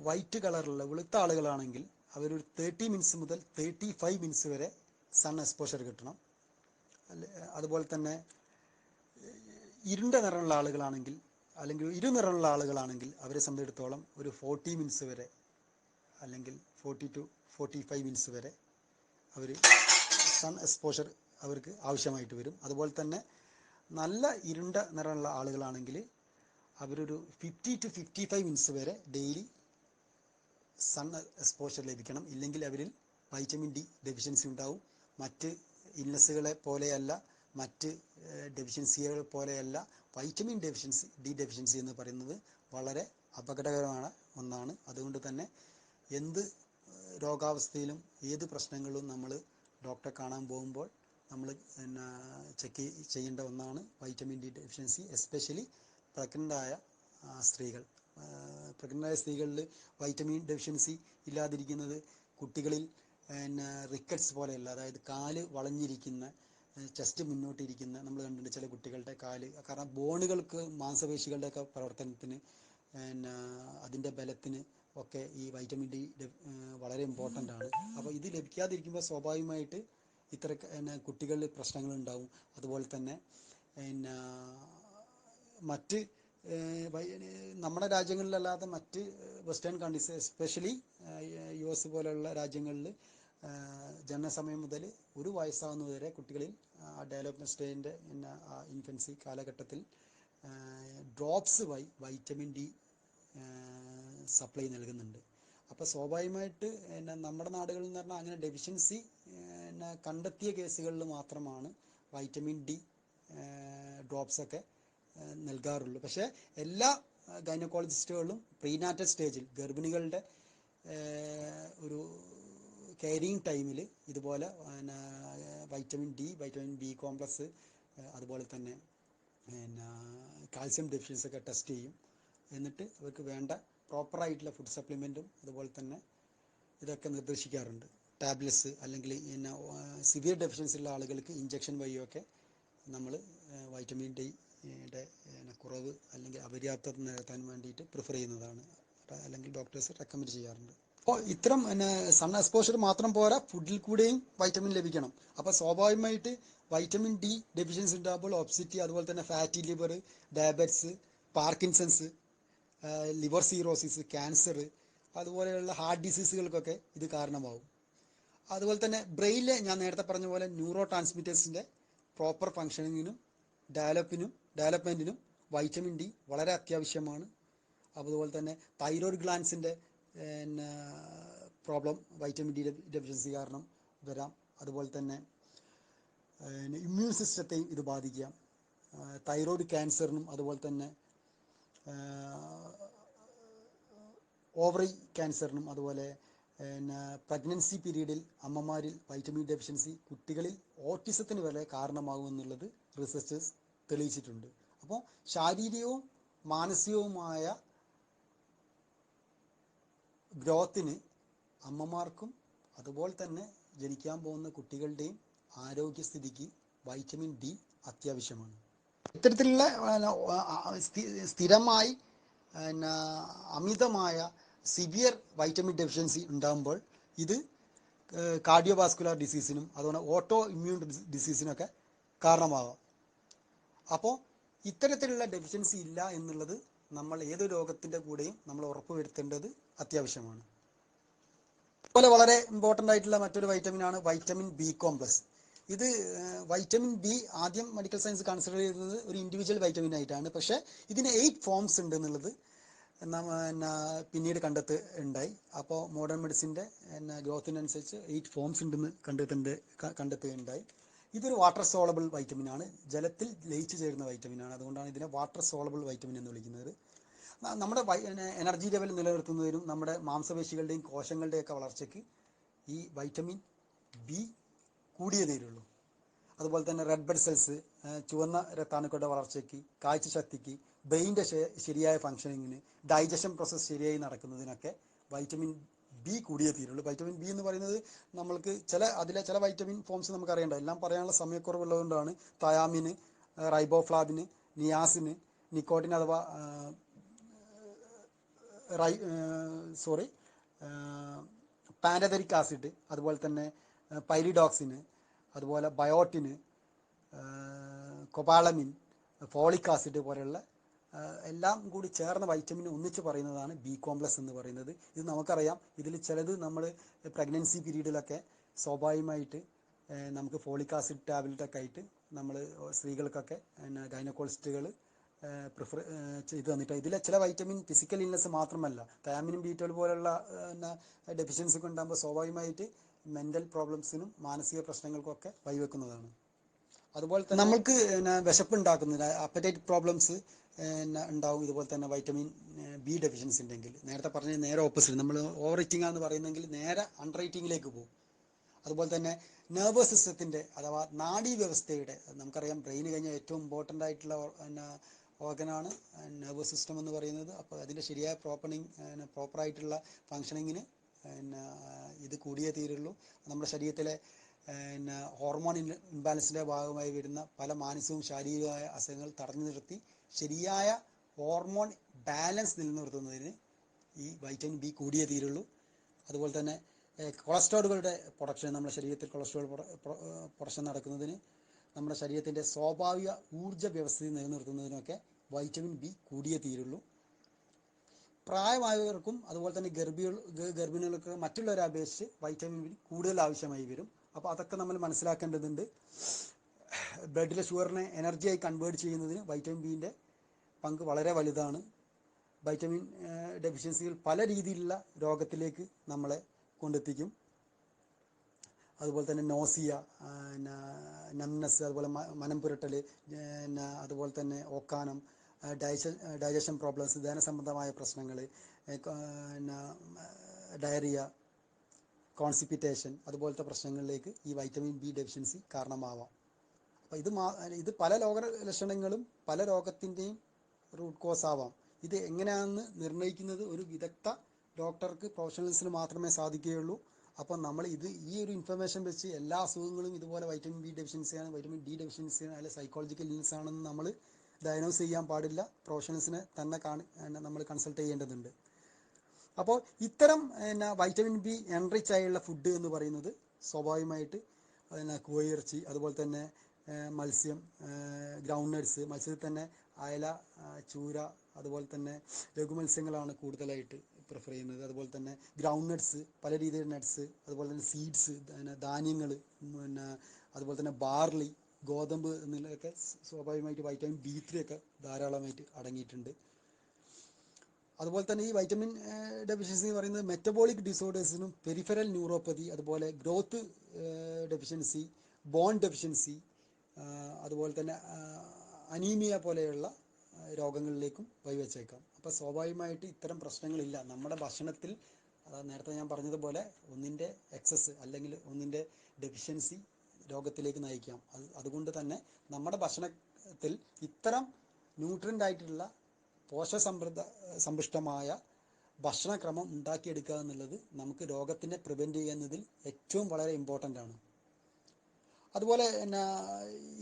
വൈറ്റ് കളറുള്ള വെളുത്ത ആളുകളാണെങ്കിൽ അവരൊരു 30 മിനിറ്റ്സ് മുതൽ 35 മിനിറ്റ്സ് വരെ സൺ എക്സ്പോഷർ കിട്ടണം. അതുപോലെ തന്നെ ഇരുണ്ട നിറമുള്ള ആളുകളാണെങ്കിൽ, അല്ലെങ്കിൽ ഇരുനിറമുള്ള ആളുകളാണെങ്കിൽ അവരെ സംബന്ധിച്ചിടത്തോളം ഒരു 40 മിനിറ്റ്സ് വരെ, അല്ലെങ്കിൽ 40 to 45 മിനിറ്റ്സ് വരെ അവർ സൺ എക്സ്പോഷർ അവർക്ക് ആവശ്യമായിട്ട് വരും. അതുപോലെ തന്നെ നല്ല ഇരുണ്ട നിറമുള്ള ആളുകളാണെങ്കിൽ അവരൊരു 50 to 55 മിനിറ്റ്സ് വരെ ഡെയിലി സൺ എക്സ്പോഷർ ലഭിക്കണം. ഇല്ലെങ്കിൽ അവരിൽ വൈറ്റമിൻ ഡി ഡെഫിഷ്യൻസി ഉണ്ടാവും. മറ്റ് ഇൽനെസ്സുകളെ പോലെയല്ല, മറ്റ് ഡെഫിഷ്യൻസികളെ പോലെയല്ല, വൈറ്റമിൻ ഡി ഡെഫിഷ്യൻസി എന്ന് പറയുന്നത് വളരെ അപകടകരമായ ഒന്നാണ്. അതുകൊണ്ട് തന്നെ എന്ത് രോഗാവസ്ഥയിലും ഏത് പ്രശ്നങ്ങളിലും നമ്മൾ ഡോക്ടറെ കാണാൻ പോകുമ്പോൾ നമ്മൾ ചെക്ക് ചെയ്യേണ്ട ഒന്നാണ് വൈറ്റമിൻ ഡി ഡെഫിഷ്യൻസി. എസ്പെഷ്യലി പ്രഗ്നൻ്റായ സ്ത്രീകൾ. പ്രഗ്നൻ്റായ സ്ത്രീകളിൽ വൈറ്റമിൻ ഡെഫിഷ്യൻസി ഇല്ലാതിരിക്കുന്നത് കുട്ടികളിൽ റിക്കറ്റ്സ് പോലെയല്ല, അതായത് കാല് വളഞ്ഞിരിക്കുന്ന, ചെസ്റ്റ് മുന്നോട്ടിരിക്കുന്ന നമ്മൾ കണ്ടിട്ടുണ്ട് ചില കുട്ടികളുടെ കാല്. കാരണം ബോണുകൾക്ക്, മാംസപേശികളുടെയൊക്കെ പ്രവർത്തനത്തിന് അതിൻ്റെ ബലത്തിന് ഒക്കെ ഈ വൈറ്റമിൻ ഡി വളരെ ഇമ്പോർട്ടൻ്റ് ആണ്. അപ്പോൾ ഇത് ലഭിക്കാതിരിക്കുമ്പോൾ സ്വാഭാവികമായിട്ട് ഇത്ര കുട്ടികളിൽ പ്രശ്നങ്ങളുണ്ടാവും. അതുപോലെ തന്നെ മറ്റ് നമ്മുടെ രാജ്യങ്ങളിലല്ലാതെ മറ്റ് വെസ്റ്റേൺ കൺട്രീസ്, എസ്പെഷ്യലി US പോലെയുള്ള രാജ്യങ്ങളിൽ ജനനസമയം മുതൽ 1 വയസ്സാകുന്നതുവരെ കുട്ടികളിൽ ഡെവലപ്മെൻറ്റ് സ്റ്റേജിൻ്റെ ഇൻഫൻസി കാലഘട്ടത്തിൽ ഡ്രോപ്സ് വൈറ്റമിൻ ഡി സപ്ലൈ നൽകുന്നുണ്ട്. അപ്പോൾ സ്വാഭാവികമായിട്ട് നമ്മുടെ നാടുകളിൽ എന്ന് പറഞ്ഞാൽ അങ്ങനെ ഡെഫിഷ്യൻസി കണ്ടെത്തിയ കേസുകളിൽ മാത്രമാണ് വൈറ്റമിൻ ഡി ഡ്രോപ്സൊക്കെ നൽകാറുള്ളൂ. പക്ഷേ എല്ലാ ഗൈനക്കോളജിസ്റ്റുകളും പ്രീനാറ്റൽ സ്റ്റേജിൽ ഗർഭിണികളുടെ ഒരു കെയറിങ് ടൈമിൽ ഇതുപോലെ vitamin D, vitamin B complex, അതുപോലെ തന്നെ കാൽസ്യം ഡെഫിഷ്യൻസി ഒക്കെ ടെസ്റ്റ് ചെയ്യും. എന്നിട്ട് അവർക്ക് വേണ്ട പ്രോപ്പറായിട്ടുള്ള ഫുഡ് സപ്ലിമെൻറ്റും അതുപോലെ തന്നെ ഇതൊക്കെ നിർദ്ദേശിക്കാറുണ്ട്. ടാബ്ലറ്റ്സ് അല്ലെങ്കിൽ സിവിയർ ഡെഫിഷ്യൻസി ഉള്ള ആളുകൾക്ക് ഇഞ്ചക്ഷൻ വഴിയൊക്കെ നമ്മൾ വൈറ്റമിൻ ഡിയുടെ കുറവ് അല്ലെങ്കിൽ അപര്യാപ്തത നികത്താൻ വേണ്ടിയിട്ട് പ്രിഫർ ചെയ്യുന്നതാണ്, അല്ലെങ്കിൽ ഡോക്ടേഴ്സ് റെക്കമെൻഡ് ചെയ്യാറുണ്ട്. അപ്പോൾ ഇത്തരം സൺ എക്സ്പോഷർ മാത്രം പോരാ, ഫുഡിൽ കൂടെയും വൈറ്റമിൻ ലഭിക്കണം. അപ്പോൾ സ്വാഭാവികമായിട്ട് വൈറ്റമിൻ ഡി ഡെഫിഷ്യൻസി ഉണ്ടാകുമ്പോൾ ഒബ്സിറ്റി, അതുപോലെ തന്നെ fatty liver, diabetes, Parkinson's, liver cirrhosis, cancer, അതുപോലെയുള്ള ഹാർട്ട് ഡിസീസുകൾക്കൊക്കെ ഇത് കാരണമാവും. അതുപോലെ തന്നെ ബ്രെയിനിലെ ഞാൻ നേരത്തെ പറഞ്ഞ പോലെ ന്യൂറോ ട്രാൻസ്മിറ്റേഴ്സിൻ്റെ പ്രോപ്പർ ഫങ്ഷനിങ്ങിനും ഡെവലപ്മെൻറ്റിനും വൈറ്റമിൻ ഡി വളരെ അത്യാവശ്യമാണ്. അതുപോലെ തന്നെ തൈറോയ്ഡ് ഗ്ലാൻസിൻ്റെ പ്രോബ്ലം വൈറ്റമിൻ ഡി ഡെഫിഷ്യൻസി കാരണം വരാം. അതുപോലെ തന്നെ ഇമ്മ്യൂൺ സിസ്റ്റത്തെയും ഇത് ബാധിക്കാം. തൈറോയ്ഡ് ക്യാൻസറിനും അതുപോലെ തന്നെ ഓവറി ക്യാൻസറിനും, അതുപോലെ പ്രഗ്നൻസി പീരീഡിൽ അമ്മമാരിൽ വൈറ്റമിൻ ഡെഫിഷ്യൻസി കുട്ടികളിൽ ഓട്ടിസത്തിന് വരെ കാരണമാകുമെന്നുള്ളത് റിസർച്ചേഴ്സ് തെളിയിച്ചിട്ടുണ്ട്. അപ്പോൾ ശാരീരികവും മാനസികവുമായ ഗ്രോത്തിന് അമ്മമാർക്കും അതുപോലെ തന്നെ ജനിക്കാൻ പോകുന്ന കുട്ടികളുടെയും ആരോഗ്യസ്ഥിതിക്ക് വൈറ്റമിൻ ഡി അത്യാവശ്യമാണ്. ഇത്തരത്തിലുള്ള സ്ഥിരമായി അമിതമായ സിവിയർ വൈറ്റമിൻ ഡെഫിഷ്യൻസി ഉണ്ടാകുമ്പോൾ ഇത് കാർഡിയോവാസ്കുലർ ഡിസീസിനും അതുപോലെ ഓട്ടോ ഇമ്മ്യൂൺ ഡിസീസിനൊക്കെ കാരണമാകാം. അപ്പോൾ ഇത്തരത്തിലുള്ള ഡെഫിഷ്യൻസി ഇല്ല എന്നുള്ളത് നമ്മൾ ഏത് രോഗത്തിൻ്റെ കൂടെയും നമ്മൾ ഉറപ്പുവരുത്തേണ്ടത് അത്യാവശ്യമാണ്. അതുപോലെ വളരെ ഇമ്പോർട്ടൻ്റ് ആയിട്ടുള്ള മറ്റൊരു വൈറ്റമിനാണ് വൈറ്റമിൻ ബി കോംപ്ലക്സ്. ഇത് വൈറ്റമിൻ ബി ആദ്യം മെഡിക്കൽ സയൻസ് കൺസിഡർ ചെയ്യുന്നത് ഒരു ഇൻഡിവിജ്വൽ വൈറ്റമിൻ ആയിട്ടാണ്. പക്ഷേ ഇതിന് 8 ഫോംസ് ഉണ്ട് എന്നുള്ളത് പിന്നീട് ഉണ്ടായി. അപ്പോൾ മോഡേൺ മെഡിസിൻ്റെ ഗ്രോത്തിനനുസരിച്ച് 8 ഫോംസ് ഉണ്ടെന്ന് കണ്ടെത്തുകയുണ്ടായി. ഇതൊരു വാട്ടർ സോളബിൾ വൈറ്റമിനാണ്, ജലത്തിൽ ലയിച്ചു ചേരുന്ന വൈറ്റമിനാണ്. അതുകൊണ്ടാണ് ഇതിനെ വാട്ടർ സോളബിൾ വൈറ്റമിൻ എന്ന് വിളിക്കുന്നത്. നമ്മുടെ എനർജി ലെവൽ നിലനിർത്തുന്നതിനും നമ്മുടെ മാംസപേശികളുടെയും കോശങ്ങളുടെയൊക്കെ വളർച്ചയ്ക്ക് ഈ വൈറ്റമിൻ ബി കൂടിയേ തീരുള്ളൂ. അതുപോലെ തന്നെ റെഡ് ബ്ലഡ് സെൽസ്, ചുവന്ന രക്താണുക്കളുടെ വളർച്ചയ്ക്ക്, കാഴ്ചശക്തിക്ക്, ബ്രെയിൻ്റെ ശരിയായ ഫങ്ഷനിങ്ങിന്, ഡൈജഷൻ പ്രോസസ്സ് ശരിയായി നടക്കുന്നതിനൊക്കെ വൈറ്റമിൻ ബി കൂടിയേ തീരുള്ളൂ. വൈറ്റമിൻ ബി എന്ന് പറയുന്നത് നമ്മൾക്ക് അതിലെ ചില വൈറ്റമിൻ ഫോംസ് നമുക്ക് അറിയേണ്ട, എല്ലാം പറയാനുള്ള സമയക്കുറവുള്ളതുകൊണ്ടാണ്. തയാമിന്, റൈബോഫ്ലാവിന്, നിയാസിന്, നിക്കോട്ടിൻ അഥവാ പാനതരിക് ആസിഡ്, അതുപോലെ തന്നെ പൈരിഡോക്സിന്, അതുപോലെ ബയോട്ടിന്, കൊബാളമിൻ, ഫോളിക് ആസിഡ് പോലെയുള്ള എല്ലാം കൂടി ചേർന്ന വൈറ്റമിൻ ഒന്നിച്ച് പറയുന്നതാണ് ബി കോംപ്ലക്സ് എന്ന് പറയുന്നത്. ഇത് നമുക്കറിയാം. ഇതിൽ ചിലത് നമ്മൾ പ്രഗ്നൻസി പീരീഡിലൊക്കെ സ്വാഭാവികമായിട്ട് നമുക്ക് ഫോളിക് ആസിഡ് ടാബ്ലറ്റൊക്കെ ആയിട്ട് നമ്മൾ സ്ത്രീകൾക്കൊക്കെ ഗൈനക്കോളജിസ്റ്റുകൾ പ്രിഫർ ചെയ്ത് തന്നിട്ട്, ഇതിലെ ചില വൈറ്റമിൻ ഫിസിക്കൽ ഇൽനെസ് മാത്രമല്ല, തയാമിനും ബി12 പോലുള്ള ഡെഫിഷ്യൻസി ഒക്കെ ഉണ്ടാകുമ്പോൾ സ്വാഭാവികമായിട്ട് മെൻ്റൽ പ്രോബ്ലംസിനും മാനസിക പ്രശ്നങ്ങൾക്കൊക്കെ വഴിവെക്കുന്നതാണ്. അതുപോലെ തന്നെ നമ്മൾക്ക് വിശപ്പുണ്ടാക്കുന്നത് അപ്പറ്റൈറ്റ് പ്രോബ്ലംസ് ഉണ്ടാവും. ഇതുപോലെ തന്നെ വൈറ്റമിൻ ബി ഡെഫിഷ്യൻസി ഉണ്ടെങ്കിൽ, നേരത്തെ പറഞ്ഞ നേരെ ഓപ്പോസിറ്റ്, നമ്മൾ ഓവർ ഈറ്റിംഗ് ആണെന്ന് പറയുന്നെങ്കിൽ നേരെ അണ്ടർ ഈറ്റിങ്ങിലേക്ക് പോകും. അതുപോലെ തന്നെ നെർവസ് സിസ്റ്റത്തിൻ്റെ അഥവാ നാഡീവ്യവസ്ഥയുടെ, നമുക്കറിയാം ബ്രെയിൻ കഴിഞ്ഞാൽ ഏറ്റവും ഇമ്പോർട്ടൻ്റ് ആയിട്ടുള്ള ഓർഗനാണ് നെർവസ് സിസ്റ്റം എന്ന് പറയുന്നത്. അപ്പോൾ അതിൻ്റെ ശരിയായ പ്രോപ്പറായിട്ടുള്ള ഫങ്ഷനിങ്ങിന് ഇത് കൂടിയേ തീരുള്ളൂ. നമ്മുടെ ശരീരത്തിലെ ഹോർമോൺ ഇംബാലൻസിൻ്റെ ഭാഗമായി വരുന്ന പല മാനസികവും ശാരീരികമായ അസുഖങ്ങൾ തടഞ്ഞു നിർത്തി ശരിയായ ഹോർമോൺ ബാലൻസ് നിലനിർത്തുന്നതിന് ഈ വൈറ്റമിൻ ബി കൂടിയേ തീരുള്ളൂ. അതുപോലെ തന്നെ കൊളസ്ട്രോളുകളുടെ പ്രൊഡക്ഷൻ, നമ്മുടെ ശരീരത്തിൽ കൊളസ്ട്രോൾ പ്രൊഡക്ഷൻ നടക്കുന്നതിന്, നമ്മുടെ ശരീരത്തിൻ്റെ സ്വാഭാവിക ഊർജ്ജ വ്യവസ്ഥ നിലനിർത്തുന്നതിനൊക്കെ വൈറ്റമിൻ ബി കൂടിയേ തീരുള്ളൂ. പ്രായമായവർക്കും അതുപോലെ തന്നെ ഗർഭിണികൾക്ക് മറ്റുള്ളവരെ അപേക്ഷിച്ച് വൈറ്റമിൻ ബി കൂടുതൽ ആവശ്യമായി വരും. അപ്പോൾ അതൊക്കെ നമ്മൾ മനസ്സിലാക്കേണ്ടതുണ്ട്. ബ്ലഡിലെ ഷുഗറിനെ എനർജിയായി കൺവേർട്ട് ചെയ്യുന്നതിന് വൈറ്റമിൻ ബിൻ്റെ പങ്ക് വളരെ വലുതാണ്. വൈറ്റമിൻ ഡെഫിഷ്യൻസികൾ പല രീതിയിലുള്ള രോഗത്തിലേക്ക് നമ്മളെ കൊണ്ടെത്തിക്കും. അതുപോലെ തന്നെ നോസിയ, നംനെസ്, അതുപോലെ മനം പുരട്ടൽ, അതുപോലെ തന്നെ ഓക്കാനം, ഡൈജഷൻ പ്രോബ്ലംസ്, ദഹന സംബന്ധമായ പ്രശ്നങ്ങൾ, ഡയറിയ, കോൺസ്റ്റിപ്പേഷൻ, അതുപോലത്തെ പ്രശ്നങ്ങളിലേക്ക് ഈ വൈറ്റമിൻ ബി ഡെഫിഷ്യൻസി കാരണമാവാം. അപ്പോൾ ഇത് പല ലക്ഷണങ്ങളും പല രോഗത്തിൻ്റെയും റൂട്ട് കോസ് ആവാം. ഇത് എങ്ങനെയാണെന്ന് നിർണ്ണയിക്കുന്നത് ഒരു വിദഗ്ധ ഡോക്ടർക്ക്, പ്രൊഫഷണൽസിന് മാത്രമേ സാധിക്കുകയുള്ളൂ. അപ്പോൾ നമ്മൾ ഈ ഒരു ഇൻഫർമേഷൻ വെച്ച് എല്ലാ അസുഖങ്ങളും ഇതുപോലെ വൈറ്റമിൻ ബി ഡെഫിഷ്യൻസിയാണ്, വൈറ്റമിൻ ഡി ഡെഫിഷ്യൻസിയാണ്, അല്ലെങ്കിൽ സൈക്കോളജിക്കൽ ഇൽനെസ് ആണെന്ന് നമ്മൾ ഡയഗ്നോസ് ചെയ്യാൻ പാടില്ല. പ്രൊഫഷണൽസിനെ തന്നെ നമ്മൾ കൺസൾട്ട് ചെയ്യേണ്ടതുണ്ട്. അപ്പോൾ ഇത്തരം വൈറ്റമിൻ ബി എൻറിച്ച് ആയുള്ള ഫുഡ് എന്ന് പറയുന്നത് സ്വാഭാവികമായിട്ട് കോഴിയിറച്ചി, അതുപോലെ തന്നെ മത്സ്യം, ഗ്രൗണ്ട് നട്ട്സ്, മത്സ്യത്തിൽ തന്നെ അയല, ചൂര, അതുപോലെ തന്നെ ലഘുമത്സ്യങ്ങളാണ് കൂടുതലായിട്ട് പ്രിഫർ ചെയ്യുന്നത്. അതുപോലെ തന്നെ ഗ്രൗണ്ട് നട്ട്സ്, പല രീതിയിലുള്ള നട്ട്സ്, അതുപോലെ തന്നെ സീഡ്സ്, ധാന്യങ്ങൾ, അതുപോലെ തന്നെ ബാർലി, ഗോതമ്പ് എന്നിവയൊക്കെ സ്വാഭാവികമായിട്ട് വൈറ്റമിൻ B3 ഒക്കെ ധാരാളമായിട്ട് അടങ്ങിയിട്ടുണ്ട്. അതുപോലെ തന്നെ ഈ വൈറ്റമിൻ ഡെഫിഷ്യൻസി എന്ന് പറയുന്നത് മെറ്റബോളിക് ഡിസോർഡേഴ്സിനും, പെരിഫറൽ ന്യൂറോപ്പതി, അതുപോലെ ഗ്രോത്ത് ഡെഫിഷ്യൻസി, ബോൺ ഡെഫിഷ്യൻസി, അതുപോലെ തന്നെ അനീമിയ പോലെയുള്ള രോഗങ്ങളിലേക്കും വഴിവെച്ചേക്കാം. അപ്പോൾ സ്വാഭാവികമായിട്ട് ഇത്തരം പ്രശ്നങ്ങളില്ല. നമ്മുടെ ഭക്ഷണത്തിൽ, നേരത്തെ ഞാൻ പറഞ്ഞതുപോലെ, ഒന്നിൻ്റെ എക്സസ് അല്ലെങ്കിൽ ഒന്നിൻ്റെ ഡെഫിഷ്യൻസി രോഗത്തിലേക്ക് നയിക്കാം. അതുകൊണ്ട് തന്നെ നമ്മുടെ ഭക്ഷണത്തിൽ ഇത്തരം ന്യൂട്രിയൻ്റ് ആയിട്ടുള്ള പോഷകസമ്പുഷ്ടമായ ഭക്ഷണക്രമം ഉണ്ടാക്കിയെടുക്കുക എന്നുള്ളത് നമുക്ക് രോഗത്തിനെ പ്രിവെൻറ്റ് ചെയ്യുന്നതിൽ ഏറ്റവും വളരെ ഇമ്പോർട്ടൻ്റ് ആണ്. അതുപോലെ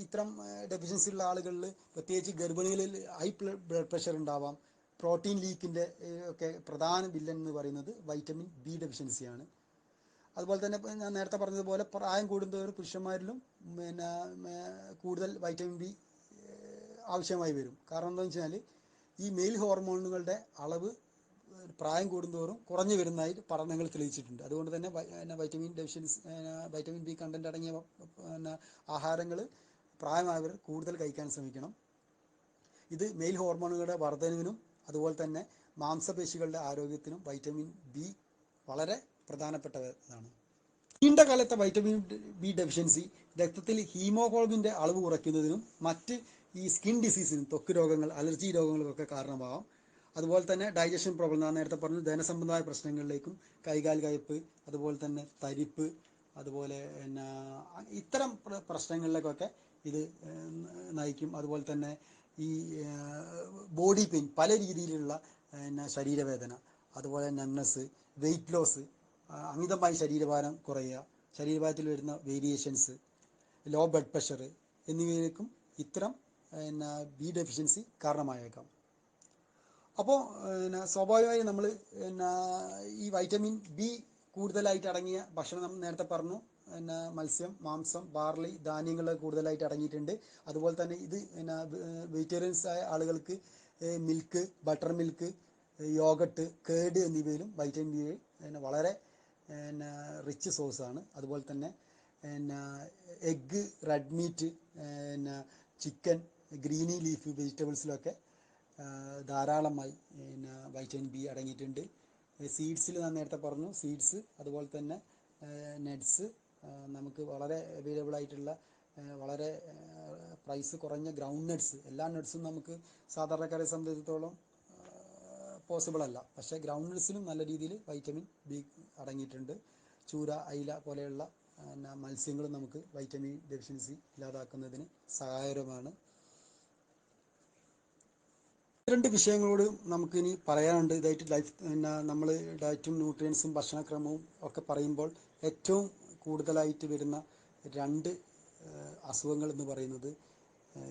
ഇത്തരം ഡെഫിഷ്യൻസി ഉള്ള ആളുകളിൽ, പ്രത്യേകിച്ച് ഗർഭിണികളിൽ ഹൈ ബ്ലഡ് പ്രഷർ ഉണ്ടാവാം. പ്രോട്ടീൻ ലീക്കിൻ്റെ ഒക്കെ പ്രധാന വില്ലൻ എന്ന് പറയുന്നത് വൈറ്റമിൻ ബി ഡെഫിഷ്യൻസിയാണ്. അതുപോലെ തന്നെ ഞാൻ നേരത്തെ പറഞ്ഞതുപോലെ പ്രായം കൂടുന്തോറും പുരുഷന്മാരിലും പിന്നെ കൂടുതൽ വൈറ്റമിൻ ബി ആവശ്യമായി വരും. കാരണം എന്താണെന്ന് വെച്ചാൽ ഈ മെയിൽ ഹോർമോണുകളുടെ അളവ് പ്രായം കൂടുന്തോറും കുറഞ്ഞു വരുന്നതായി പഠനങ്ങൾ തെളിയിച്ചിട്ടുണ്ട്. അതുകൊണ്ട് തന്നെ വൈറ്റമിൻ ബി കണ്ടന്റ് അടങ്ങിയ ആഹാരങ്ങൾ പ്രായമായവർ കൂടുതൽ കഴിക്കാൻ ശ്രമിക്കണം. ഇത് മെയിൽ ഹോർമോണുകളുടെ വർധനവിനും അതുപോലെ തന്നെ മാംസപേശികളുടെ ആരോഗ്യത്തിനും വൈറ്റമിൻ ബി വളരെ പ്രധാനപ്പെട്ടതാണ്. നീണ്ട കാലത്തെ വൈറ്റമിൻ ബി ഡെഫിഷ്യൻസി രക്തത്തിൽ ഹീമോഗ്ലോബിൻ്റെ അളവ് കുറയ്ക്കുന്നതിനും മറ്റ് ഈ സ്കിൻ ഡിസീസിനും, ത്വക്ക് രോഗങ്ങൾ, അലർജി രോഗങ്ങൾക്കൊക്കെ കാരണമാകാം. അതുപോലെ തന്നെ ഡൈജഷൻ പ്രോബ്ലം, ഞാൻ നേരത്തെ പറഞ്ഞു, ദഹനസംബന്ധമായ പ്രശ്നങ്ങളിലേക്കും, കൈകാൽ കയ്പ്പ്, അതുപോലെ തന്നെ തരിപ്പ്, അതുപോലെ പിന്നെ ഇത്തരം പ്രശ്നങ്ങളിലേക്കൊക്കെ ഇത് നയിക്കും. അതുപോലെ തന്നെ ഈ ബോഡി പെയിൻ, പല രീതിയിലുള്ള ശരീരവേദന, അതുപോലെ നഗ്നസ്, വെയിറ്റ് ലോസ്, അമിതമായി ശരീരഭാരം കുറയുക, ശരീരഭാരത്തിൽ വരുന്ന വേരിയേഷൻസ്, ലോ ബ്ലഡ് പ്രഷർ എന്നിവയിലേക്കും ഇത്തരം ബി ഡെഫിഷ്യൻസി കാരണമായേക്കാം. അപ്പോൾ സ്വാഭാവികമായി നമ്മൾ ഈ വൈറ്റമിൻ ബി കൂടുതലായിട്ട് അടങ്ങിയ ഭക്ഷണം നമ്മൾ നേരത്തെ പറഞ്ഞു, മത്സ്യം, മാംസം, ബാർലി, ധാന്യങ്ങൾ കൂടുതലായിട്ട് അടങ്ങിയിട്ടുണ്ട്. അതുപോലെ തന്നെ ഇത് വെജിറ്റേറിയൻസ് ആയ ആളുകൾക്ക് മിൽക്ക്, ബട്ടർ മിൽക്ക്, യോഗട്ട്, കേട് എന്നിവയിലും വൈറ്റമിൻ ബി വളരെ റിച്ച് സോഴ്സാണ്. അതുപോലെ തന്നെ egg, red meat, chicken, greeny leaf വെജിറ്റബിൾസിലൊക്കെ ധാരാളമായി വൈറ്റമിൻ ബി അടങ്ങിയിട്ടുണ്ട്. സീഡ്സിൽ ഞാൻ നേരത്തെ പറഞ്ഞു, സീഡ്സ്, അതുപോലെ തന്നെ നട്ട്സ്, നമുക്ക് വളരെ അവൈലബിൾ ആയിട്ടുള്ള വളരെ പ്രൈസ് കുറഞ്ഞ ഗ്രൗണ്ട് നട്ട്സ്, എല്ലാ നട്ട്സും നമുക്ക് സാധാരണക്കാരെ സംബന്ധിച്ചിടത്തോളം പോസിബിൾ അല്ല. പക്ഷേ ഗ്രൗണ്ട് നട്ട്സിലും നല്ല രീതിയിൽ വൈറ്റമിൻ ബി അടങ്ങിയിട്ടുണ്ട്. ചൂര, അയില പോലെയുള്ള മത്സ്യങ്ങളും നമുക്ക് വൈറ്റമിൻ ഡെഫിഷ്യൻസി ഇല്ലാതാക്കുന്നതിന് സഹായകരമാണ്. രണ്ട് വിഷയങ്ങളോട് നമുക്കിനി പറയാനുണ്ട്. ഇതായിട്ട് നമ്മൾ ഡയറ്റും ന്യൂട്രിയൻസും ഭക്ഷണക്രമവും ഒക്കെ പറയുമ്പോൾ ഏറ്റവും കൂടുതലായിട്ട് വരുന്ന രണ്ട് അസുഖങ്ങൾ എന്ന് പറയുന്നത്,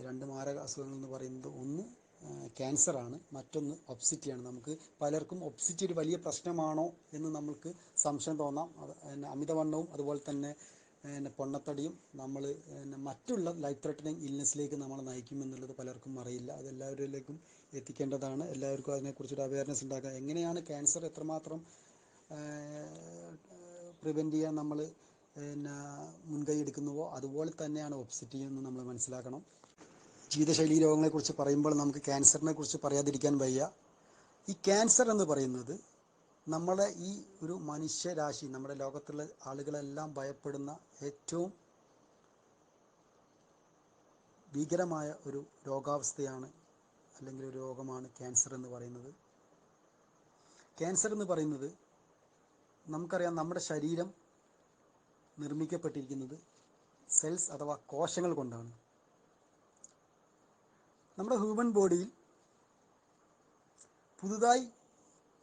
രണ്ട് മാരക അസുഖങ്ങൾ എന്ന് പറയുന്നത്, ഒന്ന് ക്യാൻസറാണ്, മറ്റൊന്ന് ഒബ്സിറ്റിയാണ്. നമുക്ക് പലർക്കും ഒബ്സിറ്റി ഒരു വലിയ പ്രശ്നമാണോ എന്ന് നമുക്ക് സംശയം തോന്നാം. അമിതവണ്ണവും അതുപോലെ തന്നെ പൊണ്ണത്തടിയും നമ്മൾ മറ്റുള്ള ലൈഫ് ത്രെട്ടനിങ് ഇൽനെസ്സിലേക്ക് നമ്മളെ നയിക്കുമെന്നുള്ളത് പലർക്കും അറിയില്ല. അതെല്ലാവരിലേക്കും എത്തിക്കേണ്ടതാണ്. എല്ലാവർക്കും അതിനെക്കുറിച്ചൊരു അവയർനെസ് ഉണ്ടാക്കുക. എങ്ങനെയാണ് ക്യാൻസർ എത്രമാത്രം പ്രിവെൻറ്റ് ചെയ്യാൻ നമ്മൾ മുൻകൈ എടുക്കുന്നുവോ അതുപോലെ തന്നെയാണ് ഒബ്സിറ്റി എന്ന് നമ്മൾ മനസ്സിലാക്കണം. ജീവിതശൈലി രോഗങ്ങളെക്കുറിച്ച് പറയുമ്പോൾ നമുക്ക് ക്യാൻസറിനെ കുറിച്ച് പറയാതിരിക്കാൻ വയ്യ. ഈ ക്യാൻസർ എന്ന് പറയുന്നത് നമ്മളെ ഈ ഒരു മനുഷ്യരാശി, നമ്മുടെ ലോകത്തുള്ള ആളുകളെല്ലാം ഭയപ്പെടുന്ന ഏറ്റവും ഭീകരമായ ഒരു രോഗാവസ്ഥയാണ്, അല്ലെങ്കിൽ ഒരു രോഗമാണ് ക്യാൻസർ എന്ന് പറയുന്നത്. ക്യാൻസർ എന്ന് പറയുന്നത് നമുക്കറിയാം, നമ്മുടെ ശരീരം നിർമ്മിക്കപ്പെട്ടിരിക്കുന്നത് സെൽസ് അഥവാ കോശങ്ങൾ കൊണ്ടാണ്. നമ്മുടെ ഹ്യൂമൻ ബോഡിയിൽ പുതുതായി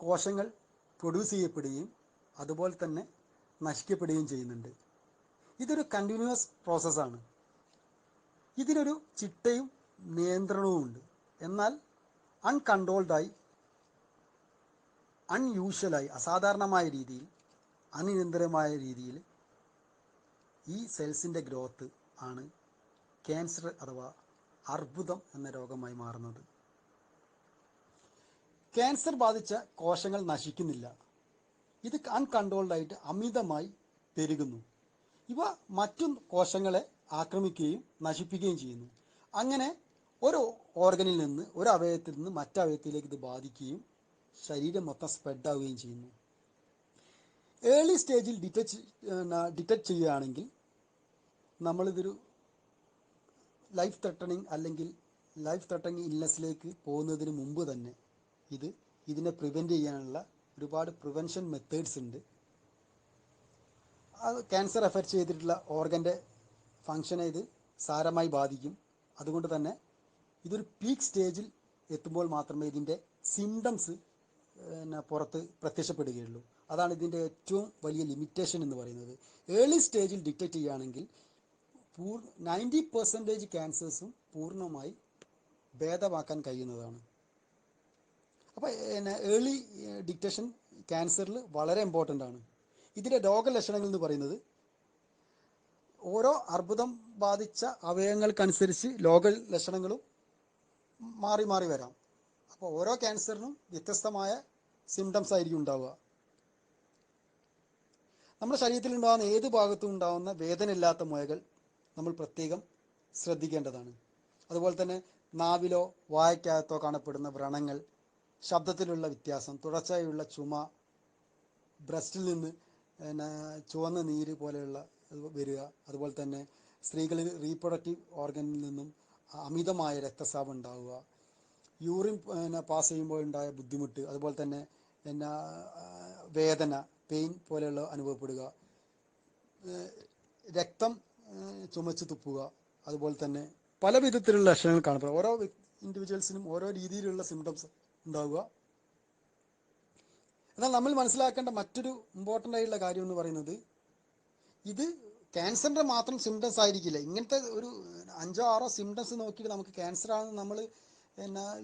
കോശങ്ങൾ പ്രൊഡ്യൂസ് ചെയ്യപ്പെടുകയും അതുപോലെ തന്നെ നശിക്കപ്പെടുകയും ചെയ്യുന്നുണ്ട്. ഇതൊരു കണ്ടിന്യൂസ് പ്രോസസ്സാണ്. ഇതിനൊരു ചിട്ടയും നിയന്ത്രണവുമുണ്ട്. എന്നാൽ അൺകൺട്രോൾഡായി, അൺയൂഷ്വലായി, അസാധാരണമായ രീതിയിൽ, അനിയന്ത്രിതമായ രീതിയിൽ ഈ സെൽസിൻ്റെ ഗ്രോത്ത് ആണ് ക്യാൻസർ അഥവാ അർബുദം എന്ന രോഗമായി മാറുന്നത്. ക്യാൻസർ ബാധിച്ച കോശങ്ങൾ നശിക്കുന്നില്ല. ഇത് അൺകൺട്രോൾഡായിട്ട് അമിതമായി പെരുകുന്നു. ഇവ മറ്റു കോശങ്ങളെ ആക്രമിക്കുകയും നശിപ്പിക്കുകയും ചെയ്യുന്നു. അങ്ങനെ ഒരു ഓർഗനിൽ നിന്ന്, ഒരു അവയവത്തിൽ നിന്ന് മറ്റവയവത്തിലേക്ക് ഇത് ബാധിക്കുകയും ശരീരം മൊത്തം സ്പ്രെഡാവുകയും ചെയ്യുന്നു. ഏർലി സ്റ്റേജിൽ ഡിറ്റക്റ്റ് ചെയ്യുകയാണെങ്കിൽ നമ്മളിതൊരു ലൈഫ് ത്രെട്ടനിങ് ഇൽനെസ്സിലേക്ക് പോകുന്നതിന് മുമ്പ് തന്നെ ഇതിനെ പ്രിവെൻറ്റ് ചെയ്യാനുള്ള ഒരുപാട് പ്രിവെൻഷൻ മെത്തേഡ്സ് ഉണ്ട്. അത് ക്യാൻസർ എഫക്റ്റ് ചെയ്തിട്ടുള്ള ഓർഗൻ്റെ ഫങ്ഷനെ ഇത് സാരമായി ബാധിക്കും. അതുകൊണ്ട് തന്നെ ഇതൊരു പീക്ക് സ്റ്റേജിൽ എത്തുമ്പോൾ മാത്രമേ ഇതിൻ്റെ സിംറ്റംസ് പുറത്ത് പ്രത്യക്ഷപ്പെടുകയുള്ളൂ. അതാണ് ഇതിൻ്റെ ഏറ്റവും വലിയ ലിമിറ്റേഷൻ എന്ന് പറയുന്നത്. ഏർലി സ്റ്റേജിൽ ഡിറ്റക്റ്റ് ചെയ്യുകയാണെങ്കിൽ 90% ക്യാൻസേഴ്സും പൂർണ്ണമായി ഭേദമാക്കാൻ കഴിയുന്നതാണ്. അപ്പോൾ ഏർലി ഡിറ്റക്ഷൻ ക്യാൻസറിൽ വളരെ ഇമ്പോർട്ടൻ്റ് ആണ്. ഇതിലെ രോഗലക്ഷണങ്ങൾ എന്ന് പറയുന്നത് ഓരോ അർബുദം ബാധിച്ച അവയവങ്ങൾക്കനുസരിച്ച് രോഗലക്ഷണങ്ങളും മാറി മാറി വരാം. അപ്പോൾ ഓരോ ക്യാൻസറിനും വ്യത്യസ്തമായ സിംറ്റംസ് ആയിരിക്കും ഉണ്ടാവുക. നമ്മുടെ ശരീരത്തിൽ ഉണ്ടാകുന്ന ഏത് ഭാഗത്തും ഉണ്ടാകുന്ന വേദനയില്ലാത്ത മുഴകൾ നമ്മൾ പ്രത്യേകം ശ്രദ്ധിക്കേണ്ടതാണ്. അതുപോലെ തന്നെ നാവിലോ വായ്ക്കകത്തോ കാണപ്പെടുന്ന വ്രണങ്ങൾ, ശബ്ദത്തിലുള്ള വ്യത്യാസം, തുടർച്ചയായുള്ള ചുമ, ബ്രസ്റ്റിൽ നിന്ന് ചുവന്ന നീര് പോലെയുള്ള വരിക, അതുപോലെ തന്നെ സ്ത്രീകളിൽ റീപ്രൊഡക്റ്റീവ് ഓർഗനിൽ നിന്നും അമിതമായ രക്തസ്രാവം ഉണ്ടാവുക, യൂറിൻ പാസ് ചെയ്യുമ്പോൾ ഉണ്ടായ ബുദ്ധിമുട്ട്, അതുപോലെ തന്നെ വേദന, പെയിൻ പോലെയുള്ള അനുഭവപ്പെടുക, രക്തം ചുമച്ച് തുപ്പുക, അതുപോലെ തന്നെ പല വിധത്തിലുള്ള ലക്ഷണങ്ങൾ കാണപ്പെടുക. ഓരോ ഇൻഡിവിജ്വൽസിനും ഓരോ രീതിയിലുള്ള സിംറ്റംസ് ഉണ്ടാവുക. എന്നാൽ നമ്മൾ മനസ്സിലാക്കേണ്ട മറ്റൊരു ഇമ്പോർട്ടൻ്റ് ആയിട്ടുള്ള കാര്യം എന്ന് പറയുന്നത്, ഇത് ക്യാൻസറിൻ്റെ മാത്രം സിംറ്റംസ് ആയിരിക്കില്ല. ഇങ്ങനത്തെ ഒരു 5-6 സിംറ്റംസ് നോക്കിയിട്ട് നമുക്ക് ക്യാൻസർ ആണെന്ന് നമ്മൾ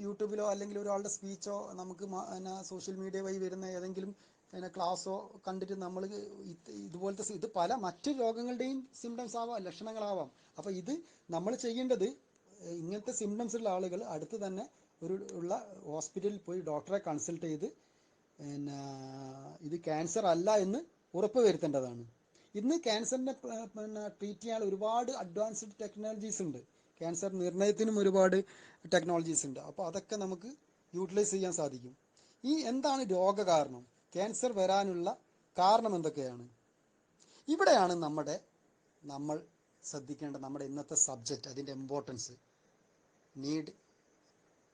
യൂട്യൂബിലോ അല്ലെങ്കിൽ ഒരാളുടെ സ്പീച്ചോ നമുക്ക് സോഷ്യൽ മീഡിയ വഴി വരുന്ന ഏതെങ്കിലും ക്ലാസ്സോ കണ്ടിട്ട് നമ്മൾ ഇതുപോലത്തെ ഇത് പല മറ്റു രോഗങ്ങളുടെയും സിംറ്റംസ് ആവാം, ലക്ഷണങ്ങളാവാം. അപ്പോൾ ഇത് നമ്മൾ ചെയ്യേണ്ടത്, ഇങ്ങനത്തെ സിംറ്റംസ് ഉള്ള ആളുകൾ അടുത്ത് തന്നെ ഉള്ള ഹോസ്പിറ്റലിൽ പോയി ഡോക്ടറെ കൺസൾട്ട് ചെയ്ത് ഇത് ക്യാൻസർ അല്ല എന്ന് ഉറപ്പ് വരുത്തേണ്ടതാണ്. ഇന്ന് ക്യാൻസറിനെ ട്രീറ്റ് ചെയ്യാൻ ഒരുപാട് അഡ്വാൻസ്ഡ് ടെക്നോളജീസ് ഉണ്ട്. ക്യാൻസർ നിർണയത്തിനും ഒരുപാട് ടെക്നോളജീസ് ഉണ്ട്. അപ്പോൾ അതൊക്കെ നമുക്ക് യൂട്ടിലൈസ് ചെയ്യാൻ സാധിക്കും. എന്താണ് രോഗകാരണം, ക്യാൻസർ വരാനുള്ള കാരണം എന്തൊക്കെയാണ്? ഇവിടെയാണ് നമ്മൾ ശ്രദ്ധിക്കേണ്ട നമ്മുടെ ഇന്നത്തെ സബ്ജക്റ്റ്, അതിൻ്റെ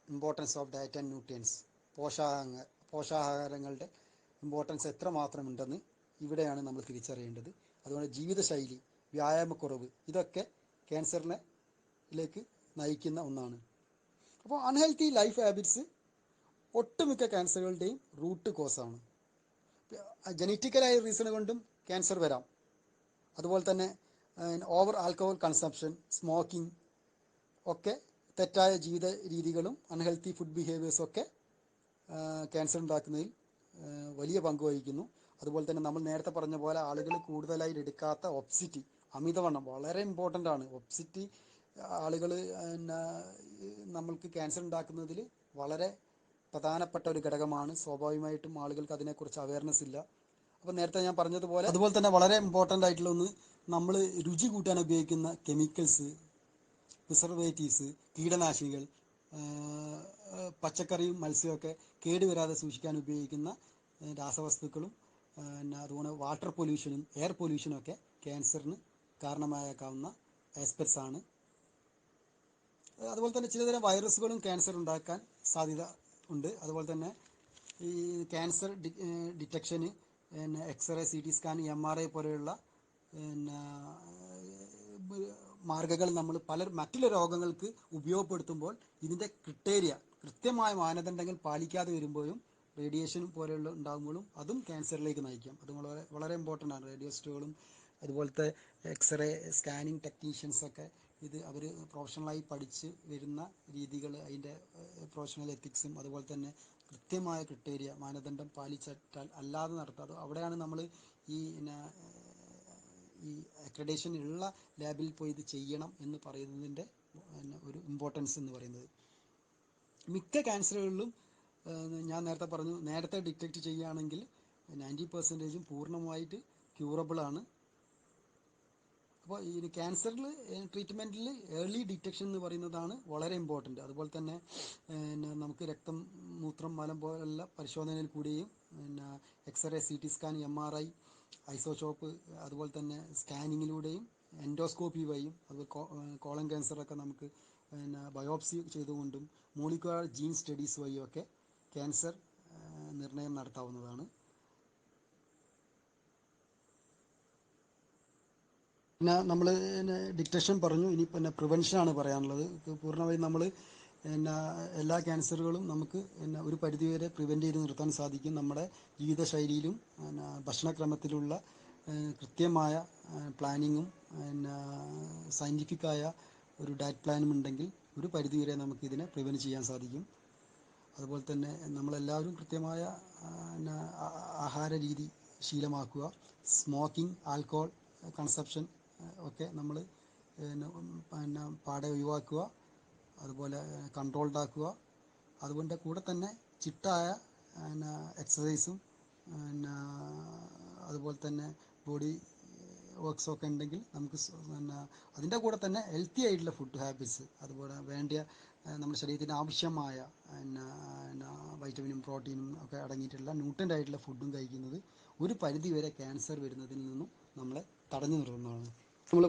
importance of diet and nutrients, പോഷകാഹാരങ്ങളുടെ ഇമ്പോർട്ടൻസ് എത്രമാത്രം ഉണ്ടെന്ന് ഇവിടെയാണ് നമ്മൾ തിരിച്ചറിയേണ്ടത്. അതുകൊണ്ട് ജീവിതശൈലി, വ്യായാമക്കുറവ്, ഇതൊക്കെ ക്യാൻസറിലേക്ക് നയിക്കുന്ന ഒന്നാണ്. അപ്പോൾ അൺഹെൽത്തി ലൈഫ് ഹാബിറ്റ്സ് ഒട്ടുമിക്ക ക്യാൻസറുകളുടെയും റൂട്ട് കോസാണ്. ജനറ്റിക്കലായ റീസൺ കൊണ്ടും ക്യാൻസർ വരാം. അതുപോലെ തന്നെ ഓവർ ആൽക്കഹോൾ കൺസംപ്ഷൻ, സ്മോക്കിംഗ് ഒക്കെ, തെറ്റായ ജീവിത രീതികളും അൺഹെൽത്തി ഫുഡ് ബിഹേവിയേഴ്സും ഒക്കെ ക്യാൻസർ ഉണ്ടാക്കുന്നതിൽ വലിയ പങ്ക് വഹിക്കുന്നു. അതുപോലെ തന്നെ നമ്മൾ നേരത്തെ പറഞ്ഞ പോലെ ആളുകൾ കൂടുതലായി എടുക്കാത്ത ഒബ്സിറ്റി, അമിതവണ്ണം വളരെ ഇമ്പോർട്ടൻ്റ് ആണ്. ഒബ്സിറ്റി ആളുകൾ നമ്മൾക്ക് ക്യാൻസർ ഉണ്ടാക്കുന്നതിൽ വളരെ പ്രധാനപ്പെട്ട ഒരു ഘടകമാണ്. സ്വാഭാവികമായിട്ടും ആളുകൾക്ക് അതിനെക്കുറിച്ച് അവയർനെസ് ഇല്ല. അപ്പോൾ നേരത്തെ ഞാൻ പറഞ്ഞതുപോലെ, അതുപോലെ തന്നെ വളരെ ഇമ്പോർട്ടൻ്റ് ആയിട്ടുള്ള ഒന്ന്, നമ്മൾ രുചി കൂട്ടാൻ ഉപയോഗിക്കുന്ന കെമിക്കൽസ്, പ്രിസർവേറ്റീവ്സ്, കീടനാശിനികൾ, പച്ചക്കറിയും മത്സ്യമൊക്കെ കേടുവരാതെ സൂക്ഷിക്കാൻ ഉപയോഗിക്കുന്ന രാസവസ്തുക്കളും, അതുപോലെ വാട്ടർ പൊല്യൂഷനും എയർ പൊല്യൂഷനും ഒക്കെ ക്യാൻസറിന് കാരണമായേക്കാവുന്ന ആസ്പെക്ട്സ് ആണ്. അതുപോലെ തന്നെ ചിലതരം വൈറസുകളും ക്യാൻസർ ഉണ്ടാക്കാൻ സാധ്യത ഉണ്ട്. അതുപോലെ തന്നെ ഈ ക്യാൻസർ ഡിറ്റക്ഷന് എക്സ്റേ, CT സ്കാൻ, MRI പോലെയുള്ള മാർഗങ്ങൾ നമ്മൾ മറ്റുള്ള രോഗങ്ങൾക്ക് ഉപയോഗപ്പെടുത്തുമ്പോൾ ഇതിൻ്റെ കൃത്യമായ മാനദണ്ഡങ്ങൾ പാലിക്കാതെ വരുമ്പോഴും റേഡിയേഷൻ പോലെയുള്ള ഉണ്ടാകുമ്പോഴും അതും ക്യാൻസറിലേക്ക് നയിക്കാം. അത് വളരെ വളരെ ഇമ്പോർട്ടൻ്റ് ആണ്. റേഡിയോസ്റ്റുകളും അതുപോലത്തെ എക്സ്റേ സ്കാനിങ് ടെക്നീഷ്യൻസൊക്കെ ഇത് അവർ പ്രൊഫഷണലായി പഠിച്ച് വരുന്ന രീതികൾ, അതിൻ്റെ പ്രൊഫഷണൽ എത്തിക്സും അതുപോലെ തന്നെ കൃത്യമായ മാനദണ്ഡം പാലിച്ചാൽ അല്ലാതെ നടത്താതെ, അവിടെയാണ് നമ്മൾ ഈ അക്രഡേഷൻ ഉള്ള ലാബിൽ പോയി ഇത് ചെയ്യണം എന്ന് പറയുന്നതിൻ്റെ ഒരു ഇമ്പോർട്ടൻസ് എന്ന് പറയുന്നത്. മിക്ക ക്യാൻസറുകളിലും ഞാൻ നേരത്തെ പറഞ്ഞു, നേരത്തെ ഡിറ്റക്റ്റ് ചെയ്യുകയാണെങ്കിൽ 90% പൂർണ്ണമായിട്ട് ക്യൂറബിളാണ്. അപ്പോൾ ഈ ക്യാൻസറിൽ ട്രീറ്റ്മെൻറ്റിൽ ഏർലി ഡിറ്റക്ഷൻ എന്ന് പറയുന്നതാണ് വളരെ ഇമ്പോർട്ടൻ്റ്. അതുപോലെ തന്നെ നമുക്ക് രക്തം, മൂത്രം, മലം പോലുള്ള പരിശോധനയിൽ കൂടിയും എക്സ്റേ, CT സ്കാൻ, MRI, ഐസോഷോപ്പ്, അതുപോലെ തന്നെ സ്കാനിങ്ങിലൂടെയും എൻഡോസ്കോപ്പി വഴിയും, അതുപോലെ കോളൻ ക്യാൻസറൊക്കെ നമുക്ക് ബയോപ്സി ചെയ്തുകൊണ്ടും മോളിക്കുലർ ജീൻ സ്റ്റഡീസ് വഴിയൊക്കെ ക്യാൻസർ നിർണയം നടത്താവുന്നതാണ്. പിന്നെ നമ്മൾ ഡിറ്റക്ഷൻ പറഞ്ഞു, ഇനി പിന്നെ പ്രിവെൻഷനാണ് പറയാനുള്ളത്. പൂർണ്ണമായും നമ്മൾ എല്ലാ ക്യാൻസറുകളും നമുക്ക് ഒരു പരിധിവരെ പ്രിവെൻറ്റ് ചെയ്ത് നിർത്താൻ സാധിക്കും. നമ്മുടെ ജീവിതശൈലിയിലും ഭക്ഷണക്രമത്തിലുള്ള കൃത്യമായ പ്ലാനിങ്ങും സയൻറ്റിഫിക്കായ ഒരു ഡയറ്റ് പ്ലാനും ഉണ്ടെങ്കിൽ ഒരു പരിധിവരെ നമുക്കിതിനെ പ്രിവെൻറ്റ് ചെയ്യാൻ സാധിക്കും. അതുപോലെ തന്നെ നമ്മളെല്ലാവരും കൃത്യമായ ആഹാര രീതി ശീലമാക്കുക. സ്മോക്കിംഗ്, ആൽക്കഹോൾ കൺസപ്ഷൻ ഒക്കെ നമ്മൾ പിന്നെ പാടെ ഒഴിവാക്കുക. അതുപോലെ കൺട്രോൾഡ് ആക്കുക. അതുകൊണ്ട് കൂടെ തന്നെ ചിട്ടായ പിന്നെ എക്സസൈസും പിന്നെ അതുപോലെ തന്നെ ബോഡി വർക്ക്സൊക്കെ ഉണ്ടെങ്കിൽ നമുക്ക് പിന്നെ അതിൻ്റെ കൂടെ തന്നെ ഹെൽത്തി ആയിട്ടുള്ള ഫുഡ് ഹാബിറ്റ്സ്, അതുപോലെ വേണ്ടിയ നമ്മുടെ ശരീരത്തിന് ആവശ്യമായ പിന്നെ വൈറ്റമിനും പ്രോട്ടീനും ഒക്കെ അടങ്ങിയിട്ടുള്ള ന്യൂട്രൻ്റ് ആയിട്ടുള്ള ഫുഡും കഴിക്കുന്നത് ഒരു പരിധി വരെ ക്യാൻസർ വരുന്നതിൽ നിന്നും നമ്മളെ തടഞ്ഞു നിർത്തുന്നതാണ്. നമ്മൾ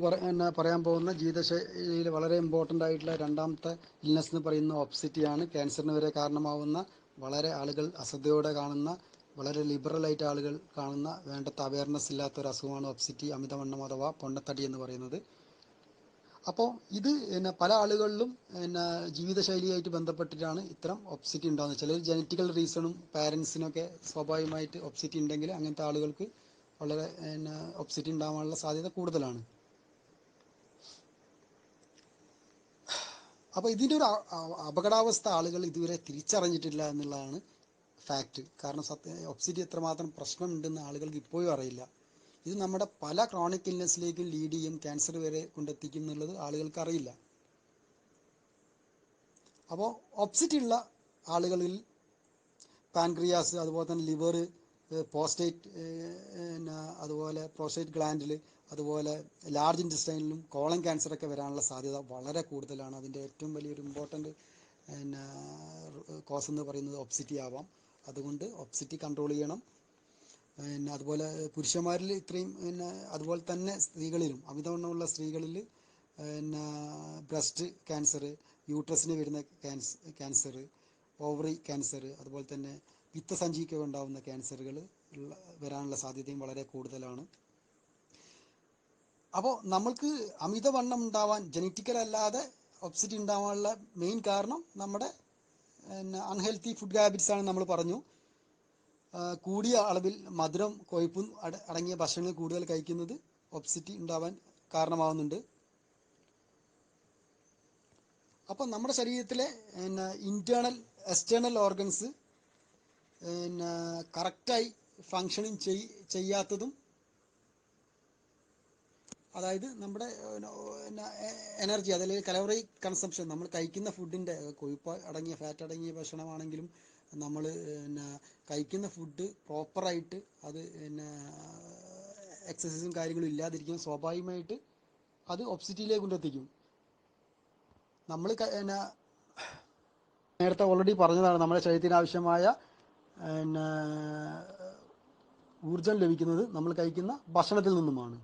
പറയാൻ പോകുന്ന ജീവിതശൈലിയിൽ വളരെ ഇമ്പോർട്ടൻ്റ് ആയിട്ടുള്ള രണ്ടാമത്തെ ഇൽനെസ് എന്ന് പറയുന്ന ഒബ്സിറ്റിയാണ്. ക്യാൻസറിന് വരെ കാരണമാവുന്ന, വളരെ ആളുകൾ അശ്രദ്ധയോടെ കാണുന്ന, വളരെ ലിബറലായിട്ട് ആളുകൾ കാണുന്ന, വേണ്ടത്ര അവയർനെസ് ഇല്ലാത്തൊരു അസുഖമാണ് ഒബ്സിറ്റി, അമിതവണ്ണം അഥവാ പൊണ്ണത്തടി എന്ന് പറയുന്നത്. അപ്പോൾ ഇത് പല ആളുകളിലും ജീവിതശൈലിയായിട്ട് ബന്ധപ്പെട്ടിട്ടാണ് ഇത്തരം ഒബ്സിറ്റി ഉണ്ടാകുന്നത്. ചിലർ ജനറ്റിക്കൽ റീസണും പാരൻസിനൊക്കെ സ്വാഭാവികമായിട്ട് ഒബ്സിറ്റി ഉണ്ടെങ്കിൽ അങ്ങനത്തെ ആളുകൾക്ക് വളരെ ഒബ്സിറ്റി ഉണ്ടാകാനുള്ള സാധ്യത കൂടുതലാണ്. അപ്പോൾ ഇതിൻ്റെ ഒരു അപകടാവസ്ഥ ആളുകൾ ഇതുവരെ തിരിച്ചറിഞ്ഞിട്ടില്ല എന്നുള്ളതാണ് ഫാക്റ്റ്. കാരണം ഒബ്സിറ്റി എത്രമാത്രം പ്രശ്നമുണ്ടെന്ന് ആളുകൾക്ക് ഇപ്പോഴും അറിയില്ല. ഇത് നമ്മുടെ പല ക്രോണിക് ഇൽനെസ്സിലേക്കും ലീഡ് ചെയ്യും, ക്യാൻസർ വരെ കൊണ്ടെത്തിക്കും എന്നുള്ളത് ആളുകൾക്ക് അറിയില്ല. അപ്പോൾ ഒബ്സിറ്റി ഉള്ള ആളുകളിൽ പാൻക്രിയാസ്, അതുപോലെ തന്നെ ലിവർ, പ്രോസ്റ്റേറ്റ്, അതുപോലെ പ്രോസ്റ്റേറ്റ് ഗ്ലാൻഡിൽ, അതുപോലെ ലാർജ് ഇൻറ്റസ്റ്റൈനിലും കോളൻ ക്യാൻസറൊക്കെ വരാനുള്ള സാധ്യത വളരെ കൂടുതലാണ്. അതിൻ്റെ ഏറ്റവും വലിയൊരു ഇമ്പോർട്ടൻ്റ് കോസ് എന്ന് പറയുന്നത് ഒബ്സിറ്റി ആവാം. അതുകൊണ്ട് ഒബ്സിറ്റി കൺട്രോൾ ചെയ്യണം. അതുപോലെ പുരുഷന്മാരിൽ ഇത്രയും അതുപോലെ തന്നെ സ്ത്രീകളിലും അമിതവണ്ണമുള്ള സ്ത്രീകളിൽ ബ്രസ്റ്റ് ക്യാൻസർ, യൂട്രസിന് വരുന്ന ക്യാൻസർ, ഓവറി ക്യാൻസർ, അതുപോലെ തന്നെ പിത്തസഞ്ചിക്ക് ഉണ്ടാകുന്ന ക്യാൻസറുകൾ വരാനുള്ള സാധ്യതയും വളരെ കൂടുതലാണ്. അപ്പോൾ നമ്മൾക്ക് അമിതവണ്ണം ഉണ്ടാവാൻ ജനറ്റിക്കൽ അല്ലാതെ ഒബ്സിറ്റി ഉണ്ടാവാനുള്ള മെയിൻ കാരണം നമ്മുടെ അൺഹെൽത്തി ഫുഡ് ഹാബിറ്റ്സ് ആണ്. നമ്മൾ പറഞ്ഞു, കൂടിയ അളവിൽ മധുരം, കൊഴുപ്പും അടങ്ങിയ ഭക്ഷണങ്ങൾ കൂടുതൽ കഴിക്കുന്നത് ഒബ്സിറ്റി ഉണ്ടാവാൻ കാരണമാകുന്നുണ്ട്. അപ്പം നമ്മുടെ ശരീരത്തിലെ ഇൻറ്റേർണൽ എക്സ്റ്റേണൽ ഓർഗൻസ് കറക്റ്റായി ഫങ്ഷനിങ് ചെയ്യാത്തതും, അതായത് നമ്മുടെ എനർജി, അതല്ലെങ്കിൽ കലോറി കൺസംഷൻ, നമ്മൾ കഴിക്കുന്ന ഫുഡിൻ്റെ കൊഴുപ്പ് അടങ്ങിയ ഫാറ്റ് അടങ്ങിയ ഭക്ഷണമാണെങ്കിലും നമ്മൾ കഴിക്കുന്ന ഫുഡ് പ്രോപ്പറായിട്ട് അത് എക്സസൈസും കാര്യങ്ങളും ഇല്ലാതിരിക്കും, സ്വാഭാവികമായിട്ട് അത് ഒബ്സിറ്റിയിലേക്ക് കൊണ്ടെത്തിക്കും. നമ്മൾ നേരത്തെ ഓൾറെഡി പറഞ്ഞതാണ്, നമ്മുടെ ശരീരത്തിന് ആവശ്യമായ ഊർജം ലഭിക്കുന്നത് നമ്മൾ കഴിക്കുന്ന ഭക്ഷണത്തിൽ നിന്നുമാണ്.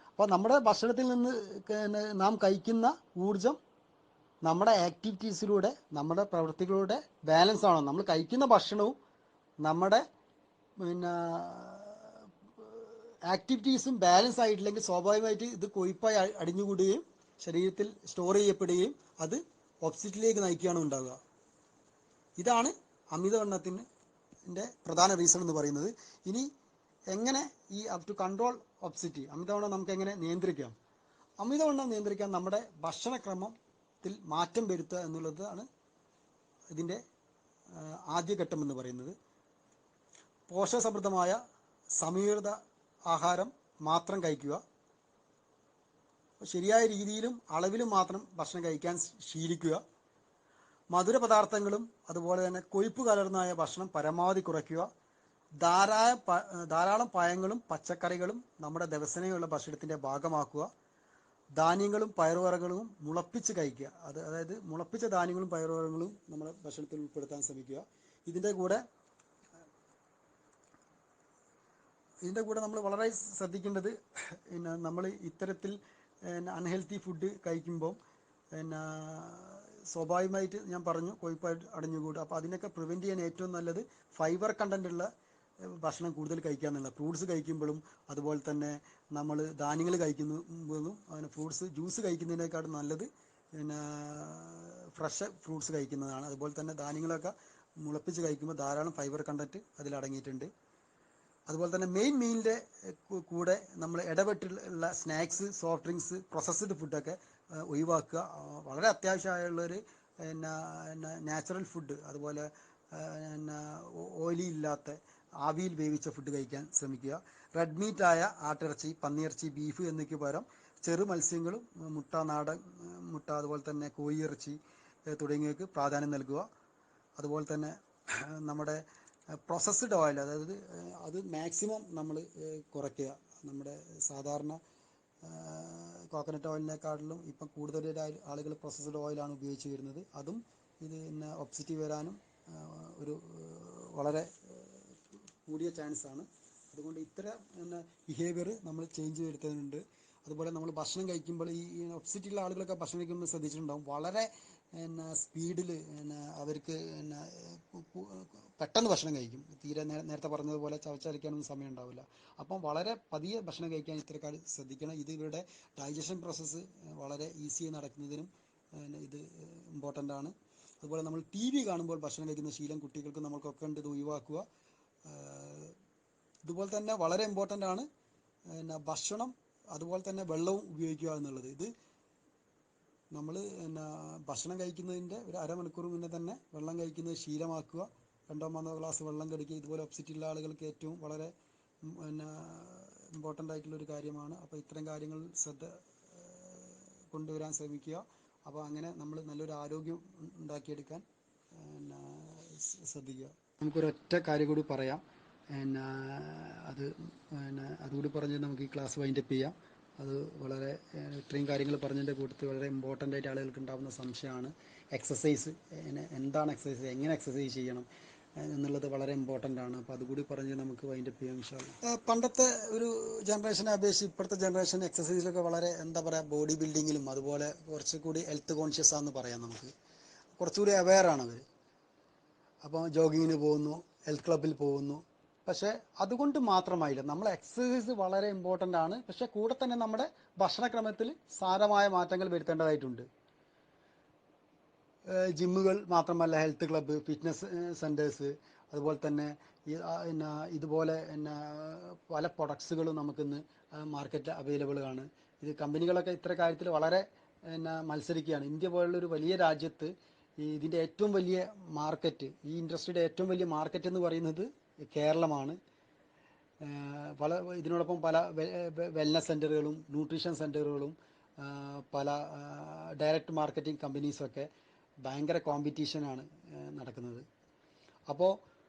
അപ്പോൾ നമ്മുടെ ഭക്ഷണത്തിൽ നിന്ന് നാം കഴിക്കുന്ന ഊർജം നമ്മുടെ ആക്ടിവിറ്റീസിലൂടെ, നമ്മുടെ പ്രവൃത്തികളിലൂടെ ബാലൻസ് ആണോ. നമ്മൾ കഴിക്കുന്ന ഭക്ഷണവും നമ്മുടെ ആക്ടിവിറ്റീസും ബാലൻസ് ആയിട്ടില്ലെങ്കിൽ സ്വാഭാവികമായിട്ട് ഇത് കൊഴുപ്പായി അടിഞ്ഞുകൂടുകയും ശരീരത്തിൽ സ്റ്റോർ ചെയ്യപ്പെടുകയും അത് ഒബ്സിറ്റിയിലേക്ക് നയിക്കുകയാണ് ഉണ്ടാവുക. ഇതാണ് അമിതവണ്ണത്തിൻ്റെ പ്രധാന റീസൺ എന്ന് പറയുന്നത്. ഇനി എങ്ങനെ ഈ ടു കൺട്രോൾ ഒബ്സിറ്റി, അമിതവണ്ണം നമുക്ക് എങ്ങനെ നിയന്ത്രിക്കാം? അമിതവണ്ണം നിയന്ത്രിക്കാൻ നമ്മുടെ ഭക്ഷണക്രമത്തിൽ മാറ്റം വരുത്തുക എന്നുള്ളതാണ് ഇതിൻ്റെ ആദ്യഘട്ടം എന്ന് പറയുന്നത്. പോഷകസമൃദ്ധമായ സമീകൃത ആഹാരം മാത്രം കഴിക്കുക. ശരിയായ രീതിയിലും അളവിലും മാത്രം ഭക്ഷണം കഴിക്കാൻ ശീലിക്കുക. മധുര പദാർത്ഥങ്ങളും അതുപോലെ തന്നെ കൊഴുപ്പ് കലർന്നതായ ഭക്ഷണം പരമാവധി കുറയ്ക്കുക. ധാരാളം പഴങ്ങളും പച്ചക്കറികളും നമ്മുടെ ദിവസേനയുള്ള ഭക്ഷണത്തിൻ്റെ ഭാഗമാക്കുക. ധാന്യങ്ങളും പയറുവർഗ്ഗങ്ങളും മുളപ്പിച്ച് കഴിക്കുക. അതായത് മുളപ്പിച്ച ധാന്യങ്ങളും പയറുവർഗ്ഗങ്ങളും നമ്മുടെ ഭക്ഷണത്തിൽ ഉൾപ്പെടുത്താൻ ശ്രമിക്കുക. ഇതിൻ്റെ കൂടെ നമ്മൾ വളരെ ശ്രദ്ധിക്കേണ്ടത്, നമ്മൾ ഇത്തരത്തിൽ അൺഹെൽത്തി ഫുഡ് കഴിക്കുമ്പോൾ സ്വാഭാവികമായിട്ട് ഞാൻ പറഞ്ഞു കൊഴുപ്പായിട്ട് അടഞ്ഞുകൂടും. അപ്പോൾ അതിനൊക്കെ പ്രിവെൻറ്റ് ചെയ്യാൻ ഏറ്റവും നല്ലത് ഫൈബർ കണ്ടൻറ്റുള്ള ഭക്ഷണം കൂടുതൽ കഴിക്കുക എന്നുള്ളത്. ഫ്രൂട്ട്സ് കഴിക്കുമ്പോഴും അതുപോലെ തന്നെ നമ്മൾ ധാന്യങ്ങൾ കഴിക്കുമ്പോഴും അതിന് ഫ്രൂട്ട്സ് ജ്യൂസ് കഴിക്കുന്നതിനേക്കാളും നല്ലത് ഫ്രഷ് ഫ്രൂട്ട്സ് കഴിക്കുന്നതാണ്. അതുപോലെ തന്നെ ധാന്യങ്ങളൊക്കെ മുളപ്പിച്ച് കഴിക്കുമ്പോൾ ധാരാളം ഫൈബർ കണ്ടൻറ്റ് അതിലടങ്ങിയിട്ടുണ്ട്. അതുപോലെ തന്നെ മെയിൻ മീലിൻ്റെ കൂടെ നമ്മൾ ഇടപെട്ടുള്ള സ്നാക്സ്, സോഫ്റ്റ് ഡ്രിങ്ക്സ്, പ്രോസസ്ഡ് ഫുഡൊക്കെ ഒഴിവാക്കുക. വളരെ അത്യാവശ്യമായുള്ളൊരു നാച്ചുറൽ ഫുഡ്, അതുപോലെ ഓയിലി ഇല്ലാത്ത ആവിയിൽ വേവിച്ച ഫുഡ് കഴിക്കാൻ ശ്രമിക്കുക. റെഡ് മീറ്റായ ആട്ടിറച്ചി, പന്നിയിറച്ചി, ബീഫ് എന്നിവയ്ക്ക് പകരം ചെറു മത്സ്യങ്ങളും മുട്ട, നാടൻ മുട്ട, അതുപോലെ തന്നെ കോഴിയിറച്ചി തുടങ്ങിയവയ്ക്ക് പ്രാധാന്യം നൽകുക. അതുപോലെ തന്നെ നമ്മുടെ പ്രോസസ്ഡ് ഓയിൽ, അതായത് അത് മാക്സിമം നമ്മൾ കുറയ്ക്കുക. നമ്മുടെ സാധാരണ കോക്കനട്ട് ഓയിലിനെക്കാട്ടിലും ഇപ്പം കൂടുതൽ ആളുകൾ പ്രോസസ്ഡ് ഓയിലാണ് ഉപയോഗിച്ച് വരുന്നത്. അതും ഇത് പിന്നെ ഒബ്സിറ്റി വരാനും ഒരു വളരെ കൂടിയ ചാൻസാണ്. അതുകൊണ്ട് ഇത്തരം പിന്നെ ബിഹേവിയർ നമ്മൾ ചേഞ്ച് വരുത്തുന്നുണ്ട്. അതുപോലെ നമ്മൾ ഭക്ഷണം കഴിക്കുമ്പോൾ ഈ ഒബ്സിറ്റിയുള്ള ആളുകളൊക്കെ ഭക്ഷണം കഴിക്കുമ്പോൾ ശ്രദ്ധിച്ചിട്ടുണ്ടാകും, വളരെ പിന്നെ സ്പീഡിൽ പിന്നെ അവർക്ക് പിന്നെ പെട്ടെന്ന് ഭക്ഷണം കഴിക്കും. തീരെ നേരത്തെ പറഞ്ഞതുപോലെ ചവച്ചരയ്ക്കാനൊന്നും സമയം ഉണ്ടാവില്ല. അപ്പം വളരെ പതിയെ ഭക്ഷണം കഴിക്കാൻ ഇത്തരക്കാർ ശ്രദ്ധിക്കണം. ഇത് ഇവരുടെ ഡൈജഷൻ പ്രോസസ്സ് വളരെ ഈസിയായി നടക്കുന്നതിനും ഇത് ഇമ്പോർട്ടൻ്റ് ആണ്. അതുപോലെ നമ്മൾ ടി വി കാണുമ്പോൾ ഭക്ഷണം കഴിക്കുന്ന ശീലം കുട്ടികൾക്ക് നമ്മൾക്കൊക്കെ ഉണ്ട്, ഇത് ഒഴിവാക്കുക. ഇതുപോലെ തന്നെ വളരെ ഇമ്പോർട്ടൻ്റ് ആണ് പിന്നെ ഭക്ഷണം അതുപോലെ തന്നെ വെള്ളവും ഉപയോഗിക്കുക എന്നുള്ളത്. ഇത് നമ്മൾ പിന്നെ ഭക്ഷണം കഴിക്കുന്നതിൻ്റെ ഒരു അരമണിക്കൂർ മുന്നേ തന്നെ വെള്ളം കഴിക്കുന്നത് ശീലമാക്കുക. 2-3 ഗ്ലാസ് വെള്ളം കുടിക്കുക. ഇതുപോലെ ഒബ്സിറ്റി ഉള്ള ആളുകൾക്ക് ഏറ്റവും വളരെ പിന്നെ ഇമ്പോർട്ടൻ്റ് ആയിട്ടുള്ളൊരു കാര്യമാണ്. അപ്പോൾ ഇത്തരം കാര്യങ്ങൾ ശ്രദ്ധ കൊണ്ടുവരാൻ ശ്രമിക്കുക. അപ്പോൾ അങ്ങനെ നമ്മൾ നല്ലൊരു ആരോഗ്യം ഉണ്ടാക്കിയെടുക്കാൻ പിന്നെ ശ്രദ്ധിക്കുക. നമുക്കൊരൊറ്റ കാര്യം കൂടി പറയാം. പിന്നെ അതുകൂടി പറഞ്ഞ് നമുക്ക് ഈ ക്ലാസ് വൈൻഡപ്പ് ചെയ്യാം. അത് വളരെ ഇത്രയും കാര്യങ്ങൾ പറഞ്ഞതിൻ്റെ കൂട്ടത്തിൽ വളരെ ഇമ്പോർട്ടൻ്റ് ആയിട്ട് ആളുകൾക്ക് ഉണ്ടാകുന്ന സംശയമാണ് എക്സസൈസ്. എന്താണ് എക്സസൈസ്, എങ്ങനെ എക്സസൈസ് ചെയ്യണം എന്നുള്ളത് വളരെ ഇമ്പോർട്ടൻ്റ് ആണ്. അപ്പോൾ അതുകൂടി പറഞ്ഞ് നമുക്ക് വൈൻഡപ്പ് ചെയ്യാം ഇൻഷാ അല്ലാ. പണ്ടത്തെ ഒരു ജനറേഷനെ അപേക്ഷിച്ച് ഇപ്പോഴത്തെ ജനറേഷൻ എക്സസൈസിലൊക്കെ വളരെ എന്താ പറയുക, ബോഡി ബിൽഡിങ്ങിലും അതുപോലെ കുറച്ചുകൂടി ഹെൽത്ത് കോൺഷ്യസ് ആണെന്ന് പറയാം. നമുക്ക് കുറച്ചുകൂടി അവെയറാണ് അവർ. അപ്പോൾ ജോഗിങ്ങിന് പോകുന്നു, ഹെൽത്ത് ക്ലബ്ബിൽ പോകുന്നു. പക്ഷേ അതുകൊണ്ട് മാത്രമായില്ല, നമ്മൾ എക്സസൈസ് വളരെ ഇമ്പോർട്ടൻ്റ് ആണ്. പക്ഷേ കൂടെ തന്നെ നമ്മുടെ ഭക്ഷണക്രമത്തിൽ സാരമായ മാറ്റങ്ങൾ വരുത്തേണ്ടതായിട്ടുണ്ട്. ജിമ്മുകൾ മാത്രമല്ല, ഹെൽത്ത് ക്ലബ്ബ്, ഫിറ്റ്നസ് സെൻറ്റേഴ്സ്, അതുപോലെ തന്നെ പിന്നെ ഇതുപോലെ പിന്നെ പല പ്രൊഡക്ട്സുകളും നമുക്കിന്ന് മാർക്കറ്റിൽ അവൈലബിൾ ആണ്. ഇത് കമ്പനികളൊക്കെ ഇത്ര കാര്യത്തിൽ വളരെ പിന്നെ മത്സരിക്കുകയാണ്. ഇന്ത്യ പോലുള്ളൊരു വലിയ രാജ്യത്ത് ഇതിൻ്റെ ഏറ്റവും വലിയ മാർക്കറ്റ്, ഈ ഇൻഡസ്ട്രിയുടെ ഏറ്റവും വലിയ മാർക്കറ്റ് എന്ന് പറയുന്നത് കേരളമാണ്. ഇതിനോടൊപ്പം പല വെൽനസ് സെൻറ്ററുകളും ന്യൂട്രീഷൻ സെൻറ്ററുകളും പല ഡയറക്റ്റ് മാർക്കറ്റിംഗ് കമ്പനീസൊക്കെ ഭയങ്കര കോമ്പറ്റീഷനാണ് നടക്കുന്നത്. അപ്പോൾ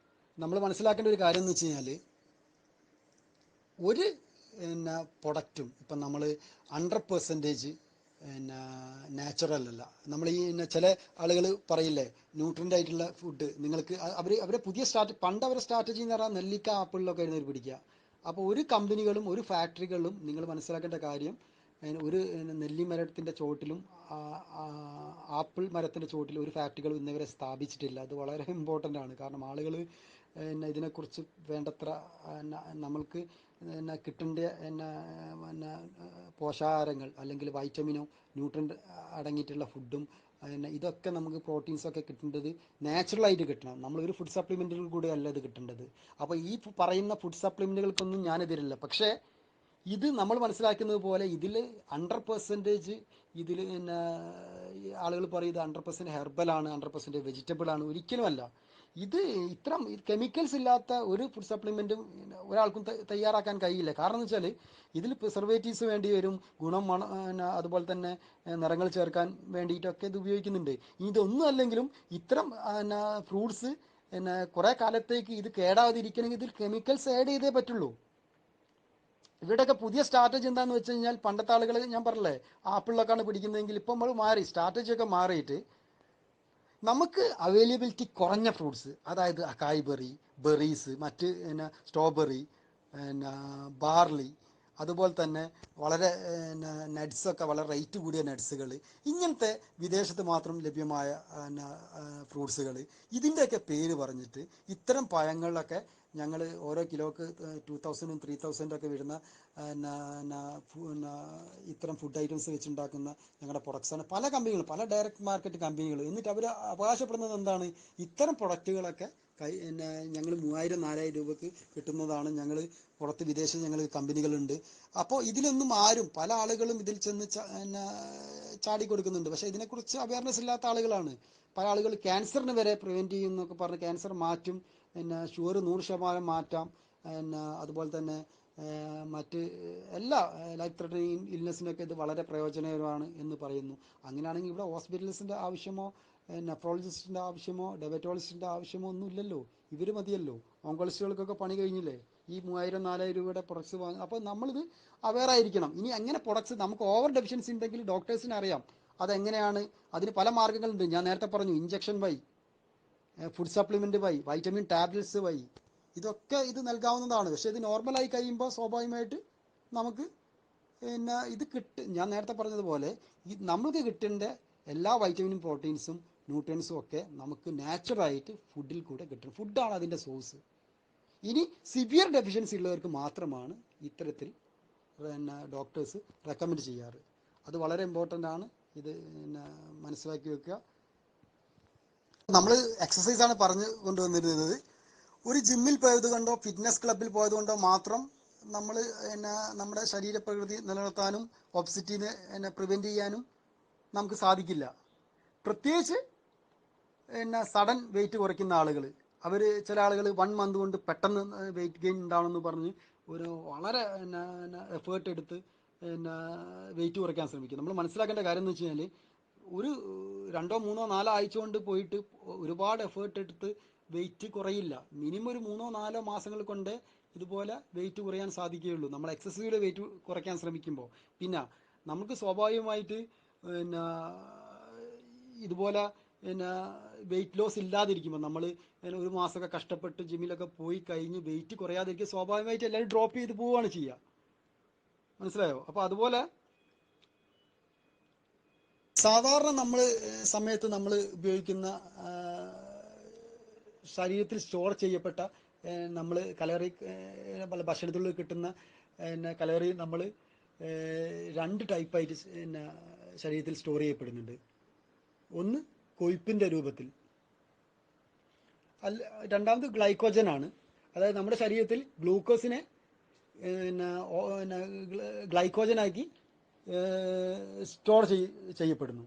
നമ്മൾ മനസ്സിലാക്കേണ്ട ഒരു കാര്യം എന്ന് വെച്ച് കഴിഞ്ഞാൽ, ഒരു പിന്നെ പ്രൊഡക്റ്റും ഇപ്പം നമ്മൾ 100% പിന്നെ നാച്ചുറൽ അല്ല. നമ്മൾ ഈ ചില ആളുകൾ പറയില്ലേ, ന്യൂട്രൻ്റ് ആയിട്ടുള്ള ഫുഡ് നിങ്ങൾക്ക് അവരെ പുതിയ പണ്ട് അവരുടെ സ്ട്രാറ്റജി എന്ന് പറഞ്ഞാൽ നെല്ലിക്ക ആപ്പിളിലൊക്കെ ആയിരുന്നു അവർ പിടിക്കുക. അപ്പോൾ ഒരു കമ്പനികളും ഒരു ഫാക്ടറികളിലും നിങ്ങൾ മനസ്സിലാക്കേണ്ട കാര്യം, ഒരു നെല്ലിമരത്തിൻ്റെ ചോട്ടിലും ആപ്പിൾ മരത്തിൻ്റെ ചോട്ടിലും ഒരു ഫാക്ടറികളും ഇന്നവരെ സ്ഥാപിച്ചിട്ടില്ല. അത് വളരെ ഇമ്പോർട്ടൻ്റ് ആണ്. കാരണം ആളുകൾ ഇതിനെക്കുറിച്ച് വേണ്ടത്ര നമ്മൾക്ക് കിട്ടേണ്ട പോഷകാഹാരങ്ങൾ അല്ലെങ്കിൽ വൈറ്റമിനോ ന്യൂട്രൻ്റ് അടങ്ങിയിട്ടുള്ള ഫുഡും ഇതൊക്കെ നമുക്ക് പ്രോട്ടീൻസൊക്കെ കിട്ടേണ്ടത് നാച്ചുറലായിട്ട് കിട്ടണം. നമ്മളൊരു ഫുഡ് സപ്ലിമെൻറ്റുകൾ കൂടെ അല്ല ഇത് കിട്ടേണ്ടത്. അപ്പോൾ ഈ പറയുന്ന ഫുഡ് സപ്ലിമെൻറ്റുകൾക്കൊന്നും ഞാനെതിരില്ല. പക്ഷേ ഇത് നമ്മൾ മനസ്സിലാക്കുന്നത് പോലെ ഇതിൽ 100% ഇതിൽ ആളുകൾ പറയും ഇത് 100% ഹെർബലാണ്, 100% വെജിറ്റബിളാണ്. ഒരിക്കലുമല്ല. ഇത് ഇത്തരം കെമിക്കൽസ് ഇല്ലാത്ത ഒരു ഫുഡ് സപ്ലിമെൻറ്റും ഒരാൾക്കും തയ്യാറാക്കാൻ കഴിയില്ല. കാരണം എന്ന് വെച്ചാൽ ഇതിൽ പ്രിസർവേറ്റീവ്സ് വേണ്ടി വരും, അതുപോലെ തന്നെ നിറങ്ങൾ ചേർക്കാൻ വേണ്ടിയിട്ടൊക്കെ ഇത് ഉപയോഗിക്കുന്നുണ്ട്. ഇതൊന്നും അല്ലെങ്കിലും ഇത്തരം ഫ്രൂട്ട്സ് കുറേ കാലത്തേക്ക് ഇത് കേടാതിരിക്കണമെങ്കിൽ ഇതിൽ കെമിക്കൽസ് ആഡ് ചെയ്തേ പറ്റുള്ളൂ. ഇവരുടെയൊക്കെ പുതിയ സ്ട്രാറ്റജി എന്താണെന്ന് വെച്ച് കഴിഞ്ഞാൽ, പണ്ടത്തെ ആളുകൾ ഞാൻ പറഞ്ഞില്ലേ ആപ്പിളിലൊക്കെയാണ് പിടിക്കുന്നതെങ്കിൽ ഇപ്പം നമ്മൾ മാറി, സ്ട്രാറ്റജിയൊക്കെ മാറിയിട്ട് നമുക്ക് അവൈലബിലിറ്റി കുറഞ്ഞ ഫ്രൂട്ട്സ്, അതായത് അക്കായ് ബെറി, ബെറീസ്, മറ്റ് സ്ട്രോബെറി, ബാർലി, അതുപോലെ തന്നെ വളരെ നട്ട്സൊക്കെ വളരെ റേറ്റ് കൂടിയ നട്ട്സുകൾ, ഇങ്ങനത്തെ വിദേശത്ത് മാത്രം ലഭ്യമായ ഫ്രൂട്ട്സുകൾ, ഇതിൻ്റെയൊക്കെ പേര് പറഞ്ഞിട്ട് ഇത്തരം പഴങ്ങളിലൊക്കെ ഞങ്ങൾ ഓരോ കിലോക്ക് 2000 3000 ഒക്കെ വരുന്ന ഇത്തരം ഫുഡ് ഐറ്റംസ് വെച്ചുണ്ടാക്കുന്ന ഞങ്ങളുടെ പ്രൊഡക്ട്സാണ് പല കമ്പനികളും, പല ഡയറക്റ്റ് മാർക്കറ്റ് കമ്പനികൾ. എന്നിട്ട് അവർ അവകാശപ്പെടുന്നത് എന്താണ്, ഇത്തരം പ്രൊഡക്റ്റുകളൊക്കെ ഞങ്ങൾ 3000-4000 രൂപക്ക് കിട്ടുന്നതാണ്, ഞങ്ങൾ പുറത്ത് വിദേശം ഞങ്ങൾ കമ്പനികളുണ്ട്. അപ്പോൾ ഇതിലൊന്നും ആരും, പല ആളുകളും ഇതിൽ ചെന്ന് ചാടിക്കൊടുക്കുന്നുണ്ട്. പക്ഷേ ഇതിനെക്കുറിച്ച് അവയർനെസ് ഇല്ലാത്ത ആളുകളാണ്. പല ആളുകൾ ക്യാൻസറിന് വരെ പ്രിവെൻറ്റ് ചെയ്യുമെന്നൊക്കെ പറഞ്ഞ് ക്യാൻസർ മാറ്റും പിന്നെ ഷുഗർ 100% മാറ്റാം. പിന്നെ അതുപോലെ തന്നെ മറ്റ് എല്ലാ ലൈഫ് ത്രെറ്റനിങ് ഇൽനെസ്സിനൊക്കെ ഇത് വളരെ പ്രയോജനകരമാണ് എന്ന് പറയുന്നു. അങ്ങനെയാണെങ്കിൽ ഇവിടെ ഹോസ്പിറ്റൽസിൻ്റെ ആവശ്യമോ നെഫ്രോളജിസ്റ്റിൻ്റെ ആവശ്യമോ ഡയബറ്റോളജിസ്റ്റിൻ്റെ ആവശ്യമോ ഒന്നും ഇല്ലല്ലോ. ഇവർ മതിയല്ലോ. ഓങ്കോളജിസ്റ്റുകൾക്കൊക്കെ പണി കഴിഞ്ഞില്ലേ ഈ 3000-4000 രൂപയുടെ പ്രൊഡക്ട്സ് വാങ്ങും. അപ്പോൾ നമ്മളിത് അവെയർ ആയിരിക്കണം. ഇനി എങ്ങനെ പ്രൊഡക്ട്സ് നമുക്ക് ഓവർ ഡെഫിഷ്യൻസി ഉണ്ടെങ്കിൽ ഡോക്ടേഴ്സിന് അറിയാം അതെങ്ങനെയാണ്. അതിന് പല മാർഗ്ഗങ്ങളുണ്ട്. ഞാൻ നേരത്തെ പറഞ്ഞു, ഇഞ്ചക്ഷൻ വഴി, ഫുഡ് സപ്ലിമെൻറ്റ് വഴി, വൈറ്റമിൻ ടാബ്ലറ്റ്സ് വഴി, ഇതൊക്കെ ഇത് നൽകാവുന്നതാണ്. പക്ഷേ ഇത് നോർമലായി കഴിയുമ്പോൾ സ്വാഭാവികമായിട്ട് നമുക്ക് പിന്നെ ഇത് ഞാൻ നേരത്തെ പറഞ്ഞതുപോലെ നമുക്ക് കിട്ടേണ്ട എല്ലാ വൈറ്റമിനും പ്രോട്ടീൻസും ന്യൂട്രിയൻസും ഒക്കെ നമുക്ക് നാച്ചുറലായിട്ട് ഫുഡിൽ കൂടെ കിട്ടണം. ഫുഡാണ് അതിൻ്റെ സോഴ്സ്. ഇനി സിവിയർ ഡെഫിഷ്യൻസി ഉള്ളവർക്ക് മാത്രമാണ് ഇത്തരത്തിൽ പിന്നെ ഡോക്ടേഴ്സ് റെക്കമെൻഡ് ചെയ്യാറ്. അത് വളരെ ഇമ്പോർട്ടൻ്റ് ആണ്. ഇത് പിന്നെ മനസ്സിലാക്കി വെക്കുക. നമ്മൾ എക്സസൈസാണ് പറഞ്ഞു കൊണ്ടുവന്നിരുന്നത്. ഒരു ജിമ്മിൽ പോയത് കൊണ്ടോ ഫിറ്റ്നസ് ക്ലബ്ബിൽ പോയത് കൊണ്ടോ മാത്രം നമ്മൾ പിന്നെ നമ്മുടെ ശരീരപ്രകൃതി നിലനിർത്താനും ഒബ്സിറ്റിനെ പ്രിവെൻറ്റ് ചെയ്യാനും നമുക്ക് സാധിക്കില്ല. പ്രത്യേകിച്ച് പിന്നെ സഡൻ വെയിറ്റ് കുറയ്ക്കുന്ന ആളുകൾ, അവർ ചില ആളുകൾ 1 മന്ത് കൊണ്ട് പെട്ടെന്ന് വെയിറ്റ് ഗെയിൻ ഉണ്ടാവണമെന്ന് പറഞ്ഞ് ഒരു വളരെ എഫേർട്ട് എടുത്ത് പിന്നെ വെയിറ്റ് കുറയ്ക്കാൻ ശ്രമിക്കും. നമ്മൾ മനസ്സിലാക്കേണ്ട കാര്യം എന്ന് വെച്ച് കഴിഞ്ഞാൽ ഒരു 2, 3, 4 ആഴ്ച കൊണ്ട് പോയിട്ട് ഒരുപാട് എഫേർട്ട് എടുത്ത് വെയിറ്റ് കുറയില്ല. മിനിമം ഒരു 3, 4 മാസങ്ങൾ കൊണ്ട് ഇതുപോലെ വെയിറ്റ് കുറയാൻ സാധിക്കുകയുള്ളൂ നമ്മൾ എക്സസീവില് വെയിറ്റ് കുറയ്ക്കാൻ ശ്രമിക്കുമ്പോൾ. പിന്നെ നമുക്ക് സ്വാഭാവികമായിട്ട് പിന്നെ ഇതുപോലെ പിന്നെ വെയിറ്റ് ലോസ് ഇല്ലാതിരിക്കുമ്പോൾ നമ്മൾ ഒരു മാസമൊക്കെ കഷ്ടപ്പെട്ട് ജിമ്മിലൊക്കെ പോയി കഴിഞ്ഞ് വെയിറ്റ് കുറയാതിരിക്കുക സ്വാഭാവികമായിട്ട് എല്ലാവരും ഡ്രോപ്പ് ചെയ്ത് പോവുകയാണ് ചെയ്യുക. മനസ്സിലായോ? അപ്പോൾ അതുപോലെ സാധാരണ സമയത്ത് നമ്മൾ ഉപയോഗിക്കുന്ന ശരീരത്തിൽ സ്റ്റോർ ചെയ്യപ്പെട്ട നമ്മൾ കലറി ഭക്ഷണത്തിൽ കിട്ടുന്ന കലറി നമ്മൾ 2 ടൈപ്പായിട്ട് ശരീരത്തിൽ സ്റ്റോർ ചെയ്യപ്പെടുന്നുണ്ട്. ഒന്ന് കൊഴുപ്പിൻ്റെ രൂപത്തിൽ, രണ്ടാമത് ഗ്ലൈക്കോജനാണ്. അതായത് നമ്മുടെ ശരീരത്തിൽ ഗ്ലൂക്കോസിനെ ഗ്ലൈക്കോജനാക്കി സ്റ്റോർ ചെയ്യപ്പെടുന്നു.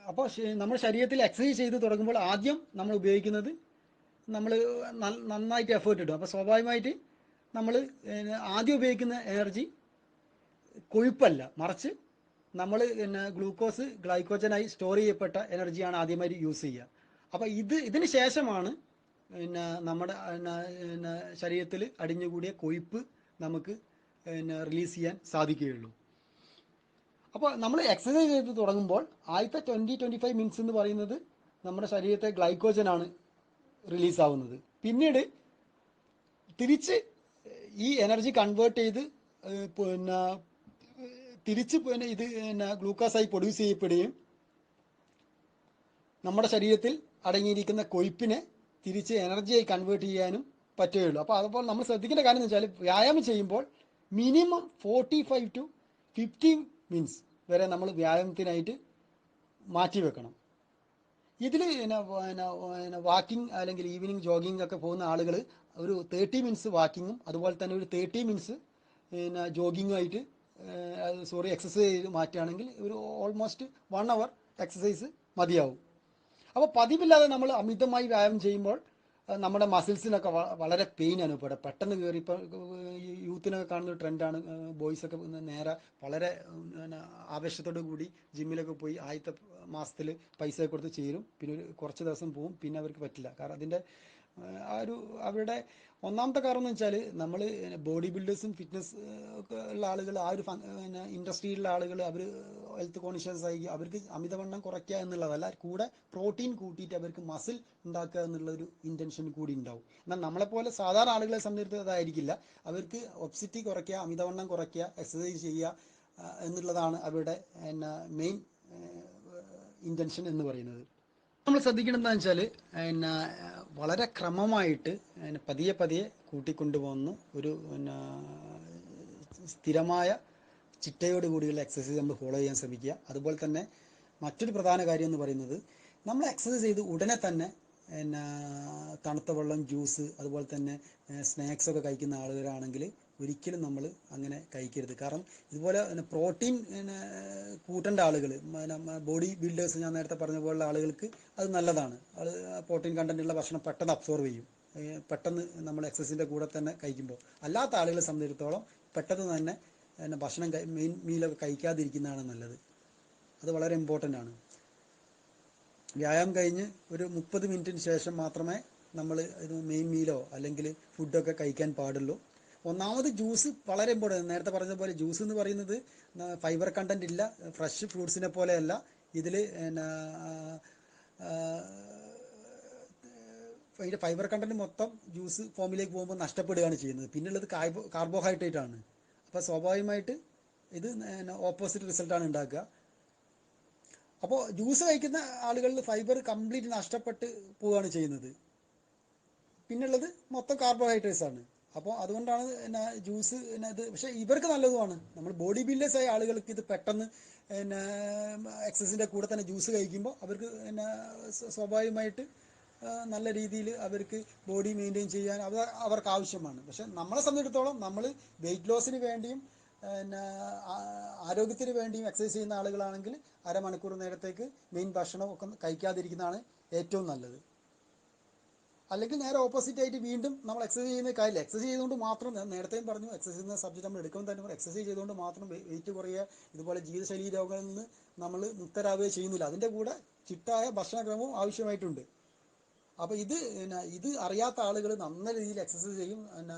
അപ്പോൾ നമ്മുടെ ശരീരത്തിൽ എക്സസൈസ് ചെയ്ത് തുടങ്ങുമ്പോൾ ആദ്യം നമ്മൾ ഉപയോഗിക്കുന്നത് നമ്മൾ നന്നായിട്ട് എഫേർട്ട് ഇടും. അപ്പോൾ സ്വാഭാവികമായിട്ട് നമ്മൾ ആദ്യം ഉപയോഗിക്കുന്ന എനർജി കൊഴുപ്പല്ല, മറിച്ച് നമ്മൾ ഗ്ലൂക്കോസ് ഗ്ലൈക്കോജനായി സ്റ്റോർ ചെയ്യപ്പെട്ട എനർജിയാണ് ആദ്യമായി യൂസ് ചെയ്യുക. അപ്പോൾ ഇതിന് ശേഷമാണ് നമ്മുടെ ശരീരത്തിൽ അടിഞ്ഞുകൂടിയ കൊഴുപ്പ് നമുക്ക് റിലീസ് ചെയ്യാൻ സാധിക്കുകയുള്ളൂ. അപ്പോൾ നമ്മൾ എക്സസൈസ് ചെയ്ത് തുടങ്ങുമ്പോൾ ആദ്യത്തെ 20-25 മിനിറ്റ്സ് എന്ന് പറയുന്നത് നമ്മുടെ ശരീരത്തെ ഗ്ലൈക്കോജനാണ് റിലീസാവുന്നത്. പിന്നീട് തിരിച്ച് ഈ എനർജി കൺവേർട്ട് ചെയ്ത് തിരിച്ച് ഇത് ഗ്ലൂക്കോസായി പ്രൊഡ്യൂസ് ചെയ്യപ്പെടുകയും നമ്മുടെ ശരീരത്തിൽ അടങ്ങിയിരിക്കുന്ന കൊഴുപ്പിനെ തിരിച്ച് എനർജിയായി കൺവേർട്ട് ചെയ്യാനും പറ്റുകയുള്ളൂ. അപ്പോൾ അതുപോലെ നമ്മൾ ശ്രദ്ധിക്കേണ്ട കാര്യം എന്ന് വെച്ചാൽ വ്യായാമം ചെയ്യുമ്പോൾ മിനിമം 45-50 മിനിറ്റ്സ് വരെ നമ്മൾ വ്യായാമത്തിനായിട്ട് മാറ്റി വെക്കണം. ഇതിൽ വാക്കിംഗ് അല്ലെങ്കിൽ ഈവനിങ് ജോഗിങ് ഒക്കെ പോകുന്ന ആളുകൾ ഒരു 30 മിനിറ്റ്സ് വാക്കിങ്ങും അതുപോലെ തന്നെ ഒരു 30 മിനിറ്റ്സ് ജോഗിങ്ങുമായിട്ട് എക്സസൈസ് ചെയ്ത് മാറ്റുകയാണെങ്കിൽ ഒരു ഓൾമോസ്റ്റ് 1 അവർ എക്സസൈസ് മതിയാവും. അപ്പോൾ പതിവില്ലാതെ നമ്മൾ അമിതമായി വ്യായാമം ചെയ്യുമ്പോൾ നമ്മുടെ മസിൽസിനൊക്കെ വളരെ പെയിൻ അനുഭവപ്പെടും. പെട്ടെന്ന് കയറി ഇപ്പോൾ യൂത്തിനൊക്കെ കാണുന്ന ട്രെൻഡാണ്. ബോയ്സൊക്കെ നേരെ വളരെ ആവേശത്തോടു കൂടി ജിമ്മിലൊക്കെ പോയി ആദ്യത്തെ മാസത്തിൽ പൈസ കൊടുത്ത് ചേരും, പിന്നെ കുറച്ച് ദിവസം പോവും, പിന്നെ അവർക്ക് പറ്റില്ല. കാരണം അതിൻ്റെ അവരുടെ ഒന്നാമത്തെ കാരണം എന്ന് വെച്ചാൽ നമ്മൾ ബോഡി ബിൽഡേഴ്സും ഫിറ്റ്നസ് ഒക്കെ ഉള്ള ആളുകൾ ഇൻഡസ്ട്രിയിലുള്ള ആളുകൾ അവർ ഹെൽത്ത് കോൺഷ്യസ് ആയി അവർക്ക് അമിതവണ്ണം കുറയ്ക്കുക എന്നുള്ളതല്ല, കൂടെ പ്രോട്ടീൻ കൂട്ടിയിട്ട് അവർക്ക് മസിൽ ഉണ്ടാക്കുക എന്നുള്ളൊരു ഇൻറ്റൻഷൻ കൂടി ഉണ്ടാവും. എന്നാൽ നമ്മളെപ്പോലെ സാധാരണ ആളുകളെ സംബന്ധിച്ച് അതായിരിക്കില്ല. അവർക്ക് ഒബ്സിറ്റി കുറയ്ക്കുക, അമിതവണ്ണം കുറയ്ക്കുക, എക്സസൈസ് ചെയ്യുക എന്നുള്ളതാണ് അവരുടെ മെയിൻ ഇൻറ്റൻഷൻ എന്ന് പറയുന്നത്. നമ്മൾ ശ്രദ്ധിക്കേണ്ടത് എന്താണെന്ന് വെച്ചാൽ വളരെ ക്രമമായിട്ട് പതിയെ കൂട്ടിക്കൊണ്ടുപോകുന്ന ഒരു സ്ഥിരമായ ചിട്ടയോട് കൂടിയുള്ള എക്സസൈസ് നമ്മൾ ഫോളോ ചെയ്യാൻ ശ്രമിക്കുക. അതുപോലെ തന്നെ മറ്റൊരു പ്രധാന കാര്യം എന്ന് പറയുന്നത് നമ്മൾ എക്സസൈസ് ചെയ്ത് ഉടനെ തന്നെ തണുത്ത വെള്ളം, ജ്യൂസ്, അതുപോലെ തന്നെ സ്നാക്സൊക്കെ കഴിക്കുന്ന ആളുകളാണെങ്കിൽ ഒരിക്കലും നമ്മൾ അങ്ങനെ കഴിക്കരുത്. കാരണം ഇതുപോലെ പ്രോട്ടീൻ കൂട്ടേണ്ട ആളുകൾ, ബോഡി ബിൽഡേഴ്സ്, ഞാൻ നേരത്തെ പറഞ്ഞ പോലുള്ള ആളുകൾക്ക് അത് നല്ലതാണ്. അത് പ്രോട്ടീൻ കണ്ടൻറ്റുള്ള ഭക്ഷണം പെട്ടെന്ന് അബ്സോർവ് ചെയ്യും, പെട്ടെന്ന് നമ്മൾ എക്സസൈസിൻ്റെ കൂടെ തന്നെ കഴിക്കുമ്പോൾ. അല്ലാത്ത ആളുകളെ സംബന്ധിച്ചിടത്തോളം പെട്ടെന്ന് തന്നെ ഭക്ഷണം മെയിൻ മീലൊക്കെ കഴിക്കാതിരിക്കുന്നതാണ് നല്ലത്. അത് വളരെ ഇമ്പോർട്ടൻ്റ് ആണ്. വ്യായാമം കഴിഞ്ഞ് ഒരു 30 മിനിറ്റിന് ശേഷം മാത്രമേ നമ്മൾ ഇത് മെയിൻ മീലോ അല്ലെങ്കിൽ ഫുഡൊക്കെ കഴിക്കാൻ പാടുള്ളൂ. ഒന്നാമത് ജ്യൂസ് വളരെ ഇമ്പോർട്ടൻ്റ്. നേരത്തെ പറഞ്ഞ പോലെ ജ്യൂസ് എന്ന് പറയുന്നത് ഫൈബർ കണ്ടൻറ് ഇല്ല, ഫ്രഷ് ഫ്രൂട്ട്സിനെ പോലെയല്ല. ഇതിൽ അതിൻ്റെ ഫൈബർ കണ്ടൻറ്റ് മൊത്തം ജ്യൂസ് ഫോമിലേക്ക് പോകുമ്പോൾ നഷ്ടപ്പെടുകയാണ് ചെയ്യുന്നത്. പിന്നുള്ളത് കാർബോഹൈഡ്രേറ്റ് ആണ്. അപ്പോൾ സ്വാഭാവികമായിട്ട് ഇത് ഓപ്പോസിറ്റ് റിസൾട്ടാണ് ഉണ്ടാക്കുക. അപ്പോൾ ജ്യൂസ് കഴിക്കുന്ന ആളുകളിൽ ഫൈബർ കംപ്ലീറ്റ് നഷ്ടപ്പെട്ട് പോവുകയാണ് ചെയ്യുന്നത്. പിന്നുള്ളത് മൊത്തം കാർബോഹൈഡ്രേറ്റ്സ് ആണ്. അപ്പോൾ അതുകൊണ്ടാണ് ജ്യൂസ് ഇത്. പക്ഷേ ഇവർക്ക് നല്ലതുമാണ്. നമ്മൾ ബോഡി ബിൽഡേഴ്സായ ആളുകൾക്ക് ഇത് പെട്ടെന്ന് എക്സസൈസിൻ്റെ കൂടെ തന്നെ ജ്യൂസ് കഴിക്കുമ്പോൾ അവർക്ക് സ്വാഭാവികമായിട്ട് നല്ല രീതിയിൽ അവർക്ക് ബോഡി മെയിൻറ്റെയിൻ ചെയ്യാൻ അവർക്ക് ആവശ്യമാണ്. പക്ഷെ നമ്മളെ സംബന്ധിച്ചിടത്തോളം നമ്മൾ വെയിറ്റ് ലോസിന് വേണ്ടിയും ആരോഗ്യത്തിന് വേണ്ടിയും എക്സസൈസ് ചെയ്യുന്ന ആളുകളാണെങ്കിൽ അരമണിക്കൂർ നേരത്തേക്ക് മെയിൻ ഭക്ഷണം ഒക്കെ കഴിക്കാതിരിക്കുന്നതാണ് ഏറ്റവും നല്ലത്. അല്ലെങ്കിൽ നേരെ ഓപ്പോസിറ്റ് ആയിട്ട് വീണ്ടും നമ്മൾ എക്സസൈസ് ചെയ്യുന്ന കാര്യമില്ല. എക്സസൈസ് ചെയ്തുകൊണ്ട് മാത്രം, ഞാൻ നേരത്തെയും പറഞ്ഞു, എക്സസൈസ് എന്ന സബ്ജക്റ്റ് നമ്മൾ എടുക്കുമ്പോൾ തന്നെ എക്സസൈസ് ചെയ്തുകൊണ്ട് മാത്രം വെയിറ്റ് കുറയുക, ഇതുപോലെ ജീവിതശൈലി രോഗങ്ങളിൽ നിന്ന് നമ്മൾ മുക്തരാകുകയോ ചെയ്യുന്നില്ല. അതിൻ്റെ കൂടെ ചിട്ടായ ഭക്ഷണക്രമവും ആവശ്യമായിട്ടുണ്ട്. അപ്പോൾ ഇത് അറിയാത്ത ആളുകൾ നല്ല രീതിയിൽ എക്സസൈസ് ചെയ്യും,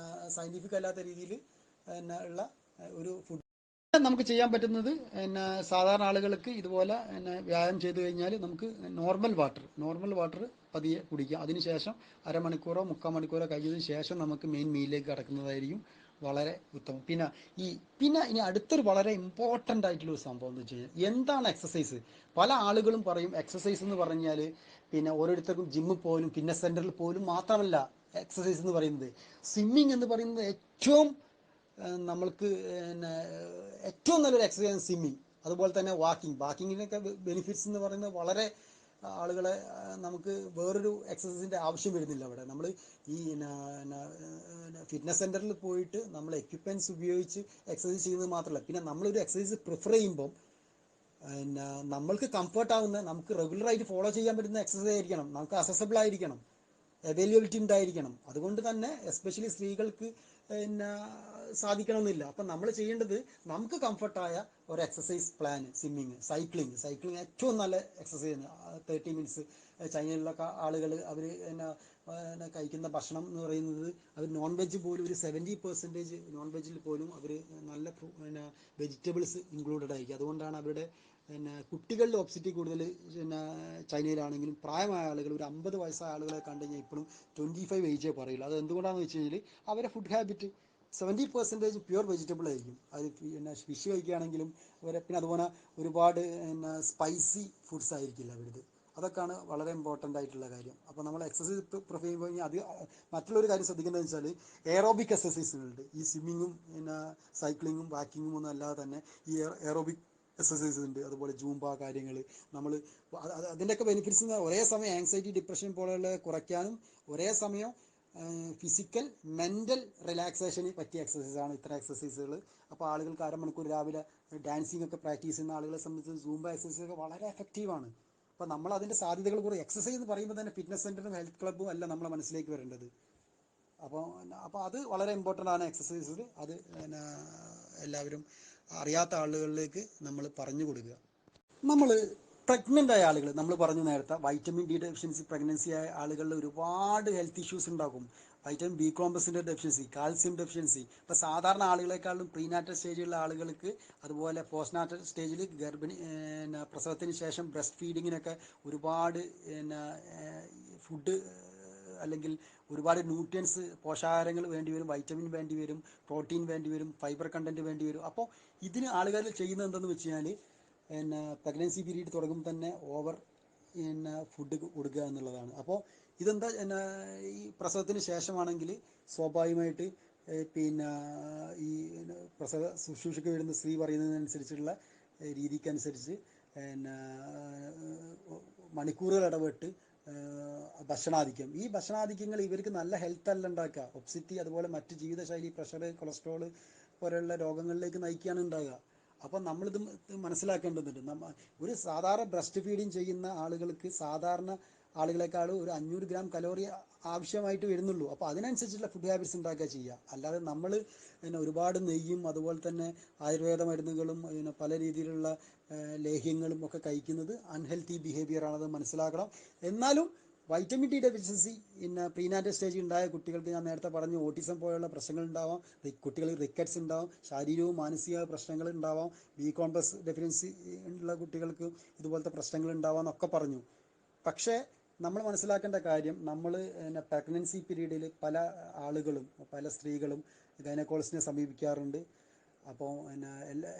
സയൻറ്റിഫിക് അല്ലാത്ത രീതിയിൽ ഉള്ള ഒരു ഫുഡ് നമുക്ക് ചെയ്യാൻ പറ്റുന്നത്. സാധാരണ ആളുകൾക്ക് ഇതുപോലെ വ്യായാമം ചെയ്തു കഴിഞ്ഞാൽ നമുക്ക് നോർമൽ വാട്ടർ പതിയെ കുടിക്കുക. അതിനുശേഷം അരമണിക്കൂറോ 3/4 മണിക്കൂറോ കഴിഞ്ഞതിന് ശേഷം നമുക്ക് മെയിൻ മീലിലേക്ക് കടക്കുന്നതായിരിക്കും വളരെ ഉത്തമം. പിന്നെ ഇനി അടുത്തൊരു വളരെ ഇമ്പോർട്ടൻ്റ് ആയിട്ടുള്ളൊരു സംഭവം എന്ന് വെച്ച് കഴിഞ്ഞാൽ, എന്താണ് എക്സസൈസ്? പല ആളുകളും പറയും എക്സസൈസ് എന്ന് പറഞ്ഞാൽ ഓരോരുത്തർക്കും ജിമ്മിൽ പോലും ഫിറ്റ്നസ് സെൻ്ററിൽ പോലും മാത്രമല്ല എക്സസൈസ് എന്ന് പറയുന്നത്. സ്വിമ്മിങ് എന്ന് പറയുന്നത് നമ്മൾക്ക് ഏറ്റവും നല്ലൊരു എക്സസൈസ് സ്വിമ്മിങ്. അതുപോലെ തന്നെ വാക്കിങ്ങിനൊക്കെ ബെനിഫിറ്റ്സ് എന്ന് പറയുന്നത് വളരെ ആളുകളെ നമുക്ക് വേറൊരു എക്സസൈസിൻ്റെ ആവശ്യം വരുന്നില്ല. അവിടെ നമ്മൾ ഈ ഫിറ്റ്നസ് സെൻ്ററിൽ പോയിട്ട് നമ്മൾ എക്യുപ്മെൻറ്റ്സ് ഉപയോഗിച്ച് എക്സസൈസ് ചെയ്യുന്നത് മാത്രമല്ല, പിന്നെ നമ്മളൊരു എക്സസൈസ് പ്രിഫർ ചെയ്യുമ്പം നമ്മൾക്ക് കംഫർട്ടാവുന്ന, നമുക്ക് റെഗുലറായിട്ട് ഫോളോ ചെയ്യാൻ പറ്റുന്ന എക്സസൈസ് ആയിരിക്കണം, നമുക്ക് അസസബിൾ ആയിരിക്കണം, അവൈലബിലിറ്റി ഉണ്ടായിരിക്കണം. അതുകൊണ്ട് തന്നെ എസ്പെഷ്യലി സ്ത്രീകൾക്ക് സാധിക്കണമെന്നില്ല. അപ്പം നമ്മൾ ചെയ്യേണ്ടത് നമുക്ക് കംഫർട്ടായ ഒരു എക്സസൈസ് പ്ലാൻ. സൈക്ലിംഗ് ഏറ്റവും നല്ല എക്സസൈസ്. 30 മിനിറ്റ്സ്. ചൈനയിലുള്ള ആളുകൾ അവർ കഴിക്കുന്ന ഭക്ഷണം എന്ന് പറയുന്നത്, അവർ നോൺ വെജ് പോലും ഒരു 70% നോൺ വെജിൽ പോലും അവർ നല്ല വെജിറ്റബിൾസ് ഇൻക്ലൂഡഡ് ആയിരിക്കും. അതുകൊണ്ടാണ് അവരുടെ കുട്ടികളിൽ ഒബ്സിറ്റി കൂടുതൽ. ചൈനയിലാണെങ്കിലും പ്രായമായ ആളുകൾ, ഒരു 50 വയസ്സായ ആളുകളെ കണ്ടു കഴിഞ്ഞാൽ ഇപ്പോഴും 25 ഏജേ പറയില്ല. അത് എന്തുകൊണ്ടാണെന്ന് വെച്ച് കഴിഞ്ഞാൽ അവരെ ഫുഡ് ഹാബിറ്റ് 70% പ്യുവർ വെജിറ്റബിൾ ആയിരിക്കും. അത് ഫിഷ് കഴിക്കുകയാണെങ്കിലും പിന്നെ അതുപോലെ ഒരുപാട് സ്പൈസി ഫുഡ്സ് ആയിരിക്കില്ല അവരുത്. അതൊക്കെയാണ് വളരെ ഇമ്പോർട്ടൻ്റ് ആയിട്ടുള്ള കാര്യം. അപ്പോൾ നമ്മൾ എക്സസൈസ് പ്രിഫർ ചെയ്യുമ്പോൾ അത് മറ്റുള്ളൊരു കാര്യം ശ്രദ്ധിക്കേണ്ടതെന്ന് വെച്ചാൽ, എയറോബിക് എക്സസൈസുകളുണ്ട്. ഈ സ്വിമ്മിങ്ങും സൈക്ലിങ്ങും വാക്കിങ്ങും ഒന്നും അല്ലാതെ തന്നെ ഈ എയറോബിക് എക്സസൈസ് ഉണ്ട്. അതുപോലെ ജൂംബ കാര്യങ്ങൾ. നമ്മൾ അതിൻ്റെയൊക്കെ ബെനിഫിറ്റ്സ് ഒരേ സമയം ആങ്സൈറ്റി, ഡിപ്രഷൻ പോലെയുള്ള കുറയ്ക്കാനും ഒരേ സമയം ഫിസിക്കൽ മെൻ്റൽ റിലാക്സേഷന് പറ്റിയ എക്സസൈസാണ് ഇത്തരം എക്സസൈസുകൾ. അപ്പോൾ ആളുകൾക്ക് അരമണിക്കൂർ രാവിലെ ഡാൻസിങ് ഒക്കെ പ്രാക്ടീസ് ചെയ്യുന്ന ആളുകളെ സംബന്ധിച്ച് സൂംബ എക്സസൈസൊക്കെ വളരെ എഫക്റ്റീവാണ്. അപ്പോൾ നമ്മൾ അതിൻ്റെ സാധ്യതകൾ കൂടി, എക്സസൈസ് എന്ന് പറയുമ്പോൾ തന്നെ ഫിറ്റ്നസ് സെൻ്ററും ഹെൽത്ത് ക്ലബ്ബും അല്ല നമ്മളെ മനസ്സിലേക്ക് വരേണ്ടത്. അപ്പോൾ അത് വളരെ ഇമ്പോർട്ടൻ്റ് ആണ് എക്സസൈസിൽ. അത് എല്ലാവരും അറിയാത്ത ആളുകളിലേക്ക് നമ്മൾ പറഞ്ഞു കൊടുക്കുക. നമ്മൾ പ്രഗ്നൻ്റ് ആയ ആളുകൾ, നമ്മൾ പറഞ്ഞു നേരത്തെ വൈറ്റമിൻ ഡി ഡെഫിഷ്യൻസി പ്രഗ്നൻസി ആയ ആളുകളിൽ ഒരുപാട് ഹെൽത്ത് ഇഷ്യൂസ് ഉണ്ടാകും. വൈറ്റമിൻ ബി കോംപ്ലക്സിൻ്റെ ഡെഫിഷ്യൻസി, കാൽസ്യം ഡെഫിഷ്യൻസി. ഇപ്പോൾ സാധാരണ ആളുകളെക്കാളും പ്രീനാറ്റൽ സ്റ്റേജിലുള്ള ആളുകൾക്ക്, അതുപോലെ പോസ്റ്റ്നാറ്റൽ സ്റ്റേജിൽ പ്രസവത്തിന് ശേഷം ബ്രസ്റ്റ് ഫീഡിങ്ങിനൊക്കെ ഒരുപാട് ഫുഡ് അല്ലെങ്കിൽ ഒരുപാട് ന്യൂട്രിയൻസ്, പോഷകാഹാരങ്ങൾ വേണ്ടി വരും. വൈറ്റമിൻ വേണ്ടി വരും, പ്രോട്ടീൻ വേണ്ടി വരും, ഫൈബർ കണ്ടൻറ്റ് വേണ്ടി വരും. അപ്പോൾ ഇതിന് ആളുകൾ ചെയ്യുന്നത് എന്തെന്ന് വെച്ച് കഴിഞ്ഞാൽ, പ്രഗ്നൻസി പീരീഡ് തുടങ്ങുമ്പോൾ തന്നെ ഓവർ ഫുഡ് കൊടുക്കുക എന്നുള്ളതാണ്. അപ്പോൾ ഇതെന്താ, ഈ പ്രസവത്തിന് ശേഷമാണെങ്കിൽ സ്വാഭാവികമായിട്ട് ഈ പ്രസവ ശുശ്രൂഷയ്ക്ക് വരുന്ന സ്ത്രീ പറയുന്നതിനനുസരിച്ചുള്ള രീതിക്കനുസരിച്ച് മണിക്കൂറുകൾ ഇടപെട്ട് ഭക്ഷണാധിക്യം. ഈ ഭക്ഷണാധിക്യങ്ങൾ ഇവർക്ക് നല്ല ഹെൽത്ത് അല്ല ഉണ്ടാക്കുക. ഒബ്സിറ്റി, അതുപോലെ മറ്റ് ജീവിതശൈലി, പ്രഷർ, കൊളസ്ട്രോൾ പോലെയുള്ള രോഗങ്ങളിലേക്ക് നയിക്കുകയാണ് ഉണ്ടാകുക. അപ്പം നമ്മളിത് മനസ്സിലാക്കേണ്ടതുണ്ട്. ഒരു സാധാരണ ബ്രസ്റ്റ് ഫീഡിങ് ചെയ്യുന്ന ആളുകൾക്ക് സാധാരണ ആളുകളെക്കാളും ഒരു 500 ഗ്രാം കലോറി ആവശ്യമായിട്ട് വരുന്നുള്ളൂ. അപ്പോൾ അതിനനുസരിച്ചുള്ള ഫുഡ് ഹാബിറ്റ്സ് ഉണ്ടാക്കുക ചെയ്യുക. അല്ലാതെ നമ്മൾ പിന്നെ ഒരുപാട് നെയ്യും അതുപോലെ തന്നെ ആയുർവേദ മരുന്നുകളും പിന്നെ പല രീതിയിലുള്ള ലേഹ്യങ്ങളും ഒക്കെ കഴിക്കുന്നത് അൺഹെൽത്തി ബിഹേവിയറാണത് മനസ്സിലാക്കണം. എന്നാലും വൈറ്റമിൻ ഡി ഡെഫിഷ്യൻസി പിന്നെ പ്രീനാറ്റൽ സ്റ്റേജിൽ ഉണ്ടായ കുട്ടികൾക്ക് ഞാൻ നേരത്തെ പറഞ്ഞു ഓട്ടിസം പോലുള്ള പ്രശ്നങ്ങൾ ഉണ്ടാവാം, കുട്ടികൾക്ക് റിക്കറ്റ്സ് ഉണ്ടാവും, ശാരീരികവും മാനസിക പ്രശ്നങ്ങൾ ഉണ്ടാവാം, ബി കോംപ്ലക്സ് ഡെഫിഷ്യൻസി ഉള്ള കുട്ടികൾക്ക് ഇതുപോലത്തെ പ്രശ്നങ്ങൾ ഉണ്ടാവാം എന്നൊക്കെ പറഞ്ഞു. പക്ഷേ നമ്മൾ മനസ്സിലാക്കേണ്ട കാര്യം, നമ്മൾ പിന്നെ പ്രഗ്നൻസി പീരീഡിൽ പല ആളുകളും പല സ്ത്രീകളും ഗൈനക്കോളജിസ്റ്റിനെ സമീപിക്കാറുണ്ട്. അപ്പോൾ പിന്നെ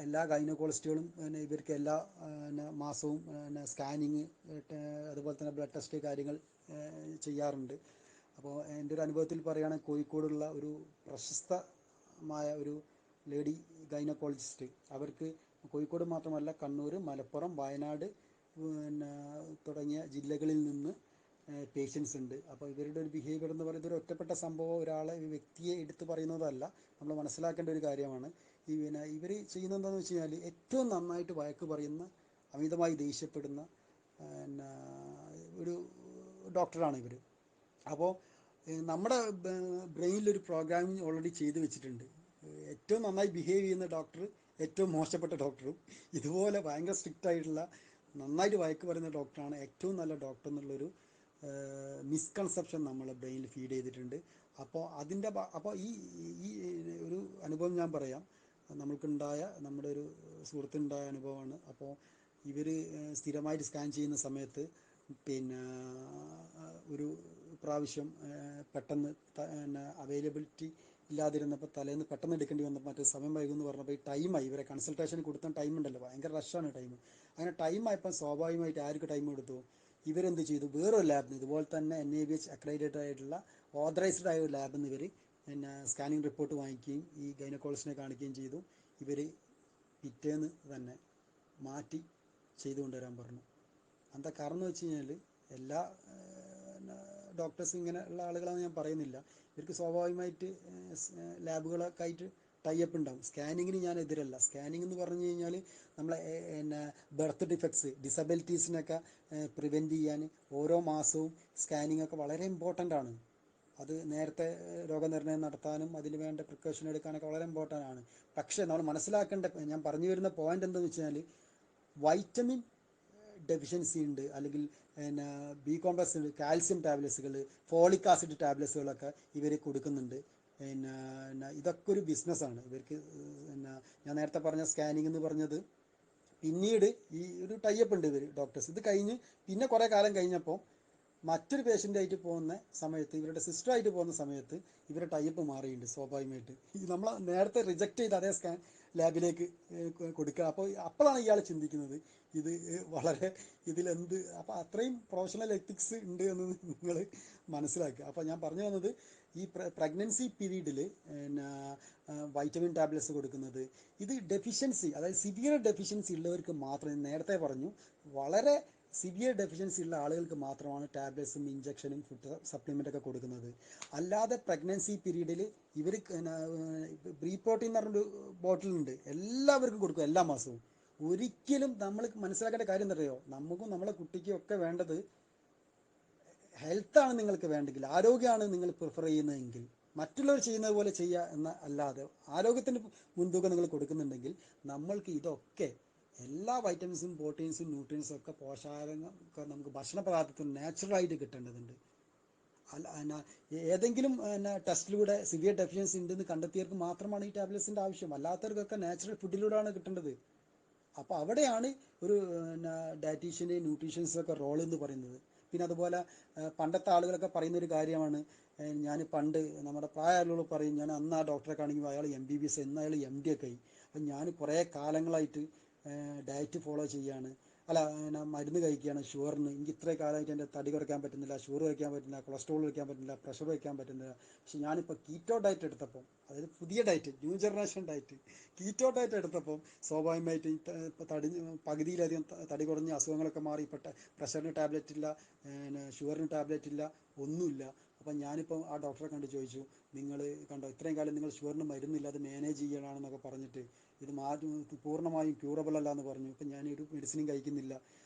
എല്ലാ ഗൈനക്കോളജിസ്റ്റുകളും പിന്നെ ഇവർക്ക് എല്ലാ പിന്നെ മാസവും പിന്നെ സ്കാനിങ് അതുപോലെ തന്നെ ബ്ലഡ് ടെസ്റ്റ് കാര്യങ്ങൾ ചെയ്യാറുണ്ട്. അപ്പോൾ എൻ്റെ ഒരു അനുഭവത്തിൽ പറയുകയാണെങ്കിൽ കോഴിക്കോടുള്ള ഒരു പ്രശസ്തമായ ഒരു ലേഡി ഗൈനക്കോളജിസ്റ്റ്, അവർക്ക് കോഴിക്കോട് മാത്രമല്ല കണ്ണൂർ, മലപ്പുറം, വയനാട് പിന്നെ തുടങ്ങിയ ജില്ലകളിൽ നിന്ന് പേഷ്യൻസ് ഉണ്ട്. അപ്പോൾ ഇവരുടെ ഒരു ബിഹേവിയർ എന്ന് പറയുന്നത് ഒരു ഒറ്റപ്പെട്ട സംഭവം, ഒരാളെ വ്യക്തിയെ എടുത്തു പറയുന്നതല്ല, നമ്മൾ മനസ്സിലാക്കേണ്ട ഒരു കാര്യമാണ്. പിന്നെ ഇവർ ചെയ്യുന്നത് എന്താണെന്ന് വെച്ച് കഴിഞ്ഞാൽ ഏറ്റവും നന്നായിട്ട് വഴക്ക് പറയുന്ന, അമിതമായി ദേഷ്യപ്പെടുന്ന പിന്നെ ഒരു ഡോക്ടറാണ് ഇവർ. അപ്പോൾ നമ്മുടെ ബ്രെയിനിലൊരു പ്രോഗ്രാമിങ് ഓൾറെഡി ചെയ്ത് വെച്ചിട്ടുണ്ട്. ഏറ്റവും നന്നായി ബിഹേവ് ചെയ്യുന്ന ഡോക്ടർ ഏറ്റവും മോശപ്പെട്ട ഡോക്ടറും, ഇതുപോലെ ഭയങ്കര സ്ട്രിക്റ്റ് ആയിട്ടുള്ള നന്നായിട്ട് വഴക്ക് പറയുന്ന ഡോക്ടറാണ് ഏറ്റവും നല്ല ഡോക്ടർ എന്നുള്ളൊരു മിസ്കൺസെപ്ഷൻ നമ്മളെ ബ്രെയിനിൽ ഫീഡ് ചെയ്തിട്ടുണ്ട്. അപ്പോൾ അപ്പോൾ ഈ ഒരു അനുഭവം ഞാൻ പറയാം. നമ്മൾക്കുണ്ടായ നമ്മുടെ ഒരു സുഹൃത്തുണ്ടായ അനുഭവമാണ്. അപ്പോൾ ഇവർ സ്ഥിരമായിട്ട് സ്കാൻ ചെയ്യുന്ന സമയത്ത് പിന്നെ ഒരു പ്രാവശ്യം പെട്ടെന്ന് പിന്നെ അവൈലബിലിറ്റി ഇല്ലാതിരുന്നപ്പോൾ തലേന്ന് പെട്ടെന്ന് എടുക്കേണ്ടി വന്നപ്പോൾ മറ്റേ സമയം വൈകുമെന്ന് പറഞ്ഞപ്പോൾ ഈ ടൈമായി, ഇവരെ കൺസൾട്ടേഷൻ കൊടുത്ത ടൈം ഉണ്ടല്ലോ, ഭയങ്കര റഷാണ് ടൈം. അങ്ങനെ ടൈമായപ്പോൾ സ്വാഭാവികമായിട്ട് ആർക്ക് ടൈം കൊടുത്തു, ഇവരെന്ത് ചെയ്തു, വേറൊരു ലാബിൽ നിന്ന് ഇതുപോലെ തന്നെ NABH അക്രഡിറ്റഡ് ആയിട്ടുള്ള ഓതറൈസ്ഡ് ആയ ഒരു ലാബിൽ നിന്ന് ഇവർ പിന്നെ സ്കാനിങ് റിപ്പോർട്ട് വാങ്ങിക്കുകയും ഈ ഗൈനക്കോളജിസ്റ്റിനെ കാണിക്കുകയും ചെയ്തു. ഇവർ പിറ്റേന്ന് തന്നെ മാറ്റി ചെയ്തു കൊണ്ടുവരാൻ പറഞ്ഞു. എന്താ കാരണം എന്ന് വെച്ച് കഴിഞ്ഞാൽ എല്ലാ ഡോക്ടേഴ്സ് ഇങ്ങനെ ഉള്ള ആളുകളാണെന്ന് ഞാൻ പറയുന്നില്ല. ഇവർക്ക് സ്വാഭാവികമായിട്ട് ലാബുകളൊക്കെ ആയിട്ട് ടൈപ്പ് ഉണ്ടാവും. സ്കാനിങ്ങിന് ഞാൻ എതിരല്ല. സ്കാനിങ് എന്ന് പറഞ്ഞു കഴിഞ്ഞാൽ നമ്മളെ പിന്നെ ബർത്ത് ഡിഫക്ട്സ്, ഡിസബിലിറ്റീസിനൊക്കെ പ്രിവെൻറ്റ് ചെയ്യാൻ ഓരോ മാസവും സ്കാനിങ് ഒക്കെ വളരെ ഇമ്പോർട്ടൻ്റ് ആണ്. അത് നേരത്തെ രോഗനിർണയം നടത്താനും അതിന് വേണ്ട പ്രിക്കോഷൻ എടുക്കാനൊക്കെ വളരെ ഇമ്പോർട്ടൻ്റ് ആണ്. പക്ഷേ നമ്മൾ മനസ്സിലാക്കേണ്ട, ഞാൻ പറഞ്ഞു വരുന്ന പോയിന്റ് എന്താണെന്ന് വെച്ച് കഴിഞ്ഞാൽ വൈറ്റമിൻ ഡെഫിഷ്യൻസി ഉണ്ട്, അല്ലെങ്കിൽ പിന്നെ ബി കോംപ്ലക്സ് ഉണ്ട്, കാൽസ്യം ടാബ്ലറ്റ്സുകൾ, ഫോളിക് ആസിഡ് ടാബ്ലറ്റ്സുകളൊക്കെ ഇവർ കൊടുക്കുന്നുണ്ട്. പിന്നെ ഇതൊക്കെ ഒരു ബിസിനസ്സാണ് ഇവർക്ക്. പിന്നെ ഞാൻ നേരത്തെ പറഞ്ഞ സ്കാനിങ് എന്ന് പറഞ്ഞത് പിന്നീട് ഈ ഒരു ടൈപ്പ് ഉണ്ട് ഇവർ ഡോക്ടേഴ്സ്. ഇത് കഴിഞ്ഞ് പിന്നെ കുറേ കാലം കഴിഞ്ഞപ്പോൾ മറ്റൊരു പേഷ്യൻ്റായിട്ട് പോകുന്ന സമയത്ത്, ഇവരുടെ സിസ്റ്ററായിട്ട് പോകുന്ന സമയത്ത് ഇവരുടെ ടൈപ്പ് മാറിയിട്ടുണ്ട് സ്വാഭാവികമായിട്ട്. ഈ നമ്മൾ നേരത്തെ റിജക്റ്റ് ചെയ്ത് അതേ ലാബിലേക്ക് കൊടുക്കുക. അപ്പോഴാണ് ഇയാൾ ചിന്തിക്കുന്നത് ഇത് വളരെ ഇതിലെന്ത്, അപ്പോൾ അത്രയും പ്രൊഫഷണൽ എത്തിക്സ് ഉണ്ട് എന്ന് നിങ്ങൾ മനസ്സിലാക്കുക. അപ്പോൾ ഞാൻ പറഞ്ഞു വന്നത്, ഈ പ്രഗ്നൻസി പീരീഡിൽ പിന്നെ വൈറ്റമിൻ ടാബ്ലറ്റ്സ് കൊടുക്കുന്നത്, ഇത് ഡെഫിഷ്യൻസി, അതായത് സിവിയർ ഡെഫിഷ്യൻസി ഉള്ളവർക്ക് മാത്രം, നേരത്തെ പറഞ്ഞു വളരെ സിവിയർ ഡെഫിഷ്യൻസി ഉള്ള ആളുകൾക്ക് മാത്രമാണ് ടാബ്ലറ്റ്സും ഇഞ്ചക്ഷനും ഫുഡ് സപ്ലിമെൻ്റൊക്കെ കൊടുക്കുന്നത്. അല്ലാതെ പ്രഗ്നൻസി പീരീഡിൽ ഇവർ ബ്രീ പ്രോട്ടീൻ എന്ന് പറഞ്ഞൊരു ബോട്ടിലുണ്ട്, എല്ലാവർക്കും കൊടുക്കും എല്ലാ മാസവും. ഒരിക്കലും നമ്മൾ മനസ്സിലാക്കേണ്ട കാര്യം എന്താ അറിയോ, നമുക്കും നമ്മളെ കുട്ടിക്കും ഒക്കെ വേണ്ടത് ഹെൽത്താണ്. നിങ്ങൾക്ക് വേണ്ടെങ്കിൽ, ആരോഗ്യമാണ് നിങ്ങൾ പ്രിഫർ ചെയ്യുന്നതെങ്കിൽ മറ്റുള്ളവർ ചെയ്യുന്നത് പോലെ ചെയ്യുക എന്ന അല്ലാതെ ആരോഗ്യത്തിന് മുൻതൂക്കം നിങ്ങൾ കൊടുക്കുന്നുണ്ടെങ്കിൽ നമ്മൾക്ക് ഇതൊക്കെ എല്ലാ വൈറ്റമിൻസും പ്രോട്ടീൻസും ന്യൂട്രിയൻസും ഒക്കെ പോഷകാഹാരങ്ങൾ ഒക്കെ നമുക്ക് ഭക്ഷണ പദാർത്ഥത്തിൽ നാച്ചുറലായിട്ട് കിട്ടേണ്ടതുണ്ട്. അല്ല ഏതെങ്കിലും ടെസ്റ്റിലൂടെ സിവിയർ ഡെഫിഷ്യൻസി ഉണ്ടെന്ന് കണ്ടെത്തിയവർക്ക് മാത്രമാണ് ഈ ടാബ്ലറ്റ്സിൻ്റെ ആവശ്യം. അല്ലാത്തവർക്കൊക്കെ നാച്ചുറൽ ഫുഡിലൂടെയാണ് കിട്ടേണ്ടത്. അപ്പോൾ അവിടെയാണ് ഒരു ഡയറ്റീഷ്യൻ്റെ ന്യൂട്രീഷ്യൻസൊക്കെ റോൾ എന്ന് പറയുന്നത്. പിന്നെ അതുപോലെ പണ്ടത്തെ ആളുകളൊക്കെ പറയുന്നൊരു കാര്യമാണ്, ഞാൻ പണ്ട് നമ്മുടെ പ്രായ ആളുകൾ പറയും, ഞാൻ അന്ന് ആ ഡോക്ടറെ കാണിക്കുമ്പോൾ അയാൾ MBBS, ഇന്ന് അയാൾ MD ഒക്കെ ആയി. അപ്പം ഞാൻ കുറേ കാലങ്ങളായിട്ട് ഡയറ്റ് ഫോളോ ചെയ്യാണ്, അല്ല മരുന്ന് കഴിക്കുകയാണ് ഷുഗറിന്. എനിക്ക് ഇത്രയും കാലമായിട്ട് എൻ്റെ തടി കുറയ്ക്കാൻ പറ്റുന്നില്ല, ഷുഗർ കഴിക്കാൻ പറ്റുന്നില്ല, കൊളസ്ട്രോൾ കഴിക്കാൻ പറ്റുന്നില്ല, പ്രഷർ കഴിക്കാൻ പറ്റുന്നില്ല. പക്ഷെ ഞാനിപ്പോൾ കീറ്റോ ഡയറ്റ് എടുത്തപ്പം, അതായത് പുതിയ diet, new generation diet, keto diet എടുത്തപ്പം സ്വാഭാവികമായിട്ട് തടി പകുതിയിലധികം തടി കുറഞ്ഞ അസുഖങ്ങളൊക്കെ മാറി. ഇപ്പോൾ പ്രഷറിന് ടാബ്ലറ്റ് ഇല്ല, ഷുഗറിന് ടാബ്ലറ്റ് ഇല്ല, ഒന്നുമില്ല. അപ്പം ഞാനിപ്പോൾ ആ ഡോക്ടറെ കണ്ട് ചോദിച്ചു, നിങ്ങൾ കണ്ടോ ഇത്രയും കാലം നിങ്ങൾ ഷുഗറിന് മരുന്നില്ല, അത് മാനേജ് ചെയ്യണമെന്നൊക്കെ പറഞ്ഞിട്ട് ഇത് പൂർണ്ണമായും ക്യൂറബിൾ അല്ല എന്ന് പറഞ്ഞു. ഇപ്പം ഞാനൊരു മെഡിസിനും കഴിക്കുന്നില്ല.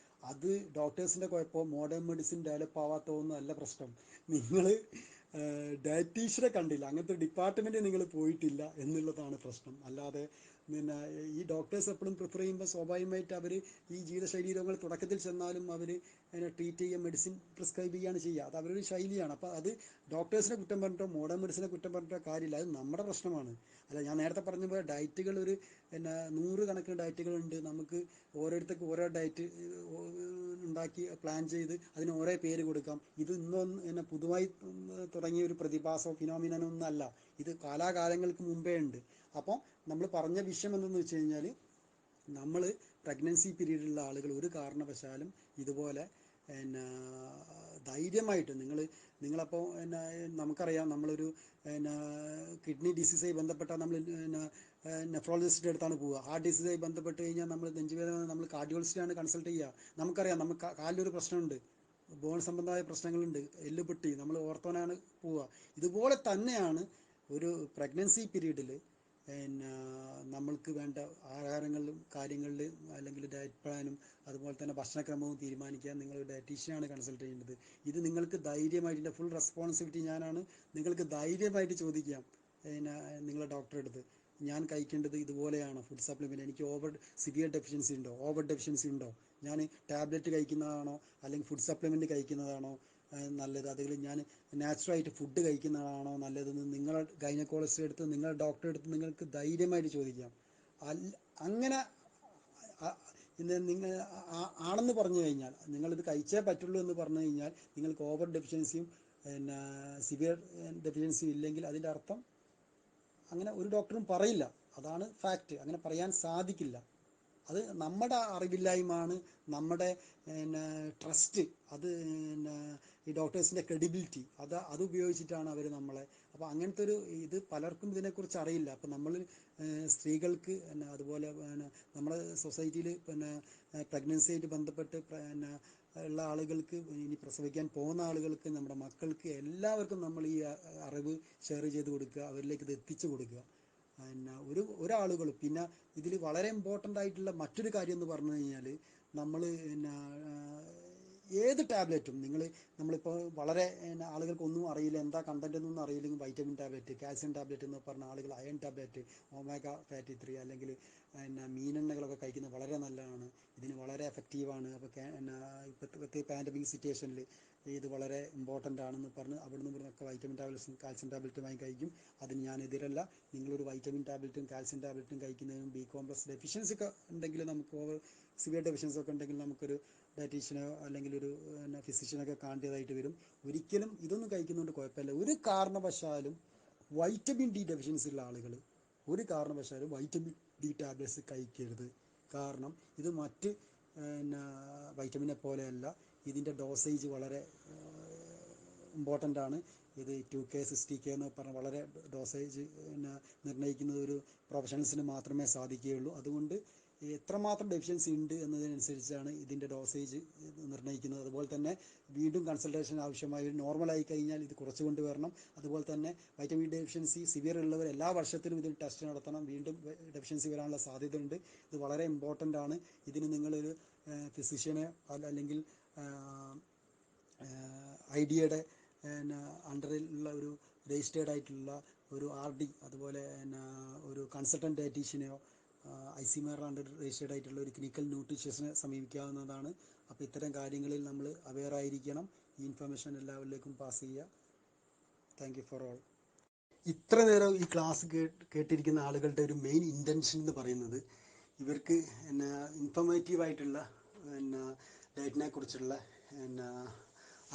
അത് ഡോക്ടേഴ്സിൻ്റെ കുഴപ്പം, മോഡേൺ മെഡിസിൻ ഡെവലപ്പ് ആവാത്തതൊന്നും അല്ല പ്രശ്നം. നിങ്ങൾ ഡയറ്റീഷ്യനെ കണ്ടില്ല, അങ്ങനത്തെ ഡിപ്പാർട്ട്മെൻറ്റ് നിങ്ങൾ പോയിട്ടില്ല എന്നുള്ളതാണ് പ്രശ്നം. അല്ലാതെ പിന്നെ ഈ ഡോക്ടേഴ്സ് എപ്പോഴും പ്രിഫർ ചെയ്യുമ്പോൾ സ്വാഭാവികമായിട്ട് അവർ ഈ ജീവിതശൈലി രോഗങ്ങൾ തുടക്കത്തിൽ ചെന്നാലും അവർ അതിനെ ട്രീറ്റ് ചെയ്യുക, മെഡിസിൻ പ്രിസ്ക്രൈബ് ചെയ്യുകയാണ് ചെയ്യുക. അത് അവരുടെ ശൈലിയാണ്. അപ്പോൾ അത് ഡോക്ടേഴ്സിനെ കുറ്റം പറഞ്ഞിട്ടോ മോഡേൺ മെഡിസിനെ കുറ്റം പറഞ്ഞിട്ടോ കാര്യമില്ല. അത് നമ്മുടെ പ്രശ്നമാണ്. അല്ല, ഞാൻ നേരത്തെ പറഞ്ഞ പോലെ ഡയറ്റുകൾ ഒരു പിന്നെ 100 കണക്കിന് ഡയറ്റുകളുണ്ട്. നമുക്ക് ഓരോരുത്തർക്കും ഓരോ ഡയറ്റ് ഉണ്ടാക്കി പ്ലാൻ ചെയ്ത് അതിന് ഓരോ പേര് കൊടുക്കാം. ഇത് ഇന്നൊന്നും പിന്നെ പുതുതായി തുടങ്ങിയ ഒരു പ്രതിഭാസമോ ഫിനോമിനൊന്നും അല്ല. ഇത് കാലാകാലങ്ങൾക്ക് മുമ്പേ ഉണ്ട്. അപ്പം നമ്മൾ പറഞ്ഞ വിഷയം എന്തെന്ന് വെച്ച് കഴിഞ്ഞാൽ, നമ്മൾ പ്രഗ്നൻസി പീരീഡിലുള്ള ആളുകൾ ഒരു കാരണവശാലും ഇതുപോലെ പിന്നെ ധൈര്യമായിട്ട് നിങ്ങളപ്പോൾ പിന്നെ നമുക്കറിയാം, നമ്മളൊരു പിന്നെ കിഡ്നി ഡിസീസായി ബന്ധപ്പെട്ടാൽ നമ്മൾ പിന്നെ നെഫ്രോളജിസ്റ്റിൻ്റെ അടുത്താണ് പോവുക. ഹാർട്ട് ഡിസീസായി ബന്ധപ്പെട്ട് കഴിഞ്ഞാൽ നമ്മൾ നെഞ്ചുവേദന നമ്മൾ കാർഡിയോളജിസ്റ്റാണ് കൺസൾട്ട് ചെയ്യുക. നമുക്കറിയാം നമുക്ക് കാലിലൊരു പ്രശ്നമുണ്ട്, ബോൺ സംബന്ധമായ പ്രശ്നങ്ങളുണ്ട്, എല്ല് പൊട്ടി, നമ്മൾ ഓർത്തോനാണ് പോവുക. ഇതുപോലെ തന്നെയാണ് ഒരു പ്രഗ്നൻസി പീരീഡിൽ പിന്നെ നമ്മൾക്ക് വേണ്ട ആഹാരങ്ങളിലും കാര്യങ്ങളിലും അല്ലെങ്കിൽ ഡയറ്റ് പ്ലാനും അതുപോലെ തന്നെ ഭക്ഷണക്രമവും തീരുമാനിക്കാൻ നിങ്ങൾ ഡയറ്റീഷ്യനാണ് കൺസൾട്ട് ചെയ്യേണ്ടത്. ഇത് നിങ്ങൾക്ക് ധൈര്യമായിട്ട്, ഇതിൻ്റെ ഫുൾ റെസ്പോൺസിബിലിറ്റി ഞാനാണ്. നിങ്ങൾക്ക് ധൈര്യമായിട്ട് ചോദിക്കാം പിന്നെ നിങ്ങളുടെ ഡോക്ടറെ അടുത്ത്, ഞാൻ കഴിക്കേണ്ടത് ഇതുപോലെയാണ് ഫുഡ് സപ്ലിമെൻറ്റ്, എനിക്ക് സിവിയർ ഡെഫിഷ്യൻസി ഉണ്ടോ, ഓവർ ഡെഫിഷ്യൻസി ഉണ്ടോ, ഞാൻ ടാബ്ലറ്റ് കഴിക്കുന്നതാണോ അല്ലെങ്കിൽ ഫുഡ് സപ്ലിമെൻറ്റ് കഴിക്കുന്നതാണോ നല്ലത്, അതിൽ ഞാൻ നാച്ചുറലായിട്ട് ഫുഡ് കഴിക്കുന്നതാണോ നല്ലതെന്ന് നിങ്ങളുടെ ഗൈനക്കോളജിസ്റ്റ് എടുത്ത് നിങ്ങളുടെ ഡോക്ടറെ അടുത്ത് നിങ്ങൾക്ക് ധൈര്യമായിട്ട് ചോദിക്കാം. അങ്ങനെ നിങ്ങൾ ആണെന്ന് പറഞ്ഞു കഴിഞ്ഞാൽ, നിങ്ങളിത് കഴിച്ചേ പറ്റുള്ളൂ എന്ന് പറഞ്ഞു കഴിഞ്ഞാൽ, നിങ്ങൾക്ക് ഓവർ ഡെഫിഷ്യൻസിയും പിന്നെ സിവിയർ ഡെഫിഷ്യൻസിയും ഇല്ലെങ്കിൽ അതിൻ്റെ അർത്ഥം അങ്ങനെ ഒരു ഡോക്ടറും പറയില്ല. അതാണ് ഫാക്റ്റ്. അങ്ങനെ പറയാൻ സാധിക്കില്ല. അത് നമ്മുടെ അറിവില്ലായ്മയാണ്, നമ്മുടെ പിന്നെ ട്രസ്റ്റ്, അത് പിന്നെ ഈ ഡോക്ടേഴ്സിൻ്റെ ക്രെഡിബിലിറ്റി, അത് ഉപയോഗിച്ചിട്ടാണ് അവർ നമ്മളെ. അപ്പോൾ അങ്ങനത്തെ ഒരു ഇത് പലർക്കും ഇതിനെക്കുറിച്ച് അറിയില്ല. അപ്പോൾ നമ്മൾ സ്ത്രീകൾക്ക് പിന്നെ അതുപോലെ പിന്നെ നമ്മുടെ സൊസൈറ്റിയിൽ പിന്നെ പ്രഗ്നൻസി ആയിട്ട് ബന്ധപ്പെട്ട് പിന്നെ ഉള്ള ആളുകൾക്ക്, ഇനി പ്രസവിക്കാൻ പോകുന്ന ആളുകൾക്ക്, നമ്മുടെ മക്കൾക്ക് എല്ലാവർക്കും നമ്മൾ ഈ അറിവ് ഷെയർ ചെയ്ത് കൊടുക്കുക, അവരിലേക്ക് ഇത് എത്തിച്ചു കൊടുക്കുക. പിന്നെ ഒരാളുകളും പിന്നെ ഇതിൽ വളരെ ഇമ്പോർട്ടൻ്റ് ആയിട്ടുള്ള മറ്റൊരു കാര്യം എന്ന് പറഞ്ഞു കഴിഞ്ഞാൽ, നമ്മൾ പിന്നെ ഏത് ടാബ്ലറ്റും നമ്മളിപ്പോൾ വളരെ ആളുകൾക്കൊന്നും അറിയില്ല, എന്താ കണ്ടൻ്റ് എന്നൊന്നും അറിയില്ലെങ്കിൽ വൈറ്റമിൻ ടാബ്ലറ്റ്, കാൽസ്യം ടാബ്ലറ്റ് എന്ന് പറഞ്ഞ ആളുകൾ അയൺ ടാബ്ലറ്റ്, ഒമേഗ ഫാറ്റി 3 അല്ലെങ്കിൽ പിന്നെ മീനെണ്ണകളൊക്കെ കഴിക്കുന്നത് വളരെ നല്ലതാണ്, ഇതിന് വളരെ എഫക്റ്റീവാണ്. അപ്പോൾ ഇപ്പോഴത്തെ പാൻഡമിക് സിറ്റുവേഷനിൽ ഇത് വളരെ ഇമ്പോർട്ടൻ്റ് ആണെന്ന് പറഞ്ഞ് അവിടുന്ന് ഇവിടുന്നൊക്കെ വൈറ്റമിൻ ടാബ്ലറ്റ്സും കാൽസ്യം ടാബ്ലറ്റും വാങ്ങി കഴിക്കും. അതിന് ഞാൻ എതിരല്ല. നിങ്ങളൊരു വൈറ്റമിൻ ടാബ്ലറ്റും കാൽസ്യം ടാബ്ലറ്റും കഴിക്കുന്നതിനും ബി കോംപ്ലക്സ് ഡെഫിഷ്യൻസി ഒക്കെ ഉണ്ടെങ്കിൽ, നമുക്ക് സിവിയർ ഡെഫിഷ്യൻസി ഒക്കെ ഉണ്ടെങ്കിൽ നമുക്കൊരു ഡയറ്റീഷ്യനോ അല്ലെങ്കിൽ ഒരു ഫിസിഷ്യനൊക്കെ കാണേണ്ടതായിട്ട് വരും. ഒരിക്കലും ഇതൊന്നും കഴിക്കുന്നതുകൊണ്ട് കുഴപ്പമില്ല. ഒരു കാരണവശാലും വൈറ്റമിൻ ഡി ഡെഫിഷ്യൻസി ഉള്ള ആളുകൾ ഒരു കാരണവശാലും വൈറ്റമിൻ ഡി ടാബ്ലറ്റ്സ് കഴിക്കരുത്. കാരണം ഇത് മറ്റ് പിന്നെ വൈറ്റമിനെ പോലെയല്ല. ഇതിൻ്റെ ഡോസേജ് വളരെ ഇമ്പോർട്ടൻ്റ് ആണ്. ഇത് 2K 60K എന്ന് പറഞ്ഞാൽ വളരെ ഡോസേജ് പിന്നെ നിർണ്ണയിക്കുന്നത് ഒരു പ്രൊഫഷണൽസിന് മാത്രമേ സാധിക്കുകയുള്ളൂ. അതുകൊണ്ട് എത്രമാത്രം ഡെഫിഷ്യൻസി ഉണ്ട് എന്നതിനനുസരിച്ചാണ് ഇതിൻ്റെ ഡോസേജ് നിർണ്ണയിക്കുന്നത്. അതുപോലെ തന്നെ വീണ്ടും കൺസൾട്ടേഷൻ ആവശ്യമായി നോർമലായി കഴിഞ്ഞാൽ ഇത് കുറച്ചുകൊണ്ട് വരണം. അതുപോലെ തന്നെ വൈറ്റമിൻ ഡെഫിഷ്യൻസി സിവിയർ ഉള്ളവർ എല്ലാ വർഷത്തിലും ഇതിന് ടെസ്റ്റ് നടത്തണം. വീണ്ടും ഡെഫിഷ്യൻസി വരാനുള്ള സാധ്യതയുണ്ട്. ഇത് വളരെ ഇമ്പോർട്ടൻ്റ് ആണ്. ഇതിന് നിങ്ങളൊരു ഫിസിഷ്യനെ അല്ലെങ്കിൽ ഐഡിയയുടെ അണ്ടറിലുള്ള ഒരു രജിസ്റ്റേർഡ് ആയിട്ടുള്ള ഒരു RD, അതുപോലെ ഒരു കൺസൾട്ടൻറ്റ് ഡയറ്റീഷ്യനെയോ ICMR അണ്ടർ രജിസ്റ്റേർഡ് ആയിട്ടുള്ള ഒരു ക്ലിനിക്കൽ ന്യൂട്രീഷ്യനെ സമീപിക്കാവുന്നതാണ്. അപ്പോൾ ഇത്തരം കാര്യങ്ങളിൽ നമ്മൾ അവെയർ ആയിരിക്കണം. ഈ ഇൻഫർമേഷൻ എല്ലാവരിലേക്കും പാസ് ചെയ്യുക. Thank you for all. ഇത്ര നേരം ഈ ക്ലാസ് കേട്ടിരിക്കുന്ന ആളുകളുടെ ഒരു മെയിൻ ഇൻറ്റൻഷൻ എന്ന് പറയുന്നത്, ഇവർക്ക് ഇൻഫോർമേറ്റീവായിട്ടുള്ള ഡയറ്റിനെ കുറിച്ചുള്ള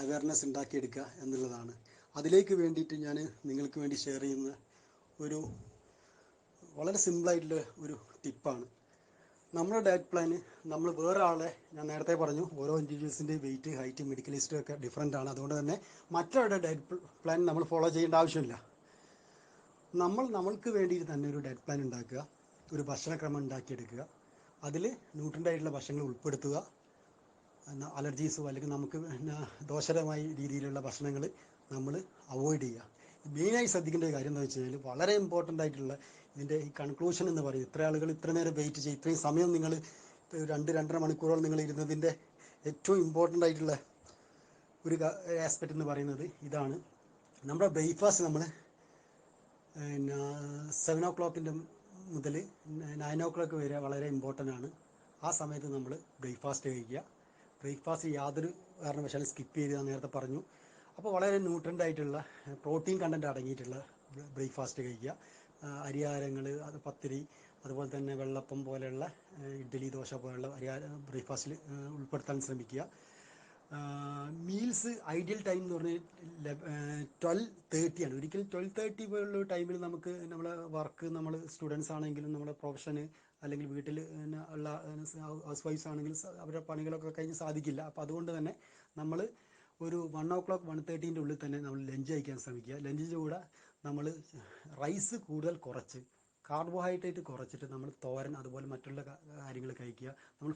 അവയർനെസ് ഉണ്ടാക്കിയെടുക്കുക എന്നുള്ളതാണ്. അതിലേക്ക് വേണ്ടിയിട്ട് ഞാൻ നിങ്ങൾക്ക് വേണ്ടി ഷെയർ ചെയ്യുന്ന ഒരു വളരെ സിമ്പിളായിട്ടുള്ള ഒരു ടിപ്പാണ്. നമ്മുടെ ഡയറ്റ് പ്ലാന് നമ്മൾ വേറെ ആളെ, ഞാൻ നേരത്തെ പറഞ്ഞു, ഓരോ ഇൻഡിവിജ്വൽസിൻ്റെ വെയിറ്റ്, ഹൈറ്റ്, മെഡിക്കൽ ഹിസ്റ്ററി ഒക്കെ ഡിഫറൻ്റ് ആണ്. അതുകൊണ്ട് തന്നെ മറ്റൊരാളുടെ ഡയറ്റ് പ്ലാൻ നമ്മൾ ഫോളോ ചെയ്യേണ്ട ആവശ്യമില്ല. നമ്മൾക്ക് വേണ്ടിയിട്ട് തന്നെ ഒരു ഡയറ്റ് പ്ലാൻ ഉണ്ടാക്കുക, ഒരു ഭക്ഷണക്രമം ഉണ്ടാക്കിയെടുക്കുക, അതിൽ ന്യൂട്രൻ്റ് ആയിട്ടുള്ള ഭക്ഷണങ്ങൾ ഉൾപ്പെടുത്തുക, അലർജീസോ അല്ലെങ്കിൽ നമുക്ക് ദോഷകരമായ രീതിയിലുള്ള ഭക്ഷണങ്ങൾ നമ്മൾ അവോയ്ഡ് ചെയ്യുക. മെയിനായി ശ്രദ്ധിക്കേണ്ട ഒരു കാര്യം എന്താ വെച്ച് കഴിഞ്ഞാൽ, വളരെ ഇമ്പോർട്ടൻ്റ് ആയിട്ടുള്ള ഇതിൻ്റെ ഈ കൺക്ലൂഷൻ എന്ന് പറയും. ഇത്ര ആളുകൾ ഇത്ര നേരം വെയിറ്റ് ചെയ്യും, ഇത്രയും സമയം നിങ്ങൾ 2-2.5 മണിക്കൂറോളം നിങ്ങൾ ഇരുന്നതിൻ്റെ ഏറ്റവും ഇമ്പോർട്ടൻ്റ് ആയിട്ടുള്ള ഒരു ആസ്പെക്റ്റ് എന്ന് പറയുന്നത് ഇതാണ്. നമ്മുടെ ബ്രേക്ക്ഫാസ്റ്റ് നമ്മൾ 7 o'clock മുതൽ 9 o'clock വരെ വളരെ ഇമ്പോർട്ടൻ്റ് ആണ്. ആ സമയത്ത് നമ്മൾ ബ്രേക്ക്ഫാസ്റ്റ് കഴിക്കുക. ബ്രേക്ക്ഫാസ്റ്റ് യാതൊരു കാരണവശാലും സ്കിപ്പ് ചെയ്ത് ഞാൻ നേരത്തെ പറഞ്ഞു. അപ്പോൾ വളരെ ന്യൂട്രൻ്റ് ആയിട്ടുള്ള പ്രോട്ടീൻ കണ്ടൻറ്റ് അടങ്ങിയിട്ടുള്ള ബ്രേക്ക്ഫാസ്റ്റ് കഴിക്കുക. അരിയാഹാരങ്ങൾ, അത് പത്തിരി, അതുപോലെ തന്നെ വെള്ളപ്പം പോലെയുള്ള ഇഡ്ഡലി, ദോശ പോലെയുള്ള ബ്രേക്ക്ഫാസ്റ്റിൽ ഉൾപ്പെടുത്താൻ ശ്രമിക്കുക. മീൽസ് ഐഡിയൽ ടൈം എന്ന് പറഞ്ഞാൽ 12:30 ആണ്. ഒരിക്കലും 12:30 പോലുള്ള ടൈമിൽ നമുക്ക് നമ്മളെ വർക്ക്, നമ്മൾ സ്റ്റുഡൻസ് ആണെങ്കിലും നമ്മുടെ പ്രൊഫഷന് അല്ലെങ്കിൽ വീട്ടിൽ ഉള്ള ഹൗസ് വൈഫ്സ് ആണെങ്കിൽ അവരുടെ പണികളൊക്കെ കഴിഞ്ഞ് സാധിക്കില്ല. അപ്പോൾ അതുകൊണ്ട് തന്നെ നമ്മൾ ഒരു 1 o'clock 1:30 ഉള്ളിൽ തന്നെ നമ്മൾ ലഞ്ച് കഴിക്കാൻ ശ്രമിക്കുക. ലഞ്ചിൻ്റെ കൂടെ നമ്മൾ റൈസ് കൂടുതൽ കുറച്ച്, കാർബോഹൈഡ്രേറ്റ് കുറച്ചിട്ട് നമ്മൾ തോരൻ അതുപോലെ മറ്റുള്ള കാര്യങ്ങൾ കഴിക്കുക. നമ്മൾ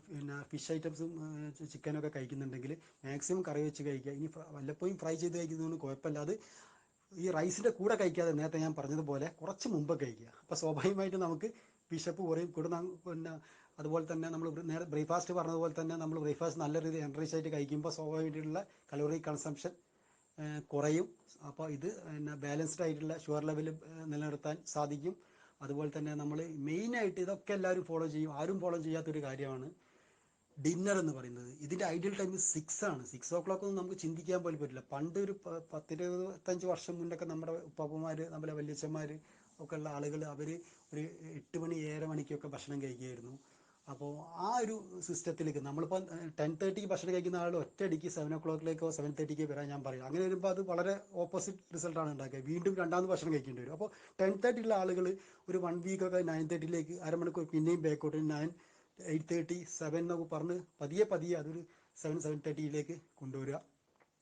ഫിഷ് ഐറ്റംസും ചിക്കനൊക്കെ കഴിക്കുന്നുണ്ടെങ്കിൽ മാക്സിമം കറി വെച്ച് കഴിക്കുക. ഇനി വല്ലപ്പോഴും ഫ്രൈ ചെയ്ത് കഴിക്കുന്നതുകൊണ്ട് കുഴപ്പമില്ല. അത് ഈ റൈസിൻ്റെ കൂടെ കഴിക്കാതെ നേരത്തെ ഞാൻ പറഞ്ഞതുപോലെ കുറച്ച് മുമ്പ് കഴിക്കുക. അപ്പോൾ സ്വാഭാവികമായിട്ട് നമുക്ക് വിശപ്പ് കുറയും. പിന്നെ അതുപോലെ തന്നെ നമ്മൾ നേരെ ബ്രേക്ക്ഫാസ്റ്റ് പറഞ്ഞതുപോലെ തന്നെ നമ്മൾ ബ്രേക്ക്ഫാസ്റ്റ് നല്ല രീതിയിൽ എൻറിച്ച് ആയിട്ട് കഴിക്കുമ്പോൾ സ്വാഭാവികമായിട്ടുള്ള കലോറി കൺസംഷൻ കുറയും. അപ്പോൾ ഇത് ബാലൻസ്ഡ് ആയിട്ടുള്ള ഷുഗർ ലെവൽ നിലനിർത്താൻ സാധിക്കും. അതുപോലെ തന്നെ നമ്മൾ മെയിനായിട്ട് ഇതൊക്കെ എല്ലാവരും ഫോളോ ചെയ്യും, ആരും ഫോളോ ചെയ്യാത്തൊരു കാര്യമാണ് ഡിന്നർ എന്ന് പറയുന്നത്. ഇതിൻ്റെ ഐഡിയൽ ടൈം 6 ആണ്. 6 o'clock ഒന്നും നമുക്ക് ചിന്തിക്കാൻ പോലും പറ്റില്ല. പണ്ട് ഒരു 10-25 വർഷം മുന്നൊക്കെ നമ്മുടെ ഉപ്പാപ്പന്മാർ, നമ്മുടെ വല്യച്ഛന്മാർ ഒക്കെ ഉള്ള ആളുകൾ അവർ ഒരു 8 മണി 7 മണിക്കൊക്കെ ഭക്ഷണം കഴിക്കുമായിരുന്നു. അപ്പോൾ ആ ഒരു സിസ്റ്റത്തിലേക്ക് നമ്മളിപ്പോൾ 10:30 ഭക്ഷണം കഴിക്കുന്ന ആൾ ഒറ്റയടിക്ക് 7 o'clock 7:30 വരാൻ ഞാൻ പറയും. അങ്ങനെ വരുമ്പോൾ അത് വളരെ ഓപ്പോസിറ്റ് റിസൾട്ടാണ് ഉണ്ടാക്കുക. വീണ്ടും രണ്ടാമത് ഭക്ഷണം കഴിക്കേണ്ടി വരും. അപ്പോൾ 10:30 ആളുകൾ ഒരു 1 വീക്കൊക്കെ 9:30 അരമണിക്കൂർ പിന്നെയും ബാക്കോട്ട് 8:30 7 എന്നൊക്കെ പറഞ്ഞ് പതിയെ പതിയെ അതൊരു 7-7:30 കൊണ്ടുവരിക.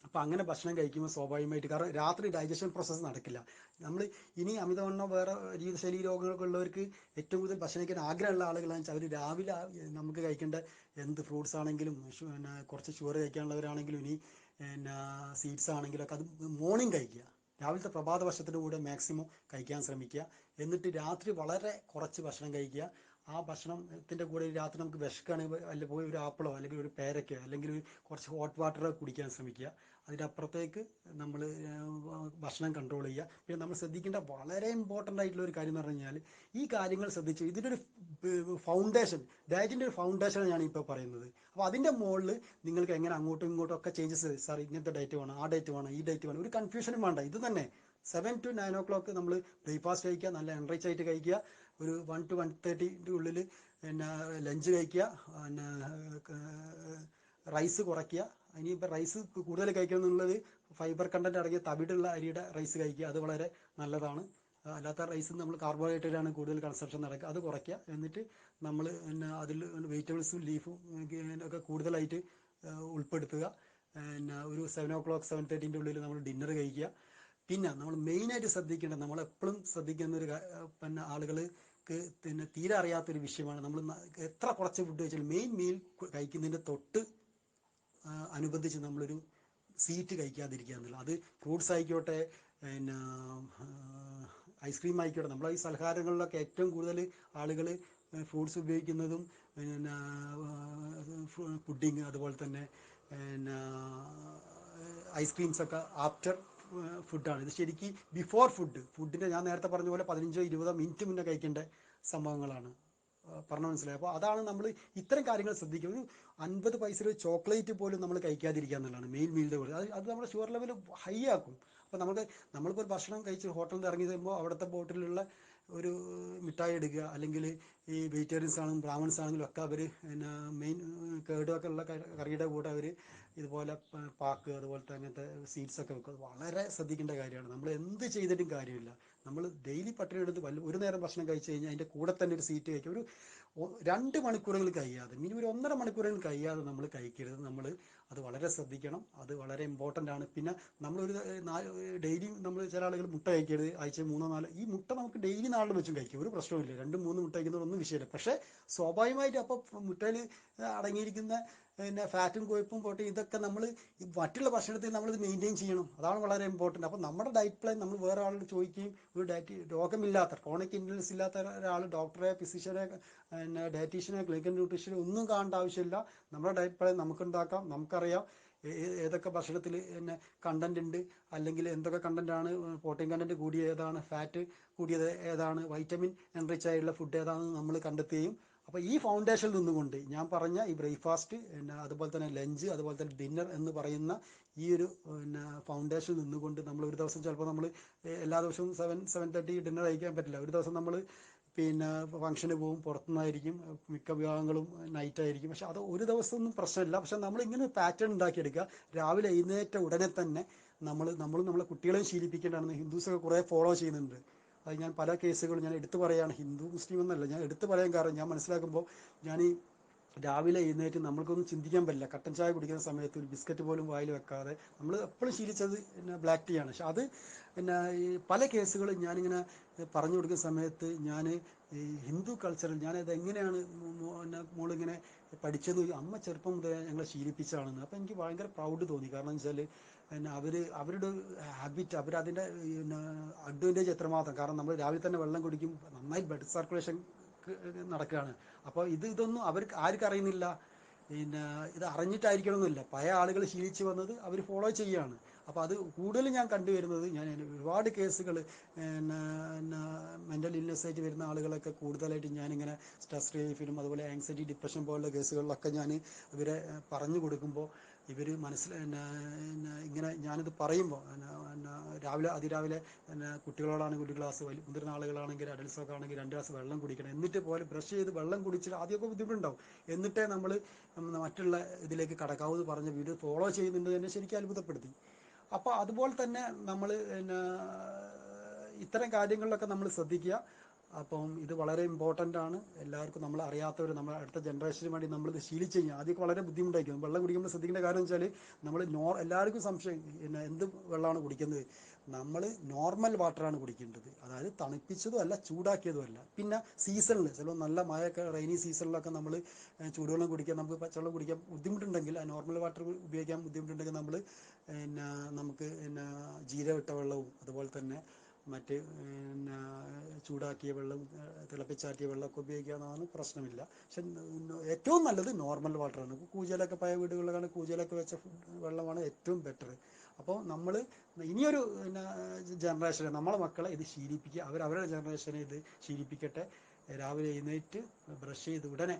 അപ്പോൾ അങ്ങനെ ഭക്ഷണം കഴിക്കുമ്പോൾ സ്വാഭാവികമായിട്ട്, കാരണം രാത്രി ഡൈജഷൻ പ്രോസസ്സ് നടക്കില്ല. നമ്മൾ ഇനി അമിതവണ്ണം വേറെ ജീവിതശൈലി രോഗങ്ങളൊക്കെ ഉള്ളവർക്ക് ഏറ്റവും കൂടുതൽ ഭക്ഷണം കഴിക്കാൻ ആഗ്രഹമുള്ള ആളുകളാണെന്ന് വെച്ചാൽ അവർ രാവിലെ നമുക്ക് കഴിക്കേണ്ട എന്ത് ഫ്രൂട്ട്സ് ആണെങ്കിലും പിന്നെ കുറച്ച് ഷുഗർ കഴിക്കാനുള്ളവരാണെങ്കിലും ഇനി പിന്നെ സീഡ്സ് ആണെങ്കിലൊക്കെ അത് മോർണിംഗ് കഴിക്കുക. രാവിലത്തെ പ്രഭാത ഭക്ഷണത്തിൻ്റെ കൂടെ മാക്സിമം കഴിക്കാൻ ശ്രമിക്കുക. എന്നിട്ട് രാത്രി വളരെ കുറച്ച് ഭക്ഷണം കഴിക്കുക. ആ ഭക്ഷണത്തിൻ്റെ കൂടെ രാത്രി നമുക്ക് വിശക്കുകയാണെങ്കിൽ അല്ലെങ്കിൽ ഒരു ആപ്പിളോ അല്ലെങ്കിൽ ഒരു പേരയ്ക്കോ അല്ലെങ്കിൽ കുറച്ച് ഹോട്ട് വാട്ടറോ കുടിക്കാൻ ശ്രമിക്കുക. അതിനപ്പുറത്തേക്ക് നമ്മൾ ഭക്ഷണം കൺട്രോൾ ചെയ്യുക. പിന്നെ നമ്മൾ ശ്രദ്ധിക്കേണ്ട വളരെ ഇമ്പോർട്ടൻ്റ് ആയിട്ടുള്ള ഒരു കാര്യം എന്ന് പറഞ്ഞു കഴിഞ്ഞാൽ ഈ കാര്യങ്ങൾ ശ്രദ്ധിച്ചു ഇതിൻ്റെ ഒരു ഫൗണ്ടേഷൻ, ഡയറ്റിൻ്റെ ഒരു ഫൗണ്ടേഷനാണ് ഞാനിപ്പോൾ പറയുന്നത്. അപ്പോൾ അതിൻ്റെ മുകളിൽ നിങ്ങൾക്ക് എങ്ങനെ അങ്ങോട്ടും ഇങ്ങോട്ടും ഒക്കെ ചേഞ്ചസ്, സാർ ഇങ്ങനത്തെ ഡയറ്റ് വേണം, ആ ഡയറ്റ് വേണം, ഈ ഡയറ്റ് വേണം, ഒരു കൺഫ്യൂഷനും വേണ്ട. ഇത് തന്നെ 7-9 o'clock നമ്മൾ ബ്രേക്ക്ഫാസ്റ്റ് കഴിക്കുക, നല്ല എൻറിച്ച് ആയിട്ട് കഴിക്കുക. ഒരു 1-1:30 ഉള്ളിൽ പിന്നെ ലഞ്ച് കഴിക്കുക. പിന്നെ റൈസ് കുറയ്ക്കുക. ഇനിയിപ്പോൾ റൈസ് കൂടുതൽ കഴിക്കുക എന്നുള്ളത് ഫൈബർ കണ്ടൻറ്റ് അടങ്ങിയ തവിടുള്ള അരിയുടെ റൈസ് കഴിക്കുക, അത് വളരെ നല്ലതാണ്. അല്ലാത്ത റൈസ് നമ്മൾ കാർബോഹൈഡ്രേറ്റാണ് കൂടുതൽ കൺസംഷൻ നടക്കുക, അത് കുറയ്ക്കുക. എന്നിട്ട് നമ്മൾ പിന്നെ അതിൽ വെജിറ്റബിൾസും ലീഫും ഒക്കെ കൂടുതലായിട്ട് ഉൾപ്പെടുത്തുക. പിന്നെ ഒരു 7 o'clock 7:30 ഉള്ളിൽ നമ്മൾ ഡിന്നർ കഴിക്കുക. പിന്നെ നമ്മൾ മെയിനായിട്ട് ശ്രദ്ധിക്കേണ്ടത്, നമ്മളെപ്പോഴും ശ്രദ്ധിക്കുന്ന ഒരു പിന്നെ ആളുകൾക്ക് പിന്നെ തീരെ അറിയാത്തൊരു വിഷയമാണ്, നമ്മൾ എത്ര കുറച്ച് ഫുഡ് കഴിച്ചാലും മെയിൻ മീൽ കഴിക്കുന്നതിൻ്റെ തൊട്ട് അനുബന്ധിച്ച് നമ്മളൊരു സ്വീറ്റ് കഴിക്കാതിരിക്കുക എന്നുള്ളത്. അത് ഫ്രൂട്ട്സ് ആയിക്കോട്ടെ, പിന്നെ ഐസ്ക്രീം ആയിക്കോട്ടെ. നമ്മളെ ഈ സലഹാരങ്ങളിലൊക്കെ ഏറ്റവും കൂടുതൽ ആളുകൾ ഫ്രൂട്ട്സ് ഉപയോഗിക്കുന്നതും പിന്നെ പുഡിങ് അതുപോലെ തന്നെ പിന്നെ ഐസ്ക്രീംസൊക്കെ ആഫ്റ്റർ ഫുഡാണ്. ഇത് ശരിക്കും ബിഫോർ ഫുഡിൻ്റെ ഞാൻ നേരത്തെ പറഞ്ഞ പോലെ 15-20 മിനിറ്റ് മുന്നേ കഴിക്കേണ്ട സംഭവങ്ങളാണ്. പറഞ്ഞ മനസ്സിലായി. അപ്പോൾ അതാണ് നമ്മൾ ഇത്തരം കാര്യങ്ങൾ ശ്രദ്ധിക്കുക. ഒരു 50 പൈസയുടെ ചോക്ലേറ്റ് പോലും നമ്മൾ കഴിക്കാതിരിക്കുക എന്നുള്ളതാണ് മെയിൻ മീലിൻ്റെ കൂടെ. അത് നമ്മുടെ ഷുഗർ ലെവൽ ഹൈ ആക്കും. അപ്പോൾ നമ്മളിപ്പോൾ ഒരു ഭക്ഷണം കഴിച്ച് ഹോട്ടലിൽ നിന്ന് ഇറങ്ങി തരുമ്പോൾ അവിടുത്തെ ബോട്ടിലുള്ള ഒരു മിഠായി എടുക്കുക, അല്ലെങ്കിൽ ഈ വെജിറ്റേറിയൻസ് ആണെങ്കിലും ബ്രാഹ്മൺസ് ആണെങ്കിലും ഒക്കെ അവർ പിന്നെ മെയിൻ കേടുമൊക്കെ ഉള്ള കറിയുടെ കൂടെ അവർ ഇതുപോലെ പാക്ക് അതുപോലെ തന്നെ അങ്ങനത്തെ സീഡ്സൊക്കെ വെക്കുക. വളരെ ശ്രദ്ധിക്കേണ്ട കാര്യമാണ്. നമ്മൾ എന്ത് ചെയ്തിട്ടും കാര്യമില്ല. നമ്മൾ ഡെയിലി പട്ടിണി എടുത്ത് ഒരു നേരം ഭക്ഷണം കഴിച്ച് കഴിഞ്ഞാൽ അതിൻ്റെ കൂടെ തന്നെ ഒരു സീറ്റ് കഴിക്കുക. ഒരു 2 മണിക്കൂറുകൾ കഴിയാതെ, മിനിമം ഒരു 1.5 മണിക്കൂറുകൾ കഴിയാതെ നമ്മൾ കഴിക്കരുത്. നമ്മൾ അത് വളരെ ശ്രദ്ധിക്കണം. അത് വളരെ ഇമ്പോർട്ടൻ്റ് ആണ്. പിന്നെ നമ്മളൊരു ഡെയിലി നമ്മൾ ചില ആളുകൾ മുട്ട കഴിക്കരുത്, ആഴ്ച 3-4 ഈ മുട്ട നമുക്ക് ഡെയിലി 4 വെച്ചും കഴിക്കും, ഒരു പ്രശ്നമില്ല. 2-3 മുട്ട കഴിക്കുന്നതൊന്നും ഒന്നും വിഷയമില്ല. പക്ഷേ സ്വാഭാവികമായിട്ട് അപ്പോൾ മുട്ടയിൽ അടങ്ങിയിരിക്കുന്ന പിന്നെ ഫാറ്റും കൊഴുപ്പും പ്രോട്ടീൻ ഇതൊക്കെ നമ്മൾ മറ്റുള്ള ഭക്ഷണത്തിൽ നമ്മളിത് മെയിൻറ്റെയിൻ ചെയ്യണം. അതാണ് വളരെ ഇമ്പോർട്ടൻറ്റ്. അപ്പോൾ നമ്മുടെ ഡയറ്റ് പ്ലാൻ നമ്മൾ വേറെ ആളോട് ചോദിക്കുകയും ഒരു രോഗമില്ലാത്ത ക്രോണിക് ഇൽനെസ് ഇല്ലാത്ത ഒരാൾ ഡോക്ടറെ, ഫിസിഷ്യനെ, പിന്നെ ഡയറ്റീഷ്യനെ, ക്ലിനിക്കൽ ന്യൂട്രീഷ്യനെ ഒന്നും കാണേണ്ട ആവശ്യമില്ല. നമ്മുടെ ഡയറ്റ് പ്ലാൻ നമുക്കുണ്ടാക്കാം. നമുക്കറിയാം ഏതൊക്കെ ഭക്ഷണത്തിൽ പിന്നെ കണ്ടന്റ് ഉണ്ട്, അല്ലെങ്കിൽ എന്തൊക്കെ കണ്ടന്റാണ്, പ്രോട്ടീൻ കണ്ടന്റ് കൂടിയ ഏതാണ്, ഫാറ്റ് കൂടിയത് ഏതാണ്, വൈറ്റമിൻ എൻറിച്ച് ആയിട്ടുള്ള ഫുഡ് ഏതാണെന്ന് നമ്മൾ കണ്ടെത്തുകയും, അപ്പോൾ ഈ ഫൗണ്ടേഷനിൽ നിന്നുകൊണ്ട് ഞാൻ പറഞ്ഞ ഈ ബ്രേക്ക്ഫാസ്റ്റ്, പിന്നെ അതുപോലെ തന്നെ ലഞ്ച്, അതുപോലെ തന്നെ ഡിന്നർ എന്ന് പറയുന്ന ഈ ഒരു പിന്നെ ഫൗണ്ടേഷനിൽ നിന്നുകൊണ്ട് നമ്മൾ ഒരു ദിവസം ചിലപ്പോൾ നമ്മൾ എല്ലാ ദിവസവും 7-7:30 ഡിന്നർ കഴിക്കാൻ പറ്റില്ല. ഒരു ദിവസം നമ്മൾ പിന്നെ ഫംഗ്ഷന് പോകും, പുറത്തുനിന്നായിരിക്കും, മിക്ക വിഭാഗങ്ങളും നൈറ്റ് ആയിരിക്കും. പക്ഷെ അത് ഒരു ദിവസമൊന്നും പ്രശ്നമില്ല. പക്ഷെ നമ്മളിങ്ങനെ പാറ്റേൺ ഉണ്ടാക്കിയെടുക്കുക. രാവിലെ എഴുന്നേറ്റ ഉടനെ തന്നെ നമ്മളെ കുട്ടികളെയും ശീലിപ്പിക്കേണ്ടതാണ്. ഹിന്ദുസൊക്കെ കുറേ ഫോളോ ചെയ്യുന്നുണ്ട്. അത് ഞാൻ പല കേസുകളും ഞാൻ എടുത്തു പറയുകയാണ്. ഹിന്ദു മുസ്ലിം എന്നല്ല, ഞാൻ എടുത്തു പറയാൻ കാരണം ഞാൻ മനസ്സിലാക്കുമ്പോൾ ഞാൻ ഈ രാവിലെ എഴുന്നേറ്റ് നമ്മൾക്കൊന്നും ചിന്തിക്കാൻ പറ്റില്ല. കട്ടൻ ചായ കുടിക്കുന്ന സമയത്ത് ഒരു ബിസ്ക്കറ്റ് പോലും വായിൽ വെക്കാതെ നമ്മൾ എപ്പോഴും ശീലിച്ചത് പിന്നെ ബ്ലാക്ക് ടീ ആണ്. പക്ഷെ അത് പിന്നെ ഈ പല കേസുകളും ഞാനിങ്ങനെ പറഞ്ഞു കൊടുക്കുന്ന സമയത്ത് ഞാൻ ഈ ഹിന്ദു കൾച്ചറിൽ ഞാനത് എങ്ങനെയാണ് പിന്നെ മോളിങ്ങനെ പഠിച്ചത്, അമ്മ ചെറുപ്പം മുതൽ ഞങ്ങളെ ശീലിപ്പിച്ചാണെന്ന്. അപ്പോൾ എനിക്ക് ഭയങ്കര പ്രൗഡ് തോന്നി. കാരണം എന്ന് വെച്ചാൽ പിന്നെ അവരുടെ ഹാബിറ്റ്, അവരതിൻ്റെ പിന്നെ അഡ്വാൻറ്റേജ് എത്രമാത്രം. കാരണം നമ്മൾ രാവിലെ തന്നെ വെള്ളം കുടിക്കും, നന്നായി ബ്ലഡ് സർക്കുലേഷൻ നടക്കുകയാണ്. അപ്പോൾ ഇതൊന്നും അവർക്ക് ആർക്കും അറിയുന്നില്ല. പിന്നെ ഇത് അറിഞ്ഞിട്ടായിരിക്കണമെന്നില്ല, പഴയ ആളുകൾ ശീലിച്ച് വന്നത് അവർ ഫോളോ ചെയ്യുകയാണ്. അപ്പോൾ അത് കൂടുതലും ഞാൻ കണ്ടുവരുന്നത്, ഞാൻ ഒരുപാട് കേസുകൾ പിന്നെ മെൻ്റൽ ഇൽനെസ് ആയിട്ട് വരുന്ന ആളുകളൊക്കെ കൂടുതലായിട്ട് ഞാനിങ്ങനെ സ്ട്രെസ് റിലീഫിനും അതുപോലെ ആങ്സൈറ്റി, ഡിപ്രഷൻ പോലുള്ള കേസുകളിലൊക്കെ ഞാൻ ഇവരെ പറഞ്ഞു കൊടുക്കുമ്പോൾ ഇവർ ഇങ്ങനെ ഞാനിത് പറയുമ്പോൾ അതിരാവിലെ കുട്ടികളോടാണെങ്കിൽ ഒരു ഗ്ലാസ്, മുതിർന്ന ആളുകളാണെങ്കിൽ അഡൽസൊക്കെ ആണെങ്കിൽ 2 ഗ്ലാസ് വെള്ളം കുടിക്കണം. എന്നിട്ട് പോലെ ബ്രഷ് ചെയ്ത് വെള്ളം കുടിച്ചിട്ട് ആദ്യമൊക്കെ ബുദ്ധിമുട്ടുണ്ടാവും, എന്നിട്ടേ നമ്മൾ മറ്റുള്ള ഇതിലേക്ക് കടക്കാവൂ എന്ന് പറഞ്ഞ വീഡിയോ ഫോളോ ചെയ്യുന്നുണ്ട് തന്നെ ശരിക്കും അത്ഭുതപ്പെടുത്തി. അപ്പോൾ അതുപോലെ തന്നെ നമ്മൾ പിന്നെ ഇത്തരം കാര്യങ്ങളിലൊക്കെ നമ്മൾ ശ്രദ്ധിക്കുക. അപ്പം ഇത് വളരെ ഇമ്പോർട്ടൻ്റ് ആണ്. എല്ലാവർക്കും നമ്മൾ അറിയാത്തവർ, നമ്മുടെ അടുത്ത ജനറേഷന് വേണ്ടി നമ്മളിത് ശീലിച്ച് കഴിഞ്ഞാൽ ആദ്യമൊക്കെ വളരെ ബുദ്ധിമുട്ടായിരിക്കും. വെള്ളം കുടിക്കുമ്പോൾ ശ്രദ്ധിക്കേണ്ട കാര്യം എന്ന് വെച്ചാൽ നമ്മൾ എല്ലാവർക്കും സംശയം, പിന്നെ എന്ത് വെള്ളമാണ് കുടിക്കുന്നത്. നമ്മൾ നോർമൽ വാട്ടറാണ് കുടിക്കേണ്ടത്. അതായത് തണുപ്പിച്ചതും അല്ല, ചൂടാക്കിയതും അല്ല. പിന്നെ സീസണിൽ ചിലപ്പോൾ നല്ല മഴയൊക്കെ, റെയിനി സീസണിലൊക്കെ നമ്മൾ ചൂടുവെള്ളം കുടിക്കാൻ, നമുക്ക് പച്ചവെള്ളം കുടിക്കാൻ ബുദ്ധിമുട്ടുണ്ടെങ്കിൽ, നോർമൽ വാട്ടർ ഉപയോഗിക്കാൻ ബുദ്ധിമുട്ടുണ്ടെങ്കിൽ നമ്മൾ പിന്നെ നമുക്ക് പിന്നെ ജീരകമിട്ട വെള്ളവും അതുപോലെ തന്നെ മറ്റ് പിന്നെ ചൂടാക്കിയ വെള്ളം, തിളപ്പിച്ചാറ്റിയ വെള്ളമൊക്കെ ഉപയോഗിക്കാവുന്നതാണ്, പ്രശ്നമില്ല. പക്ഷെ ഏറ്റവും നല്ലത് നോർമൽ വാട്ടറാണ്. കൂജയിലൊക്കെ, പഴയ വീടുകളിലാണ് കൂജയിലൊക്കെ വെച്ച വെള്ളമാണ് ഏറ്റവും ബെറ്റർ. അപ്പോൾ നമ്മൾ ഇനിയൊരു പിന്നെ ജനറേഷനെ, നമ്മളെ മക്കളെ ഇത് ശീലിപ്പിക്കുക. അവരവരുടെ ജനറേഷനെ ഇത് ശീലിപ്പിക്കട്ടെ. രാവിലെ എഴുന്നേറ്റ് ബ്രഷ് ചെയ്ത് ഉടനെ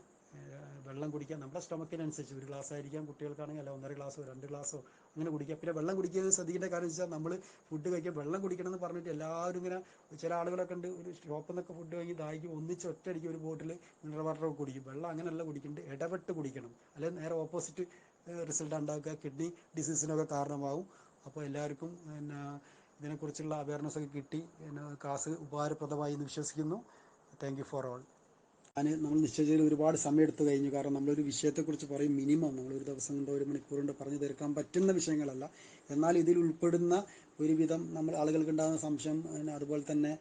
വെള്ളം കുടിക്കുക. നമ്മുടെ സ്റ്റൊമക്കിനനുസരിച്ച് 1 ഗ്ലാസ് ആയിരിക്കാം കുട്ടികൾക്കാണെങ്കിൽ, അല്ല 1.5 ഗ്ലാസോ 2 ഗ്ലാസോ അങ്ങനെ കുടിക്കുക. പിന്നെ വെള്ളം കുടിക്കുന്നത് ശ്രദ്ധിക്കേണ്ട കാര്യം വെച്ചാൽ, നമ്മൾ ഫുഡ് കഴിക്കുക, വെള്ളം കുടിക്കണം എന്ന് പറഞ്ഞിട്ട് എല്ലാവരും ഇങ്ങനെ, ചില ആളുകളൊക്കെ ഉണ്ട് ഒരു ഷോപ്പിൽ നിന്നൊക്കെ ഫുഡ് വാങ്ങി ദാഹിക്കും, ഒന്നിച്ച് ഒറ്റയടിക്ക് ഒരു ബോട്ടിൽ മിനറൽ വാട്ടറൊക്കെ കുടിക്കും. വെള്ളം അങ്ങനെയല്ല കുടിക്കേണ്ടത്, ഇടപെട്ട് കുടിക്കണം. അല്ലെങ്കിൽ നേരെ ഓപ്പോസിറ്റ് റിസൾട്ട് ഉണ്ടാക്കുക, കിഡ്നി ഡിസീസിനൊക്കെ കാരണമാവും. അപ്പോൾ എല്ലാവർക്കും പിന്നെ ഇതിനെക്കുറിച്ചുള്ള അവയർനെസ്സൊക്കെ കിട്ടി, പിന്നെ ക്ലാസ് ഉപകാരപ്രദമായി എന്ന് വിശ്വസിക്കുന്നു. Thank you for all. നമ്മൾ നിശ്ചയിച്ചതിൽ ഒരുപാട് സമയം എടുത്തു കഴിഞ്ഞു. കാരണം നമ്മളൊരു വിഷയത്തെക്കുറിച്ച് പറയും, മിനിമം നമ്മളൊരു ദിവസം കൊണ്ടോ 1 മണിക്കൂർ കൊണ്ടോ പറഞ്ഞു തീർക്കാൻ പറ്റുന്ന വിഷയങ്ങളല്ല. എന്നാൽ ഇതിൽ ഉൾപ്പെടുന്ന ഒരുവിധം നമ്മൾ ആളുകൾക്ക് ഉണ്ടാകുന്ന സംശയം, അതുപോലെ തന്നെ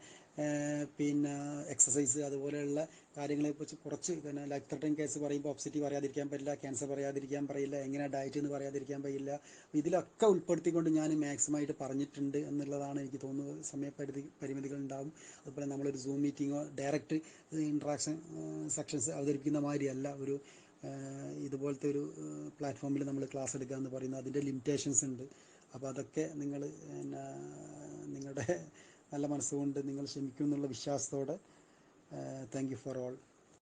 പിന്നെ എക്സസൈസ് അതുപോലെയുള്ള കാര്യങ്ങളെക്കുറിച്ച് കുറച്ച്, പിന്നെ ലൈഫ് ത്രെട്ടനിങ് കേസ് പറയുമ്പോൾ ഒബ്സിറ്റി പറയാതിരിക്കാൻ പറ്റില്ല, ക്യാൻസർ പറയാതിരിക്കാൻ പറയില്ല, എങ്ങനെ ഡയറ്റ് എന്ന് പറയാതിരിക്കാൻ കഴിയില്ല. ഇതിലൊക്കെ ഉൾപ്പെടുത്തിക്കൊണ്ട് ഞാൻ മാക്സിമമായിട്ട് പറഞ്ഞിട്ടുണ്ട് എന്നുള്ളതാണ് എനിക്ക് തോന്നുന്നത്. പരിമിതികൾ ഉണ്ടാകും. അതുപോലെ നമ്മളൊരു സൂം മീറ്റിങ്ങോ ഡയറക്റ്റ് ഇൻട്രാക്ഷൻ സെക്ഷൻസ് അവതരിപ്പിക്കുന്ന മാതിരിയല്ല ഒരു ഇതുപോലത്തെ ഒരു പ്ലാറ്റ്ഫോമിൽ നമ്മൾ ക്ലാസ് എടുക്കുക എന്ന് പറയുന്നത്, അതിൻ്റെ ലിമിറ്റേഷൻസ് ഉണ്ട്. അപ്പോൾ അതൊക്കെ നിങ്ങൾ പിന്നെ നിങ്ങളുടെ നല്ല മനസ്സുകൊണ്ട് നിങ്ങൾ ക്ഷമിക്കും എന്നുള്ള വിശ്വാസത്തോടെ താങ്ക് യു ഫോർ ഓൾ.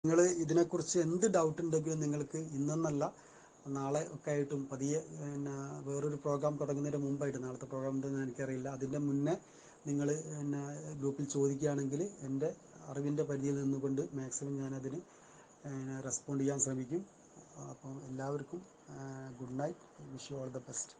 നിങ്ങൾ ഇതിനെക്കുറിച്ച് എന്ത് ഡൗട്ട് ഉണ്ടെങ്കിലും നിങ്ങൾക്ക് ഇന്നെന്നല്ല നാളെ ഒക്കെ ആയിട്ടും പതിയെ, പിന്നെ വേറൊരു പ്രോഗ്രാം തുടങ്ങുന്നതിന് മുമ്പായിട്ട്, നാളത്തെ പ്രോഗ്രാം ഉണ്ടെന്ന് എനിക്കറിയില്ല, അതിൻ്റെ മുന്നേ നിങ്ങൾ പിന്നെ ഗ്രൂപ്പിൽ ചോദിക്കുകയാണെങ്കിൽ എൻ്റെ അറിവിൻ്റെ പരിധിയിൽ നിന്നുകൊണ്ട് മാക്സിമം ഞാനതിന് റെസ്പോണ്ട് ചെയ്യാൻ ശ്രമിക്കും. അപ്പം എല്ലാവർക്കും good night, wish you all the best.